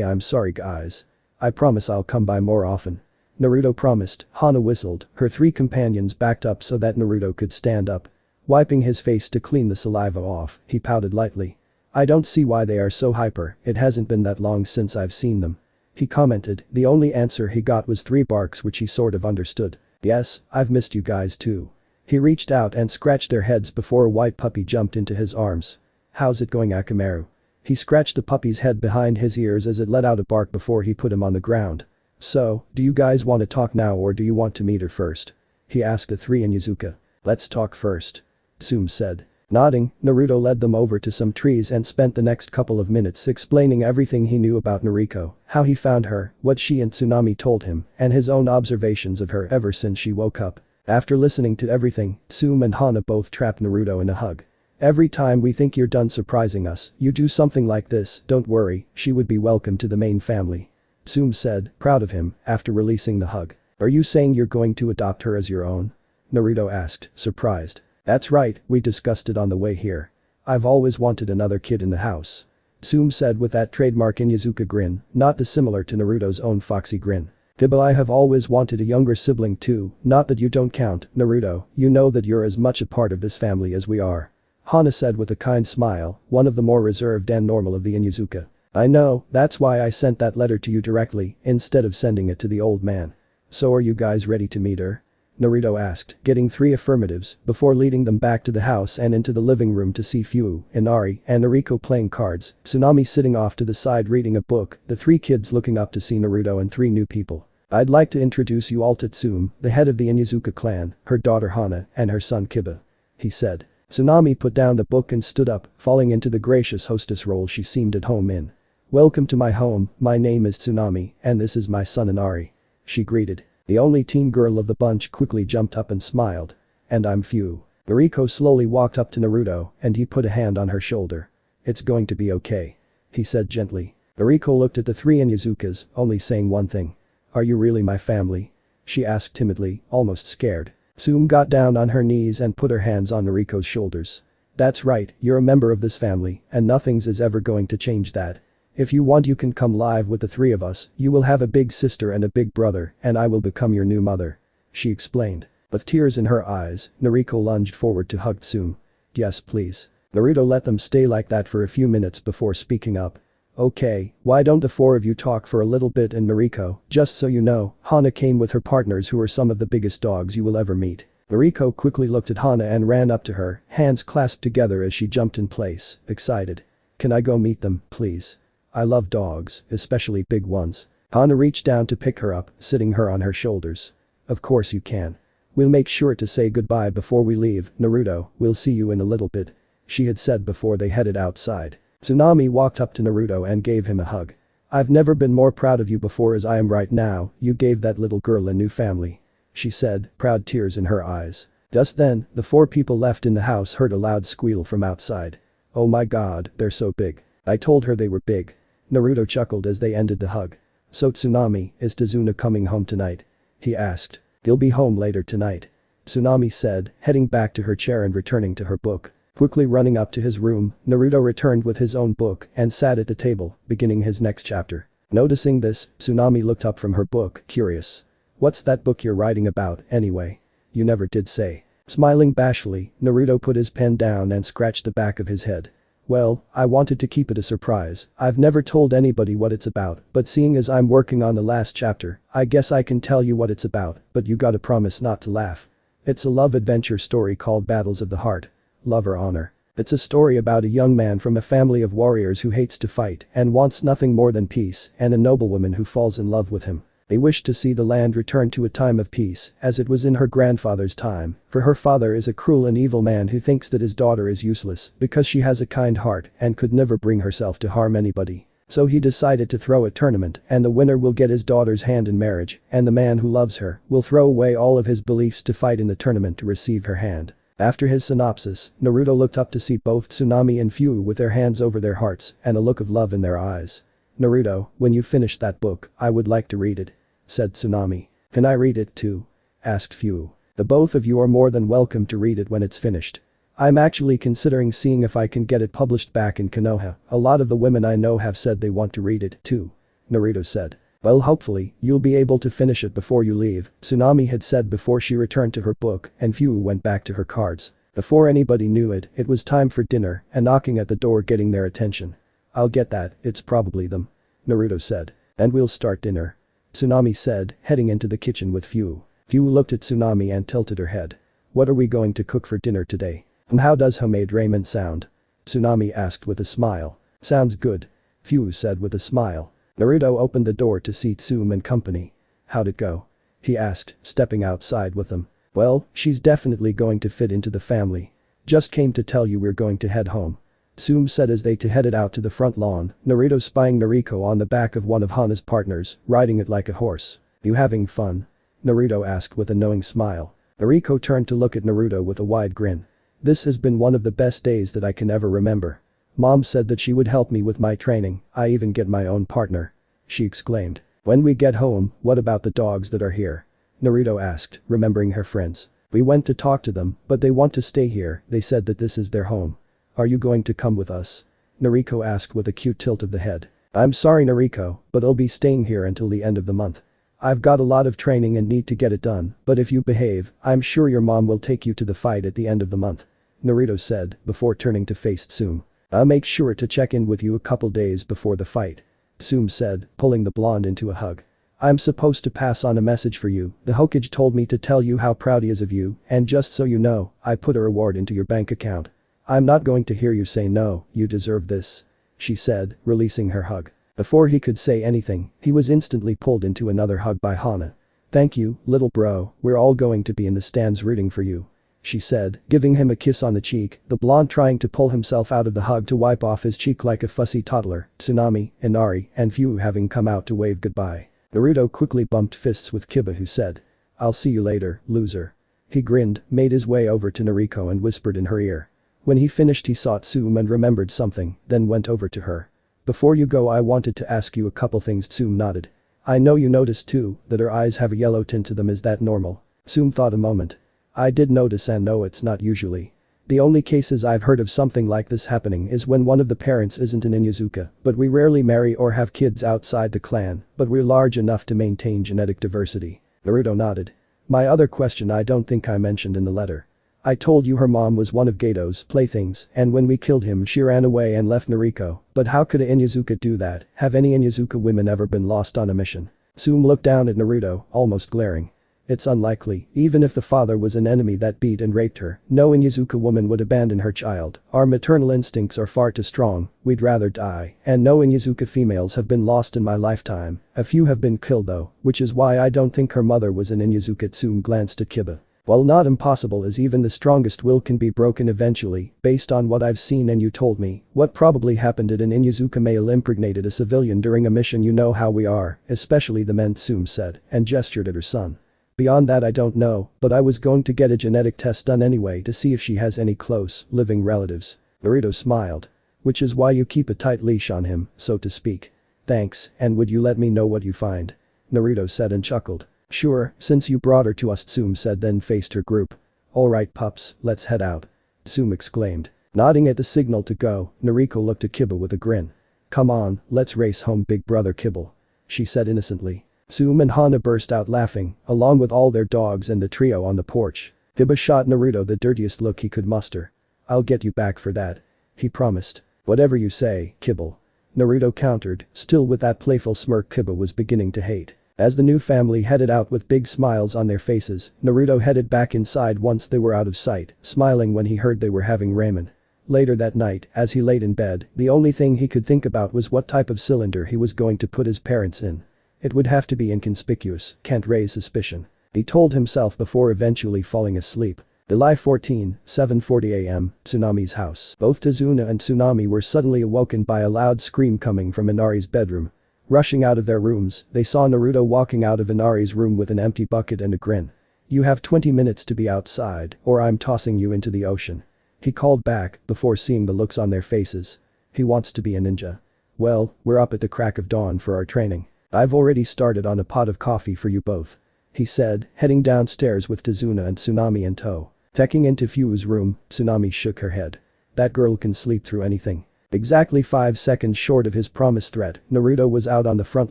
I'm sorry guys. I promise I'll come by more often. Naruto promised. Hana whistled, her three companions backed up so that Naruto could stand up. Wiping his face to clean the saliva off, he pouted lightly. I don't see why they are so hyper, it hasn't been that long since I've seen them. He commented. The only answer he got was three barks, which he sort of understood. Yes, I've missed you guys too. He reached out and scratched their heads before a white puppy jumped into his arms. How's it going, Akamaru? He scratched the puppy's head behind his ears as it let out a bark before he put him on the ground. So, do you guys want to talk now or do you want to meet her first? He asked the three Inuzuka. Let's talk first. Tsume said. Nodding, Naruto led them over to some trees and spent the next couple of minutes explaining everything he knew about Noriko, how he found her, what she and Tsunami told him, and his own observations of her ever since she woke up. After listening to everything, Tsume and Hana both trapped Naruto in a hug. Every time we think you're done surprising us, you do something like this. Don't worry, she would be welcome to the main family. Tsume said, proud of him, after releasing the hug. Are you saying you're going to adopt her as your own? Naruto asked, surprised. That's right, we discussed it on the way here. I've always wanted another kid in the house. Tsume said with that trademark Inuzuka grin, not dissimilar to Naruto's own foxy grin. But I have always wanted a younger sibling too, not that you don't count, Naruto, you know that you're as much a part of this family as we are. Hana said with a kind smile, one of the more reserved and normal of the Inuzuka. I know, that's why I sent that letter to you directly, instead of sending it to the old man. So are you guys ready to meet her? Naruto asked, getting three affirmatives, before leading them back to the house and into the living room to see Fu, Inari, and Noriko playing cards, Tsunami sitting off to the side reading a book, the three kids looking up to see Naruto and three new people. I'd like to introduce you all to Tsume, the head of the Inuzuka clan, her daughter Hana, and her son Kiba. He said. Tsunami put down the book and stood up, falling into the gracious hostess role she seemed at home in. Welcome to my home, my name is Tsunami, and this is my son Inari. She greeted. The only teen girl of the bunch quickly jumped up and smiled. And I'm Fu. Noriko slowly walked up to Naruto, and he put a hand on her shoulder. It's going to be okay. He said gently. Noriko looked at the three Inuzukas, only saying one thing. Are you really my family? She asked timidly, almost scared. Tsume got down on her knees and put her hands on Noriko's shoulders. That's right, you're a member of this family, and nothing's is ever going to change that. If you want you can come live with the three of us, you will have a big sister and a big brother, and I will become your new mother. She explained. With tears in her eyes, Noriko lunged forward to hug Tsume. Yes please. Naruto let them stay like that for a few minutes before speaking up. Okay, why don't the four of you talk for a little bit? And Noriko, just so you know, Hana came with her partners who are some of the biggest dogs you will ever meet. Noriko quickly looked at Hana and ran up to her, hands clasped together as she jumped in place, excited. Can I go meet them, please? I love dogs, especially big ones. Hana reached down to pick her up, sitting her on her shoulders. Of course you can. We'll make sure to say goodbye before we leave, Naruto, we'll see you in a little bit. She had said before they headed outside. Tsunami walked up to Naruto and gave him a hug. I've never been more proud of you before as I am right now, you gave that little girl a new family. She said, proud tears in her eyes. Just then, the four people left in the house heard a loud squeal from outside. Oh my god, they're so big. I told her they were big. Naruto chuckled as they ended the hug. "So Tsunami, is Tazuna coming home tonight?" he asked. "He'll be home later tonight," Tsunami said, heading back to her chair and returning to her book. Quickly running up to his room, Naruto returned with his own book and sat at the table, beginning his next chapter. Noticing this, Tsunami looked up from her book, curious. "What's that book you're writing about, anyway? You never did say." Smiling bashfully, Naruto put his pen down and scratched the back of his head. "Well, I wanted to keep it a surprise. I've never told anybody what it's about, but seeing as I'm working on the last chapter, I guess I can tell you what it's about, but you gotta promise not to laugh. It's a love adventure story called Battles of the Heart. Love or Honor. It's a story about a young man from a family of warriors who hates to fight and wants nothing more than peace, and a noblewoman who falls in love with him. They wish to see the land return to a time of peace, as it was in her grandfather's time, for her father is a cruel and evil man who thinks that his daughter is useless because she has a kind heart and could never bring herself to harm anybody. So he decided to throw a tournament, and the winner will get his daughter's hand in marriage, and the man who loves her will throw away all of his beliefs to fight in the tournament to receive her hand." After his synopsis, Naruto looked up to see both Tsunami and Fu with their hands over their hearts and a look of love in their eyes. "Naruto, when you finish that book, I would like to read it," said Tsunami. "Can I read it too?" asked Fu. "The both of you are more than welcome to read it when it's finished. I'm actually considering seeing if I can get it published back in Konoha. A lot of the women I know have said they want to read it too," Naruto said. "Well, hopefully, you'll be able to finish it before you leave," Tsunami had said before she returned to her book, and Fu went back to her cards. Before anybody knew it, it was time for dinner and knocking at the door getting their attention. "I'll get that, it's probably them," Naruto said. "And we'll start dinner," Tsunami said, heading into the kitchen with Fu. Fu looked at Tsunami and tilted her head. "What are we going to cook for dinner today? And how does homemade ramen sound?" Tsunami asked with a smile. "Sounds good," Fu said with a smile. Naruto opened the door to see Tsume and company. "How'd it go?" he asked, stepping outside with them. "Well, she's definitely going to fit into the family. Just came to tell you we're going to head home," Tsume said as they headed out to the front lawn, Naruto spying Nariko on the back of one of Hana's partners, riding it like a horse. "You having fun?" Naruto asked with a knowing smile. Nariko turned to look at Naruto with a wide grin. "This has been one of the best days that I can ever remember. Mom said that she would help me with my training, I even get my own partner," she exclaimed. "When we get home, what about the dogs that are here?" Naruto asked, remembering her friends. "We went to talk to them, but they want to stay here, they said that this is their home. Are you going to come with us?" Nariko asked with a cute tilt of the head. "I'm sorry Nariko, but I'll be staying here until the end of the month. I've got a lot of training and need to get it done, but if you behave, I'm sure your mom will take you to the fight at the end of the month," Naruto said, before turning to face Tsume. "I'll make sure to check in with you a couple days before the fight," Tsume said, pulling the blonde into a hug. "I'm supposed to pass on a message for you, the Hokage told me to tell you how proud he is of you, and just so you know, I put a reward into your bank account. I'm not going to hear you say no, you deserve this," she said, releasing her hug. Before he could say anything, he was instantly pulled into another hug by Hana. "Thank you, little bro, we're all going to be in the stands rooting for you," she said, giving him a kiss on the cheek, the blonde trying to pull himself out of the hug to wipe off his cheek like a fussy toddler, Tsunami, Inari, and Fu having come out to wave goodbye. Naruto quickly bumped fists with Kiba who said, "I'll see you later, loser." He grinned, made his way over to Nariko and whispered in her ear. When he finished he saw Tsume and remembered something, then went over to her. "Before you go I wanted to ask you a couple things." Tsume nodded. "I know you noticed too, that her eyes have a yellow tint to them, is that normal?" Tsume thought a moment. "I did notice and no, it's not usually. The only cases I've heard of something like this happening is when one of the parents isn't an Inuzuka, but we rarely marry or have kids outside the clan, but we're large enough to maintain genetic diversity." Naruto nodded. "My other question I don't think I mentioned in the letter. I told you her mom was one of Gato's playthings, and when we killed him she ran away and left Nariko, but how could a Inuzuka do that? Have any Inuzuka women ever been lost on a mission?" Tsume looked down at Naruto, almost glaring. "It's unlikely, even if the father was an enemy that beat and raped her, no Inuzuka woman would abandon her child, our maternal instincts are far too strong, we'd rather die, and no Inuzuka females have been lost in my lifetime, a few have been killed though, which is why I don't think her mother was an Inuzuka." Tsume glanced at Kiba. "While not impossible as even the strongest will can be broken eventually, based on what I've seen and you told me, what probably happened at an Inuzuka male impregnated a civilian during a mission, you know how we are, especially the men," Tsume said, and gestured at her son. "Beyond that I don't know, but I was going to get a genetic test done anyway to see if she has any close, living relatives." Naruto smiled. "Which is why you keep a tight leash on him, so to speak." Thanks, and would you let me know what you find? Naruto said and chuckled. Sure, since you brought her to us, Tsume said, then faced her group. Alright pups, let's head out. Tsume exclaimed. Nodding at the signal to go, Nariko looked at Kibble with a grin. Come on, let's race home big brother Kibble. She said innocently. Tsume and Hana burst out laughing, along with all their dogs and the trio on the porch. Kibble shot Naruto the dirtiest look he could muster. I'll get you back for that. He promised. Whatever you say, Kibble. Naruto countered, still with that playful smirk Kibble was beginning to hate. As the new family headed out with big smiles on their faces, Naruto headed back inside once they were out of sight, smiling when he heard they were having ramen. Later that night, as he laid in bed, the only thing he could think about was what type of cylinder he was going to put his parents in. It would have to be inconspicuous, can't raise suspicion. He told himself before eventually falling asleep. July 14, 7:40 a.m., Tsunami's house. Both Tazuna and Tsunami were suddenly awoken by a loud scream coming from Inari's bedroom. Rushing out of their rooms, they saw Naruto walking out of Inari's room with an empty bucket and a grin. You have 20 minutes to be outside, or I'm tossing you into the ocean. He called back before seeing the looks on their faces. He wants to be a ninja. Well, we're up at the crack of dawn for our training. I've already started on a pot of coffee for you both. He said, heading downstairs with Tazuna and Tsunami in tow. Checking into Fu's room, Tsunami shook her head. That girl can sleep through anything. Exactly 5 seconds short of his promised threat, Naruto was out on the front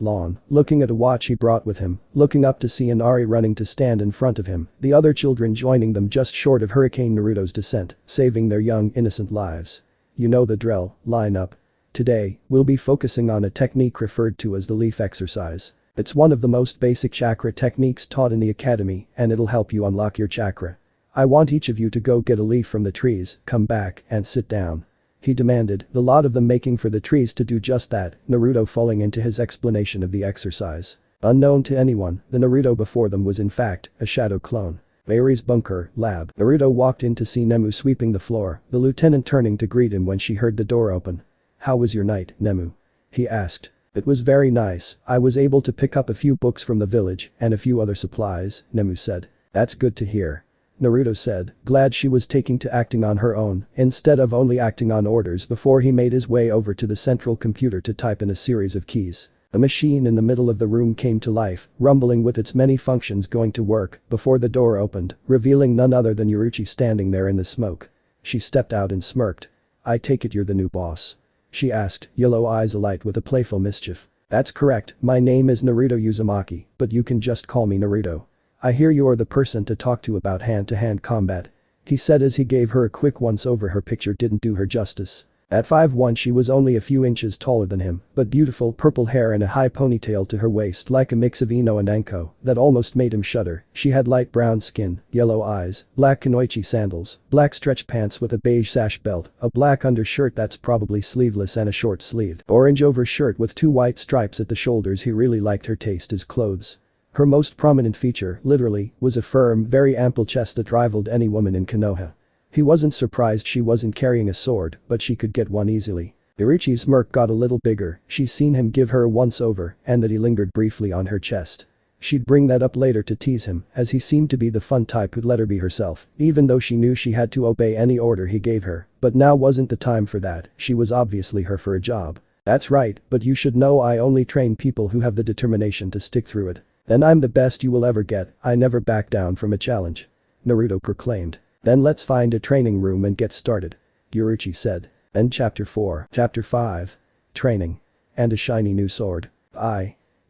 lawn, looking at a watch he brought with him, looking up to see Inari running to stand in front of him, the other children joining them just short of Hurricane Naruto's descent, saving their young innocent lives. You know the drill, line up. Today, we'll be focusing on a technique referred to as the leaf exercise. It's one of the most basic chakra techniques taught in the academy, and it'll help you unlock your chakra. I want each of you to go get a leaf from the trees, come back, and sit down. He demanded, the lot of them making for the trees to do just that, Naruto falling into his explanation of the exercise. Unknown to anyone, the Naruto before them was in fact a shadow clone. Mayuri's bunker, lab. Naruto walked in to see Nemu sweeping the floor, the lieutenant turning to greet him when she heard the door open. How was your night, Nemu? He asked. It was very nice, I was able to pick up a few books from the village and a few other supplies, Nemu said. That's good to hear. Naruto said, glad she was taking to acting on her own instead of only acting on orders before he made his way over to the central computer to type in a series of keys. A machine in the middle of the room came to life, rumbling with its many functions going to work before the door opened, revealing none other than Yuruchi standing there in the smoke. She stepped out and smirked. I take it you're the new boss? She asked, yellow eyes alight with a playful mischief. That's correct, my name is Naruto Uzumaki, but you can just call me Naruto. I hear you're the person to talk to about hand-to-hand combat. He said as he gave her a quick once-over. Her picture didn't do her justice. At 5'1" she was only a few inches taller than him, but beautiful purple hair and a high ponytail to her waist like a mix of Ino and Anko that almost made him shudder. She had light brown skin, yellow eyes, black kunoichi sandals, black stretch pants with a beige sash belt, a black undershirt that's probably sleeveless and a short-sleeved orange overshirt with 2 white stripes at the shoulders. He really liked her taste as clothes. Her most prominent feature, literally, was a firm, very ample chest that rivaled any woman in Konoha. He wasn't surprised she wasn't carrying a sword, but she could get one easily. Irichi's smirk got a little bigger, she's seen him give her a once-over, and that he lingered briefly on her chest. She'd bring that up later to tease him, as he seemed to be the fun type who'd let her be herself, even though she knew she had to obey any order he gave her, but now wasn't the time for that, she was obviously here for a job. That's right, but you should know I only train people who have the determination to stick through it. And I'm the best you will ever get, I never back down from a challenge. Naruto proclaimed. Then let's find a training room and get started. Yuruchi said. End chapter 4. Chapter 5. Training. And a shiny new sword.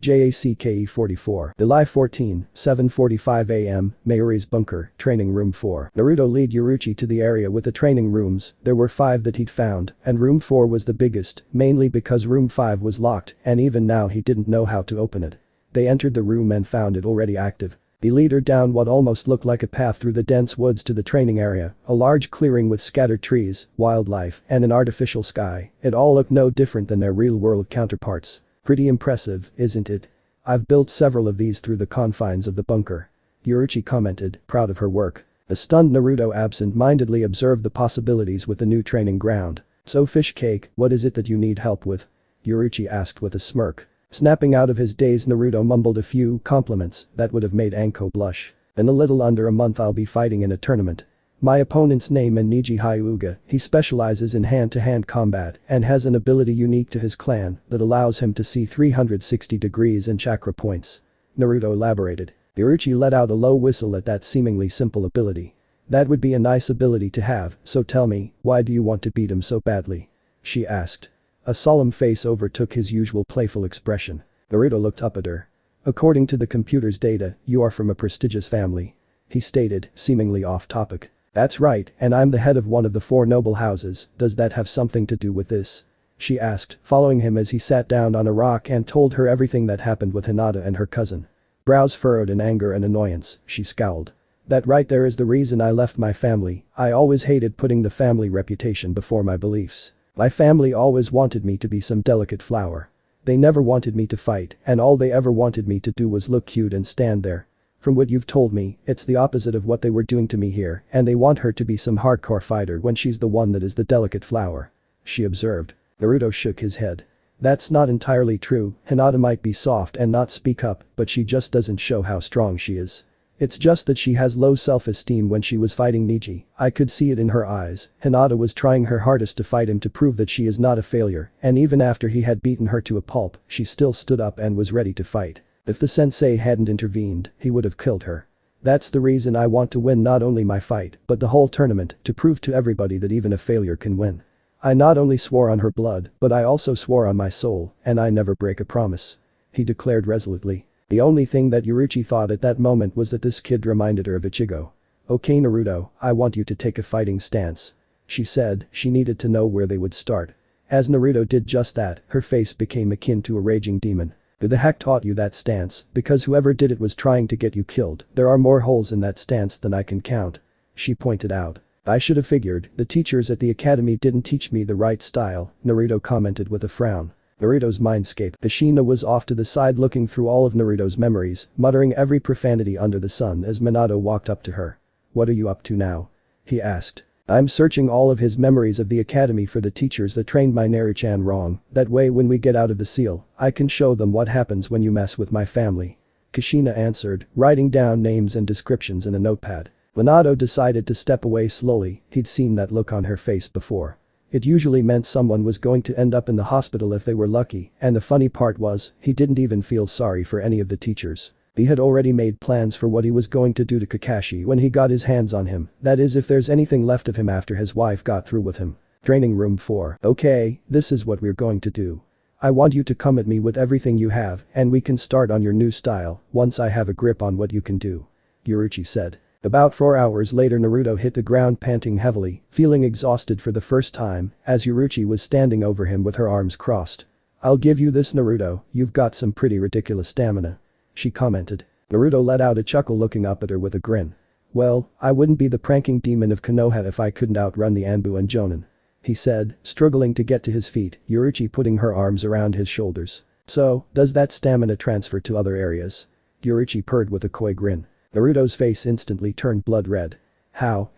JACKE 44. July 14, 7:45 a.m., Mayuri's bunker, training room 4. Naruto led Yuruchi to the area with the training rooms. There were 5 that he'd found, and room 4 was the biggest, mainly because room 5 was locked, and even now he didn't know how to open it. They entered the room and found it already active. He led her down what almost looked like a path through the dense woods to the training area, a large clearing with scattered trees, wildlife, and an artificial sky. It all looked no different than their real-world counterparts. Pretty impressive, isn't it? I've built several of these through the confines of the bunker. Yuruchi commented, proud of her work. The stunned Naruto absent-mindedly observed the possibilities with the new training ground. So fish cake, what is it that you need help with? Yuruchi asked with a smirk. Snapping out of his daze, Naruto mumbled a few compliments that would have made Anko blush. In a little under a month I'll be fighting in a tournament. My opponent's name is Niji Hyuga. He specializes in hand-to-hand combat and has an ability unique to his clan that allows him to see 360 degrees and chakra points. Naruto elaborated. Yuruchi let out a low whistle at that seemingly simple ability. That would be a nice ability to have, so tell me, why do you want to beat him so badly? She asked. A solemn face overtook his usual playful expression. Naruto looked up at her. According to the computer's data, you are from a prestigious family. He stated, seemingly off topic. That's right, and I'm the head of one of the 4 noble houses. Does that have something to do with this? She asked, following him as he sat down on a rock and told her everything that happened with Hinata and her cousin. Brows furrowed in anger and annoyance, she scowled. That right there is the reason I left my family. I always hated putting the family reputation before my beliefs. My family always wanted me to be some delicate flower. They never wanted me to fight, and all they ever wanted me to do was look cute and stand there. From what you've told me, it's the opposite of what they were doing to me here, and they want her to be some hardcore fighter when she's the one that is the delicate flower. She observed. Naruto shook his head. That's not entirely true. Hinata might be soft and not speak up, but she just doesn't show how strong she is. It's just that she has low self-esteem when she was fighting Niji. I could see it in her eyes. Hinata was trying her hardest to fight him to prove that she is not a failure, and even after he had beaten her to a pulp, she still stood up and was ready to fight. If the sensei hadn't intervened, he would have killed her. That's the reason I want to win not only my fight, but the whole tournament, to prove to everybody that even a failure can win. I not only swore on her blood, but I also swore on my soul, and I never break a promise. He declared resolutely. The only thing that Yuruchi thought at that moment was that this kid reminded her of Ichigo. Okay Naruto, I want you to take a fighting stance. She said she needed to know where they would start. As Naruto did just that, her face became akin to a raging demon. Who the heck taught you that stance? Because whoever did it was trying to get you killed. There are more holes in that stance than I can count. She pointed out. I should have figured, the teachers at the academy didn't teach me the right style, Naruto commented with a frown. Naruto's mindscape. Kushina was off to the side looking through all of Naruto's memories, muttering every profanity under the sun as Minato walked up to her. What are you up to now? He asked. I'm searching all of his memories of the academy for the teachers that trained my Naru-chan wrong, that way when we get out of the seal, I can show them what happens when you mess with my family. Kushina answered, writing down names and descriptions in a notepad. Minato decided to step away slowly. He'd seen that look on her face before. It usually meant someone was going to end up in the hospital if they were lucky, and the funny part was, he didn't even feel sorry for any of the teachers. He had already made plans for what he was going to do to Kakashi when he got his hands on him, that is if there's anything left of him after his wife got through with him. Training room 4. Okay, this is what we're going to do. I want you to come at me with everything you have, and we can start on your new style, once I have a grip on what you can do. Yuruchi said. About 4 hours later Naruto hit the ground panting heavily, feeling exhausted for the first time, as Yuruchi was standing over him with her arms crossed. I'll give you this Naruto, you've got some pretty ridiculous stamina. She commented. Naruto let out a chuckle looking up at her with a grin. Well, I wouldn't be the pranking demon of Konoha if I couldn't outrun the Anbu and Jonin. He said, struggling to get to his feet, Yuruchi putting her arms around his shoulders. So, does that stamina transfer to other areas? Yuruchi purred with a coy grin. Naruto's face instantly turned blood red. How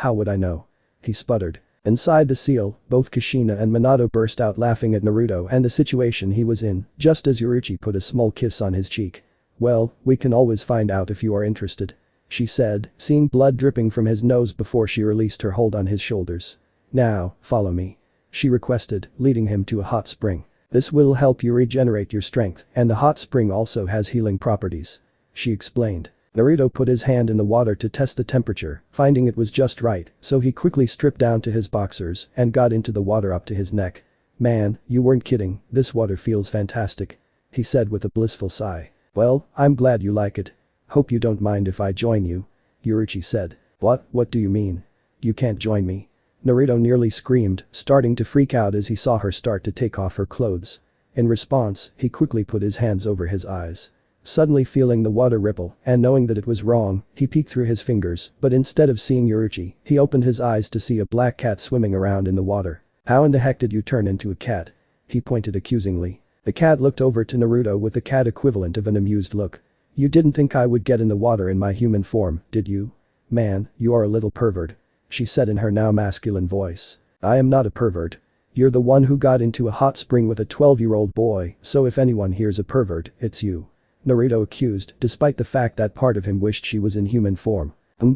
would I know? He sputtered. Inside the seal, both Kushina and Minato burst out laughing at Naruto and the situation he was in, just as Yuruchi put a small kiss on his cheek. Well, we can always find out if you are interested. She said, seeing blood dripping from his nose before she released her hold on his shoulders. Now, follow me. She requested, leading him to a hot spring. This will help you regenerate your strength, and the hot spring also has healing properties. She explained. Naruto put his hand in the water to test the temperature, finding it was just right, so he quickly stripped down to his boxers and got into the water up to his neck. Man, you weren't kidding, this water feels fantastic. He said with a blissful sigh. Well, I'm glad you like it. Hope you don't mind if I join you. Yuruchi said. What do you mean? You can't join me. Naruto nearly screamed, starting to freak out as he saw her start to take off her clothes. In response, he quickly put his hands over his eyes. Suddenly feeling the water ripple and knowing that it was wrong, he peeked through his fingers, but instead of seeing Yuruchi, he opened his eyes to see a black cat swimming around in the water. How in the heck did you turn into a cat? He pointed accusingly. The cat looked over to Naruto with the cat equivalent of an amused look. You didn't think I would get in the water in my human form, did you? Man, you are a little pervert. She said in her now masculine voice. I am not a pervert. You're the one who got into a hot spring with a 12-year-old boy, so if anyone here's a pervert, it's you. Naruto accused, despite the fact that part of him wished she was in human form.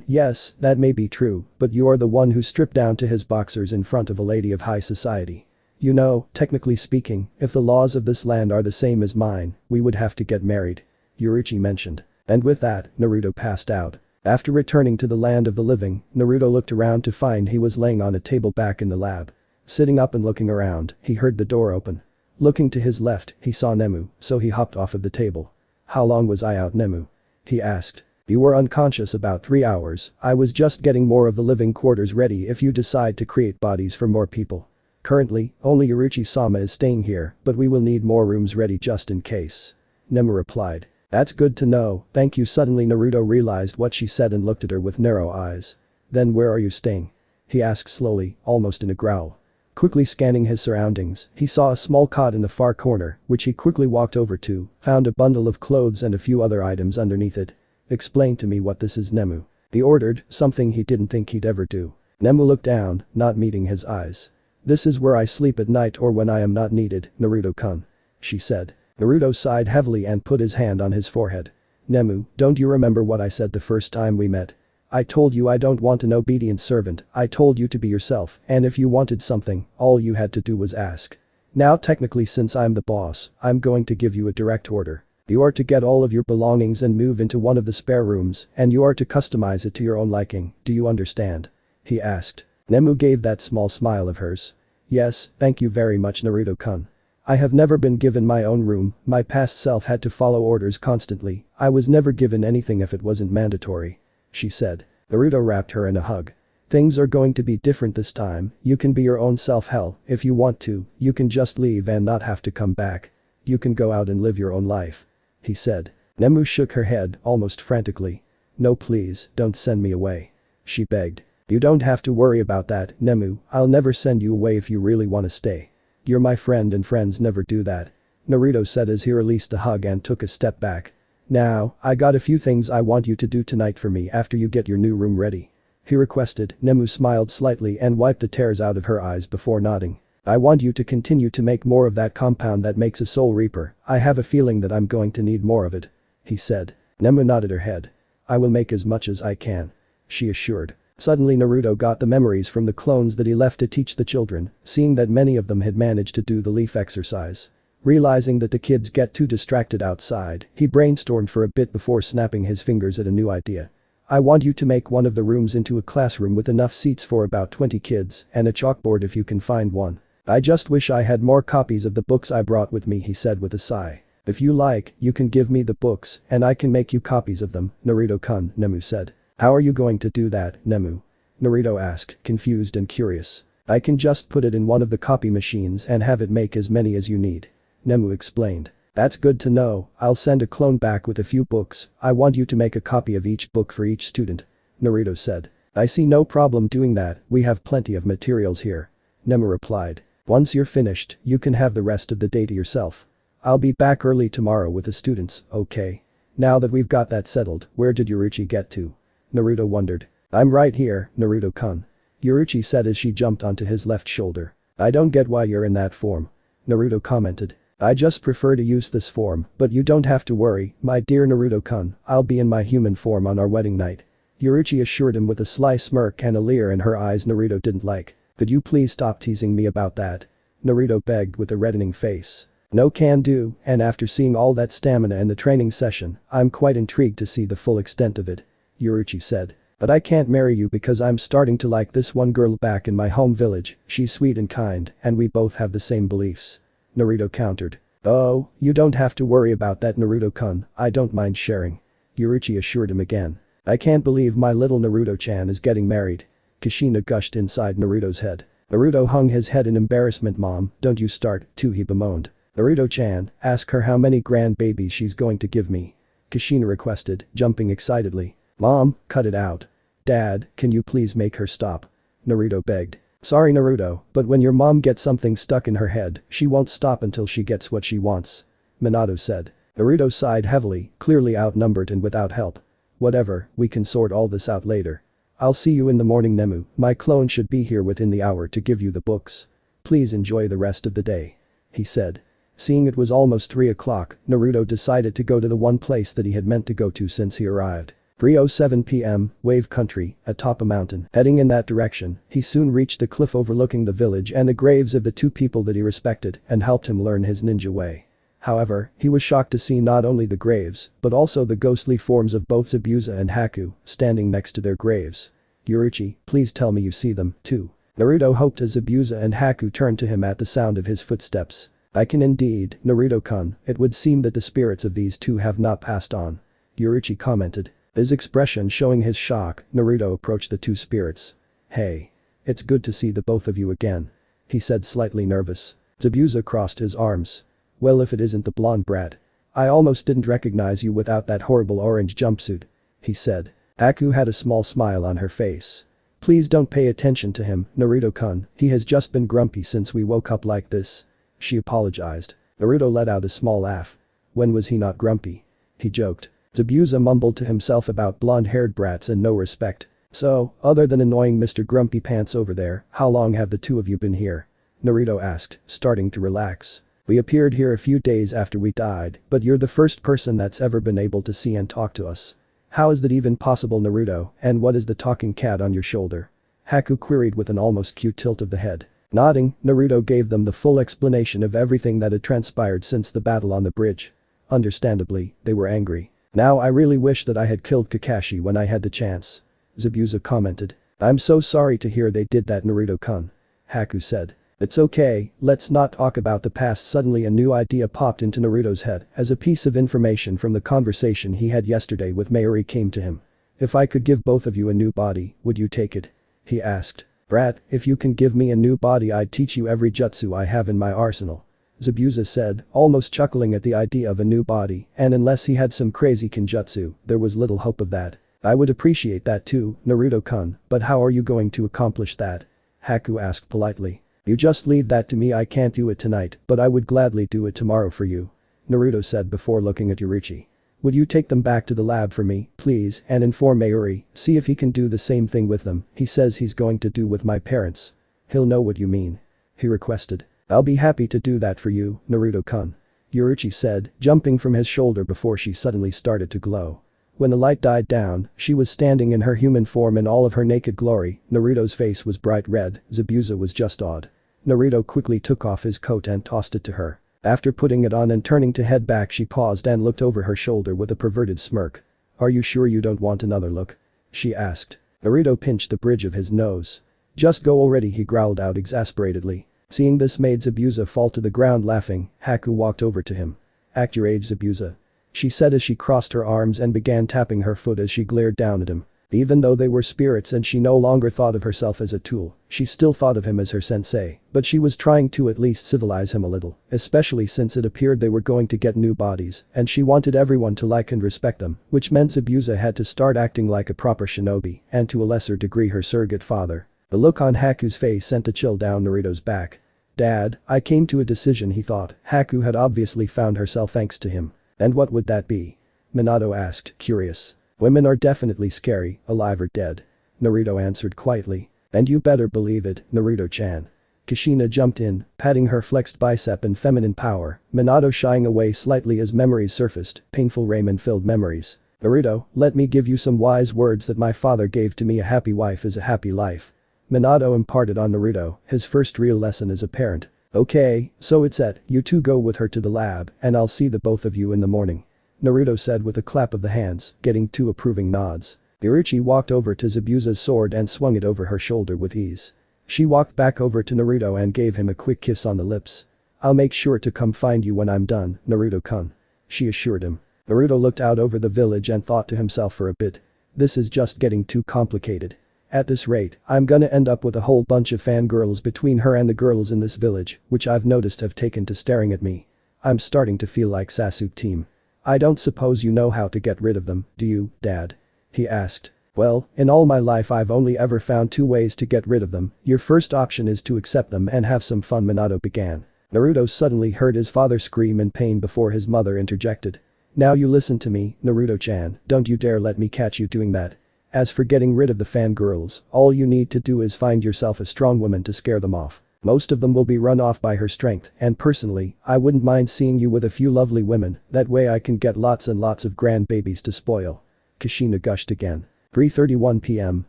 Yes, that may be true, but you are the one who stripped down to his boxers in front of a lady of high society. You know, technically speaking, if the laws of this land are the same as mine, we would have to get married. Yorichi mentioned. And with that, Naruto passed out. After returning to the land of the living, Naruto looked around to find he was laying on a table back in the lab. Sitting up and looking around, he heard the door open. Looking to his left, he saw Nemu, so he hopped off of the table. "How long was I out, Nemu?" he asked. "You were unconscious about 3 hours. I was just getting more of the living quarters ready if you decide to create bodies for more people. Currently, only Orochi-sama is staying here, but we will need more rooms ready just in case." Nemu replied. "That's good to know, thank you." Suddenly Naruto realized what she said and looked at her with narrow eyes. "Then where are you staying?" he asked slowly, almost in a growl. Quickly scanning his surroundings, he saw a small cot in the far corner, which he quickly walked over to, found a bundle of clothes and a few other items underneath it. "Explain to me what this is, Nemu," he ordered, something he didn't think he'd ever do. Nemu looked down, not meeting his eyes. "This is where I sleep at night or when I am not needed, Naruto-kun," she said. Naruto sighed heavily and put his hand on his forehead. "Nemu, don't you remember what I said the first time we met? I told you I don't want an obedient servant, I told you to be yourself, and if you wanted something, all you had to do was ask. Now technically since I'm the boss, I'm going to give you a direct order. You are to get all of your belongings and move into one of the spare rooms, and you are to customize it to your own liking, do you understand?" he asked. Nemu gave that small smile of hers. "Yes, thank you very much, Naruto-kun. I have never been given my own room, my past self had to follow orders constantly, I was never given anything if it wasn't mandatory," she said. Naruto wrapped her in a hug. "Things are going to be different this time, you can be your own self. Hell, if you want to, you can just leave and not have to come back. You can go out and live your own life," he said. Nemu shook her head, almost frantically. "No please, don't send me away," she begged. "You don't have to worry about that, Nemu, I'll never send you away if you really want to stay. You're my friend and friends never do that," Naruto said as he released the hug and took a step back. "Now, I got a few things I want you to do tonight for me after you get your new room ready," he requested. Nemu smiled slightly and wiped the tears out of her eyes before nodding. "I want you to continue to make more of that compound that makes a soul reaper, I have a feeling that I'm going to need more of it," he said. Nemu nodded her head. "I will make as much as I can," she assured. Suddenly Naruto got the memories from the clones that he left to teach the children, seeing that many of them had managed to do the leaf exercise. Realizing that the kids get too distracted outside, he brainstormed for a bit before snapping his fingers at a new idea. "I want you to make one of the rooms into a classroom with enough seats for about 20 kids and a chalkboard if you can find one. I just wish I had more copies of the books I brought with me," he said with a sigh. "If you like, you can give me the books and I can make you copies of them, Naruto-kun," Nemu said. "How are you going to do that, Nemu?" Naruto asked, confused and curious. "I can just put it in one of the copy machines and have it make as many as you need," Nemu explained. "That's good to know, I'll send a clone back with a few books, I want you to make a copy of each book for each student," Naruto said. "I see no problem doing that, we have plenty of materials here," Nemu replied. "Once you're finished, you can have the rest of the day to yourself. I'll be back early tomorrow with the students, okay? Now that we've got that settled, where did Yorichi get to?" Naruto wondered. "I'm right here, Naruto-kun," Yorichi said as she jumped onto his left shoulder. "I don't get why you're in that form," Naruto commented. "I just prefer to use this form, but you don't have to worry, my dear Naruto-kun, I'll be in my human form on our wedding night," Yorichi assured him with a sly smirk and a leer in her eyes Naruto didn't like. "Could you please stop teasing me about that?" Naruto begged with a reddening face. "No can do, and after seeing all that stamina in the training session, I'm quite intrigued to see the full extent of it," Yorichi said. "But I can't marry you because I'm starting to like this one girl back in my home village, she's sweet and kind, and we both have the same beliefs," Naruto countered. "Oh, you don't have to worry about that, Naruto-kun, I don't mind sharing," Yorichi assured him again. "I can't believe my little Naruto-chan is getting married." Kushina gushed inside Naruto's head. Naruto hung his head in embarrassment. "Mom, don't you start, too," he bemoaned. "Naruto-chan, ask her how many grandbabies she's going to give me," Kushina requested, jumping excitedly. "Mom, cut it out. Dad, can you please make her stop?" Naruto begged. "Sorry Naruto, but when your mom gets something stuck in her head, she won't stop until she gets what she wants," Minato said. Naruto sighed heavily, clearly outnumbered and without help. "Whatever, we can sort all this out later. I'll see you in the morning, Nemu, my clone should be here within the hour to give you the books. Please enjoy the rest of the day," he said. Seeing it was almost 3 o'clock, Naruto decided to go to the one place that he had meant to go to since he arrived. 3:07 p.m., Wave Country, atop a mountain. Heading in that direction, he soon reached a cliff overlooking the village and the graves of the two people that he respected and helped him learn his ninja way. However, he was shocked to see not only the graves, but also the ghostly forms of both Zabuza and Haku standing next to their graves. Yorichi, please tell me you see them, too. Naruto hoped as Zabuza and Haku turned to him at the sound of his footsteps. I can indeed, Naruto-kun, it would seem that the spirits of these two have not passed on. Yorichi commented. His expression showing his shock, Naruto approached the two spirits. Hey. It's good to see the both of you again. He said slightly nervous. Zabuza crossed his arms. Well if it isn't the blonde brat. I almost didn't recognize you without that horrible orange jumpsuit. He said. Haku had a small smile on her face. Please don't pay attention to him, Naruto-kun, he has just been grumpy since we woke up like this. She apologized. Naruto let out a small laugh. When was he not grumpy? He joked. Zabuza mumbled to himself about blonde-haired brats and no respect. So, other than annoying Mr. Grumpy Pants over there, how long have the two of you been here? Naruto asked, starting to relax. We appeared here a few days after we died, but you're the first person that's ever been able to see and talk to us. How is that even possible, Naruto, and what is the talking cat on your shoulder? Haku queried with an almost cute tilt of the head. Nodding, Naruto gave them the full explanation of everything that had transpired since the battle on the bridge. Understandably, they were angry. Now I really wish that I had killed Kakashi when I had the chance. Zabuza commented. I'm so sorry to hear they did that, Naruto-kun. Haku said. It's okay, let's not talk about the past. Suddenly a new idea popped into Naruto's head as a piece of information from the conversation he had yesterday with Mayuri came to him. If I could give both of you a new body, would you take it? He asked. Brat, if you can give me a new body I'd teach you every jutsu I have in my arsenal. Zabuza said, almost chuckling at the idea of a new body, and unless he had some crazy kinjutsu, there was little hope of that. I would appreciate that too, Naruto-kun, but how are you going to accomplish that? Haku asked politely. You just leave that to me. I can't do it tonight, but I would gladly do it tomorrow for you. Naruto said before looking at Yorichi. Would you take them back to the lab for me, please, and inform Mayuri, see if he can do the same thing with them he says he's going to do with my parents. He'll know what you mean. He requested. I'll be happy to do that for you, Naruto-kun. Yorichi said, jumping from his shoulder before she suddenly started to glow. When the light died down, she was standing in her human form in all of her naked glory. Naruto's face was bright red, Zabuza was just awed. Naruto quickly took off his coat and tossed it to her. After putting it on and turning to head back, she paused and looked over her shoulder with a perverted smirk. Are you sure you don't want another look? She asked. Naruto pinched the bridge of his nose. Just go already, he growled out exasperatedly. Seeing this made Zabuza fall to the ground laughing. Haku walked over to him. Act your age, Zabuza. She said as she crossed her arms and began tapping her foot as she glared down at him. Even though they were spirits and she no longer thought of herself as a tool, she still thought of him as her sensei, but she was trying to at least civilize him a little, especially since it appeared they were going to get new bodies and she wanted everyone to like and respect them, which meant Zabuza had to start acting like a proper shinobi and to a lesser degree her surrogate father. The look on Haku's face sent a chill down Naruto's back. Dad, I came to a decision, he thought. Haku had obviously found herself thanks to him. And what would that be? Minato asked, curious. Women are definitely scary, alive or dead. Naruto answered quietly. And you better believe it, Naruto-chan. Kushina jumped in, patting her flexed bicep in feminine power, Minato shying away slightly as memories surfaced, painful ramen-filled memories. Naruto, let me give you some wise words that my father gave to me. A happy wife is a happy life. Minato imparted on Naruto, his first real lesson as a parent. Okay, so it's set, you two go with her to the lab, and I'll see the both of you in the morning. Naruto said with a clap of the hands, getting two approving nods. Yorichi walked over to Zabuza's sword and swung it over her shoulder with ease. She walked back over to Naruto and gave him a quick kiss on the lips. I'll make sure to come find you when I'm done, Naruto-kun. She assured him. Naruto looked out over the village and thought to himself for a bit. This is just getting too complicated. At this rate, I'm gonna end up with a whole bunch of fangirls between her and the girls in this village, which I've noticed have taken to staring at me. I'm starting to feel like Sasuke team. I don't suppose you know how to get rid of them, do you, Dad? He asked. Well, in all my life I've only ever found two ways to get rid of them. Your first option is to accept them and have some fun, Minato began. Naruto suddenly heard his father scream in pain before his mother interjected. Now you listen to me, Naruto-chan, don't you dare let me catch you doing that. As for getting rid of the fangirls, all you need to do is find yourself a strong woman to scare them off. Most of them will be run off by her strength, and personally, I wouldn't mind seeing you with a few lovely women, that way I can get lots and lots of grandbabies to spoil. Kushina gushed again. 3:31 p.m.,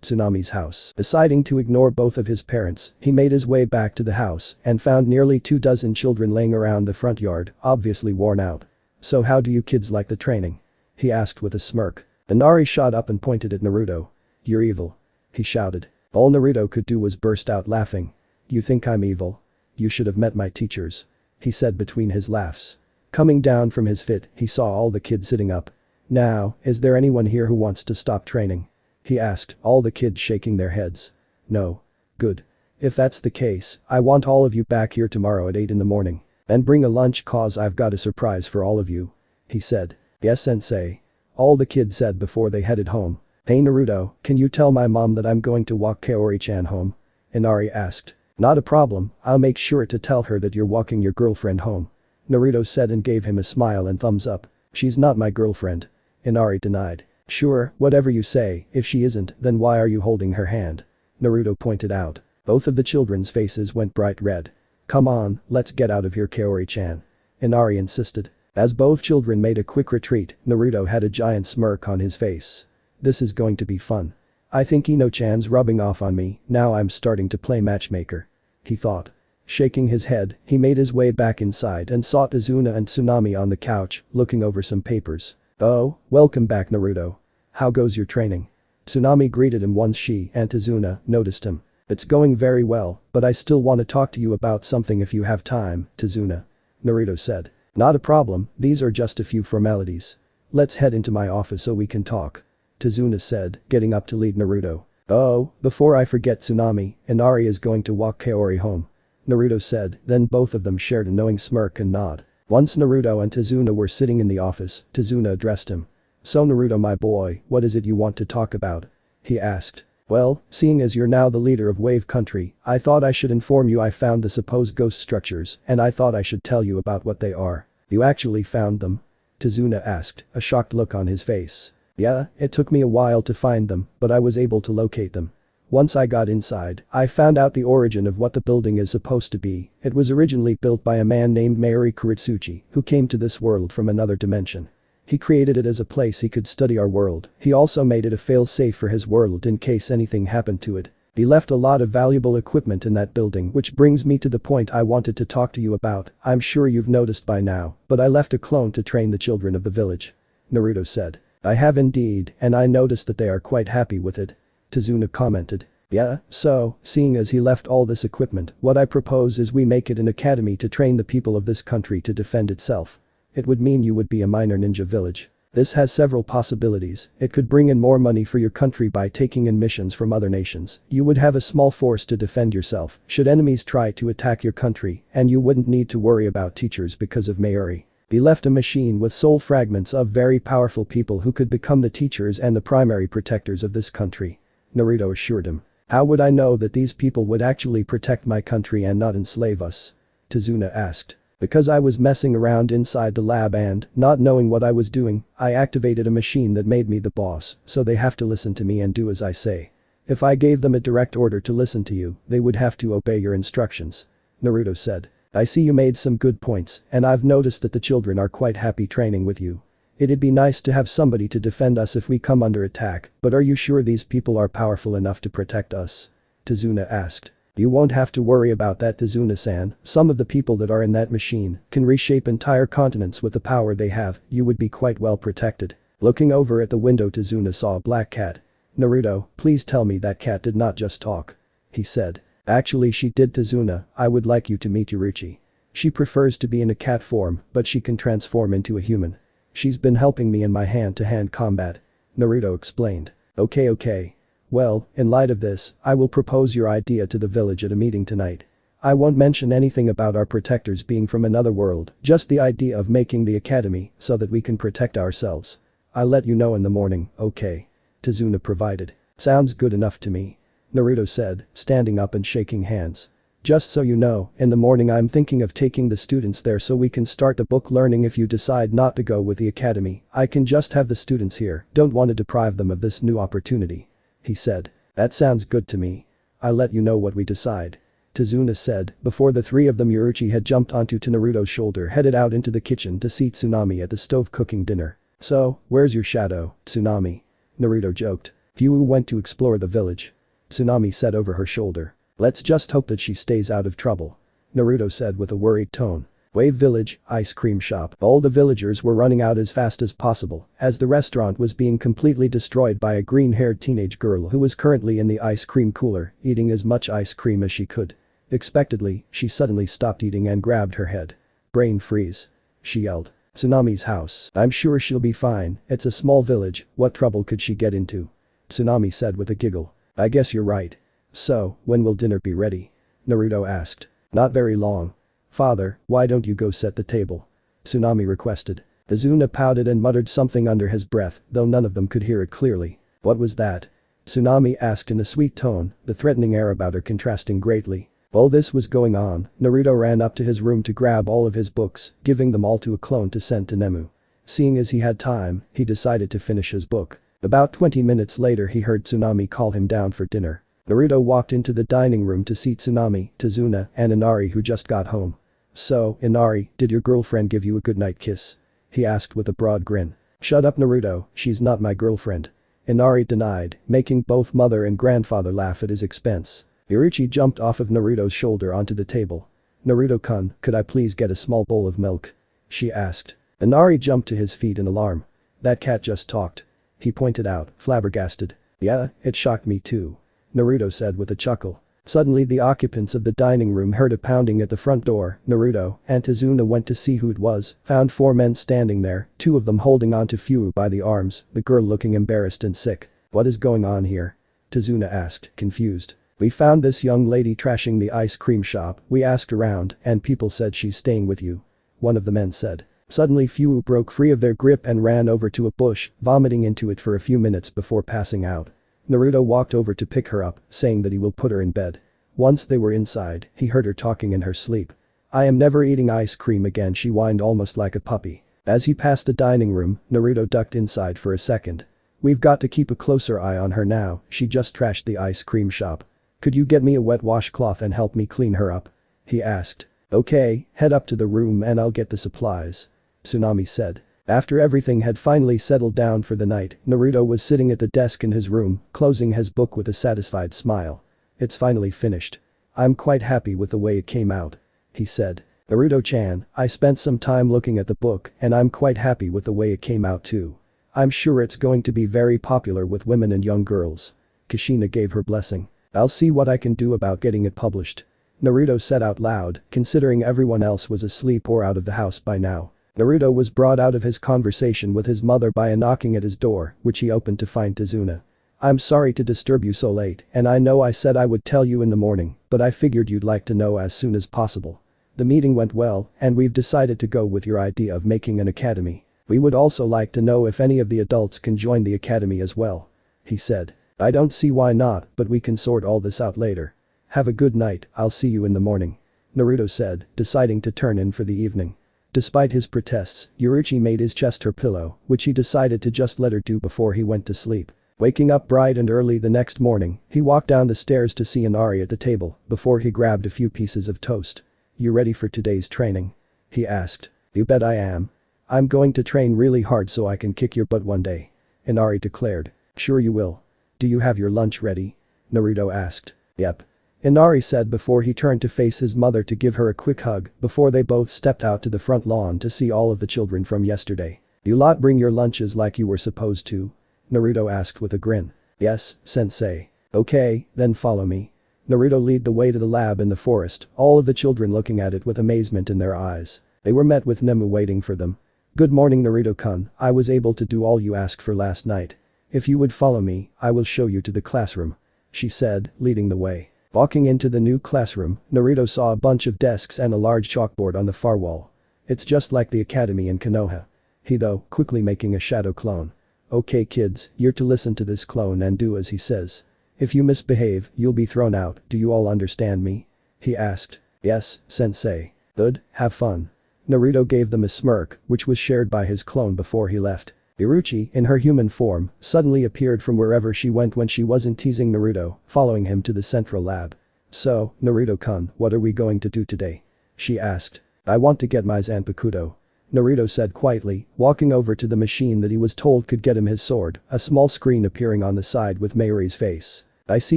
Tsunami's house. Deciding to ignore both of his parents, he made his way back to the house and found nearly 24 children laying around the front yard, obviously worn out. "So how do you kids like the training?" he asked with a smirk. Inari shot up and pointed at Naruto. "You're evil," he shouted. All Naruto could do was burst out laughing. "You think I'm evil? You should have met my teachers," he said between his laughs. Coming down from his fit, he saw all the kids sitting up. "Now, is there anyone here who wants to stop training?" he asked, all the kids shaking their heads. "No." "Good. If that's the case, I want all of you back here tomorrow at 8 in the morning. And bring a lunch cause I've got a surprise for all of you," he said. "Yes, sensei," all the kids said before they headed home. "Hey Naruto, can you tell my mom that I'm going to walk Kaori-chan home?" Inari asked. "Not a problem, I'll make sure to tell her that you're walking your girlfriend home," Naruto said and gave him a smile and thumbs up. "She's not my girlfriend," Inari denied. "Sure, whatever you say, if she isn't, then why are you holding her hand?" Naruto pointed out. Both of the children's faces went bright red. "Come on, let's get out of here Kaori-chan," Inari insisted. As both children made a quick retreat, Naruto had a giant smirk on his face. "This is going to be fun. I think Ino-chan's rubbing off on me, now I'm starting to play matchmaker," he thought. Shaking his head, he made his way back inside and saw Izuna and Tsunami on the couch, looking over some papers. "Oh, welcome back Naruto. How goes your training?" Tsunami greeted him once she and Izuna noticed him. "It's going very well, but I still want to talk to you about something if you have time, Izuna," Naruto said. "Not a problem, these are just a few formalities. Let's head into my office so we can talk," Izuna said, getting up to lead Naruto. "Oh, before I forget Tsunami, Inari is going to walk Kaori home," Naruto said, then both of them shared a knowing smirk and nod. Once Naruto and Izuna were sitting in the office, Izuna addressed him. "So Naruto my boy, what is it you want to talk about?" he asked. "Well, seeing as you're now the leader of Wave Country, I thought I should inform you I found the supposed ghost structures and I thought I should tell you about what they are." "You actually found them?" Izuna asked, a shocked look on his face. "Yeah, it took me a while to find them, but I was able to locate them. Once I got inside, I found out the origin of what the building is supposed to be. It was originally built by a man named Mayuri Kuritsuchi, who came to this world from another dimension. He created it as a place he could study our world. He also made it a fail-safe for his world in case anything happened to it. He left a lot of valuable equipment in that building, which brings me to the point I wanted to talk to you about. I'm sure you've noticed by now, but I left a clone to train the children of the village," Naruto said. "I have indeed, and I noticed that they are quite happy with it," Izuna commented. "Yeah, so, seeing as he left all this equipment, what I propose is we make it an academy to train the people of this country to defend itself. It would mean you would be a minor ninja village. This has several possibilities. It could bring in more money for your country by taking in missions from other nations. You would have a small force to defend yourself should enemies try to attack your country, and you wouldn't need to worry about teachers because of Mayuri. He left a machine with soul fragments of very powerful people who could become the teachers and the primary protectors of this country," Naruto assured him. "How would I know that these people would actually protect my country and not enslave us?" Izuna asked. "Because I was messing around inside the lab and, not knowing what I was doing, I activated a machine that made me the boss, so they have to listen to me and do as I say. If I gave them a direct order to listen to you, they would have to obey your instructions," Naruto said. "I see you made some good points, and I've noticed that the children are quite happy training with you. It'd be nice to have somebody to defend us if we come under attack, but are you sure these people are powerful enough to protect us?" Izuna asked. "You won't have to worry about that Izuna-san, some of the people that are in that machine can reshape entire continents with the power they have, you would be quite well protected." Looking over at the window, Izuna saw a black cat. "Naruto, please tell me that cat did not just talk," he said. "Actually she did Izuna, I would like you to meet Yuruchi. She prefers to be in a cat form, but she can transform into a human. She's been helping me in my hand-to-hand combat," Naruto explained. Okay. Well, in light of this, I will propose your idea to the village at a meeting tonight. I won't mention anything about our protectors being from another world, just the idea of making the academy so that we can protect ourselves. I'll let you know in the morning, okay?" Izuna provided. "Sounds good enough to me," Naruto said, standing up and shaking hands. "Just so you know, in the morning I'm thinking of taking the students there so we can start the book learning. If you decide not to go with the academy, I can just have the students here, don't want to deprive them of this new opportunity," he said. "That sounds good to me. I'll let you know what we decide," Izuna said, before the three of them. Yuruchi had jumped onto Naruto's shoulder, headed out into the kitchen to see Tsunami at the stove cooking dinner. "So, where's your shadow, Tsunami?" Naruto joked. Fuu went to explore the village. Tsunami said over her shoulder. Let's just hope that she stays out of trouble. Naruto said with a worried tone. Wave Village, ice cream shop. All the villagers were running out as fast as possible, as the restaurant was being completely destroyed by a green-haired teenage girl who was currently in the ice cream cooler, eating as much ice cream as she could. Expectedly, she suddenly stopped eating and grabbed her head. Brain freeze. She yelled. Tsunami's house. I'm sure she'll be fine, it's a small village, what trouble could she get into? Tsunami said with a giggle. I guess you're right. So, when will dinner be ready? Naruto asked. Not very long. Father, why don't you go set the table? Tsunami requested. Izuna pouted and muttered something under his breath, though none of them could hear it clearly. What was that? Tsunami asked in a sweet tone, the threatening air about her contrasting greatly. While this was going on, Naruto ran up to his room to grab all of his books, giving them all to a clone to send to Nemu. Seeing as he had time, he decided to finish his book. About 20 minutes later he heard Tsunami call him down for dinner. Naruto walked into the dining room to see Tsunami, Tazuna, and Inari who just got home. So, Inari, did your girlfriend give you a goodnight kiss? He asked with a broad grin. Shut up Naruto, she's not my girlfriend. Inari denied, making both mother and grandfather laugh at his expense. Orochi jumped off of Naruto's shoulder onto the table. Naruto-kun, could I please get a small bowl of milk? She asked. Inari jumped to his feet in alarm. That cat just talked. He pointed out, flabbergasted. Yeah, it shocked me too. Naruto said with a chuckle. Suddenly the occupants of the dining room heard a pounding at the front door. Naruto and Tazuna went to see who it was, found 4 men standing there, 2 of them holding onto Fuu by the arms, the girl looking embarrassed and sick. What is going on here? Tazuna asked, confused. We found this young lady trashing the ice cream shop, we asked around, and people said she's staying with you. One of the men said. Suddenly Fuu broke free of their grip and ran over to a bush, vomiting into it for a few minutes before passing out. Naruto walked over to pick her up, saying that he will put her in bed. Once they were inside, he heard her talking in her sleep. I am never eating ice cream again, she whined almost like a puppy. As he passed the dining room, Naruto ducked inside for a second. We've got to keep a closer eye on her now, she just trashed the ice cream shop. Could you get me a wet washcloth and help me clean her up? He asked. Okay, head up to the room and I'll get the supplies. Tsunami said. After everything had finally settled down for the night, Naruto was sitting at the desk in his room, closing his book with a satisfied smile. It's finally finished. I'm quite happy with the way it came out. He said. Naruto-chan, I spent some time looking at the book and I'm quite happy with the way it came out too. I'm sure it's going to be very popular with women and young girls. Kushina gave her blessing. I'll see what I can do about getting it published. Naruto said out loud, considering everyone else was asleep or out of the house by now. Naruto was brought out of his conversation with his mother by a knocking at his door, which he opened to find Tazuna. I'm sorry to disturb you so late, and I know I said I would tell you in the morning, but I figured you'd like to know as soon as possible. The meeting went well, and we've decided to go with your idea of making an academy. We would also like to know if any of the adults can join the academy as well. He said. I don't see why not, but we can sort all this out later. Have a good night, I'll see you in the morning. Naruto said, deciding to turn in for the evening. Despite his protests, Orochi made his chest her pillow, which he decided to just let her do before he went to sleep. Waking up bright and early the next morning, he walked down the stairs to see Inari at the table, before he grabbed a few pieces of toast. You ready for today's training? He asked. You bet I am. I'm going to train really hard so I can kick your butt one day. Inari declared. Sure you will. Do you have your lunch ready? Naruto asked. Yep. Inari said before he turned to face his mother to give her a quick hug before they both stepped out to the front lawn to see all of the children from yesterday. You lot bring your lunches like you were supposed to? Naruto asked with a grin. Yes, sensei. Okay, then follow me. Naruto led the way to the lab in the forest, all of the children looking at it with amazement in their eyes. They were met with Nemu waiting for them. Good morning Naruto-kun, I was able to do all you asked for last night. If you would follow me, I will show you to the classroom. She said, leading the way. Walking into the new classroom, Naruto saw a bunch of desks and a large chalkboard on the far wall. It's just like the academy in Konoha. He though, quickly making a shadow clone. Okay kids, you're to listen to this clone and do as he says. If you misbehave, you'll be thrown out, do you all understand me? He asked. Yes, sensei. Good, have fun. Naruto gave them a smirk, which was shared by his clone before he left. Orochi, in her human form, suddenly appeared from wherever she went when she wasn't teasing Naruto, following him to the central lab. So, Naruto-kun, what are we going to do today? She asked. I want to get my Zanpakuto. Naruto said quietly, walking over to the machine that he was told could get him his sword, a small screen appearing on the side with Mayuri's face. I see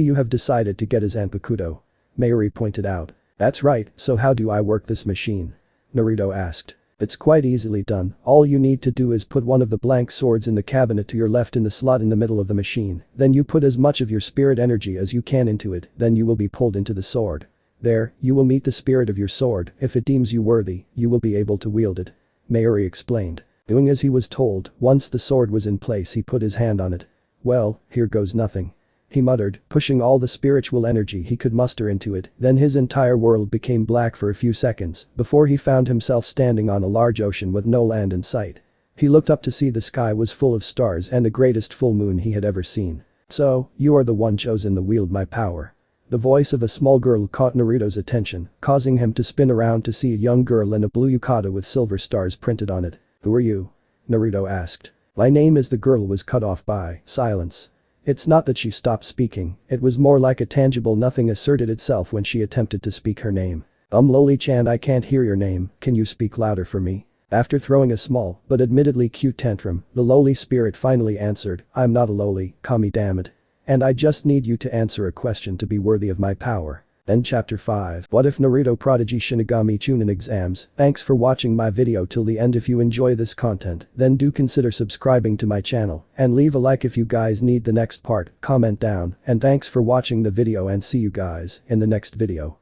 you have decided to get his Zanpakuto. Mayuri pointed out. That's right, so how do I work this machine? Naruto asked. It's quite easily done, all you need to do is put one of the blank swords in the cabinet to your left in the slot in the middle of the machine, then you put as much of your spirit energy as you can into it, then you will be pulled into the sword. There, you will meet the spirit of your sword, if it deems you worthy, you will be able to wield it. Mayuri explained. Doing as he was told, once the sword was in place he put his hand on it. Well, here goes nothing. He muttered, pushing all the spiritual energy he could muster into it, then his entire world became black for a few seconds, before he found himself standing on a large ocean with no land in sight. He looked up to see the sky was full of stars and the greatest full moon he had ever seen. So, you are the one chosen to wield my power. The voice of a small girl caught Naruto's attention, causing him to spin around to see a young girl in a blue yukata with silver stars printed on it. Who are you? Naruto asked. My name is. The girl was cut off by silence. It's not that she stopped speaking, it was more like a tangible nothing asserted itself when she attempted to speak her name. Loli-chan, I can't hear your name, can you speak louder for me? After throwing a small, but admittedly cute tantrum, the lowly spirit finally answered, I'm not a lowly, Kami dammit. And I just need you to answer a question to be worthy of my power. End chapter 5. What if Naruto Prodigy Shinigami Chunin exams? Thanks for watching my video till the end. If you enjoy this content, then do consider subscribing to my channel and leave a like if you guys need the next part, comment down, and thanks for watching the video and see you guys in the next video.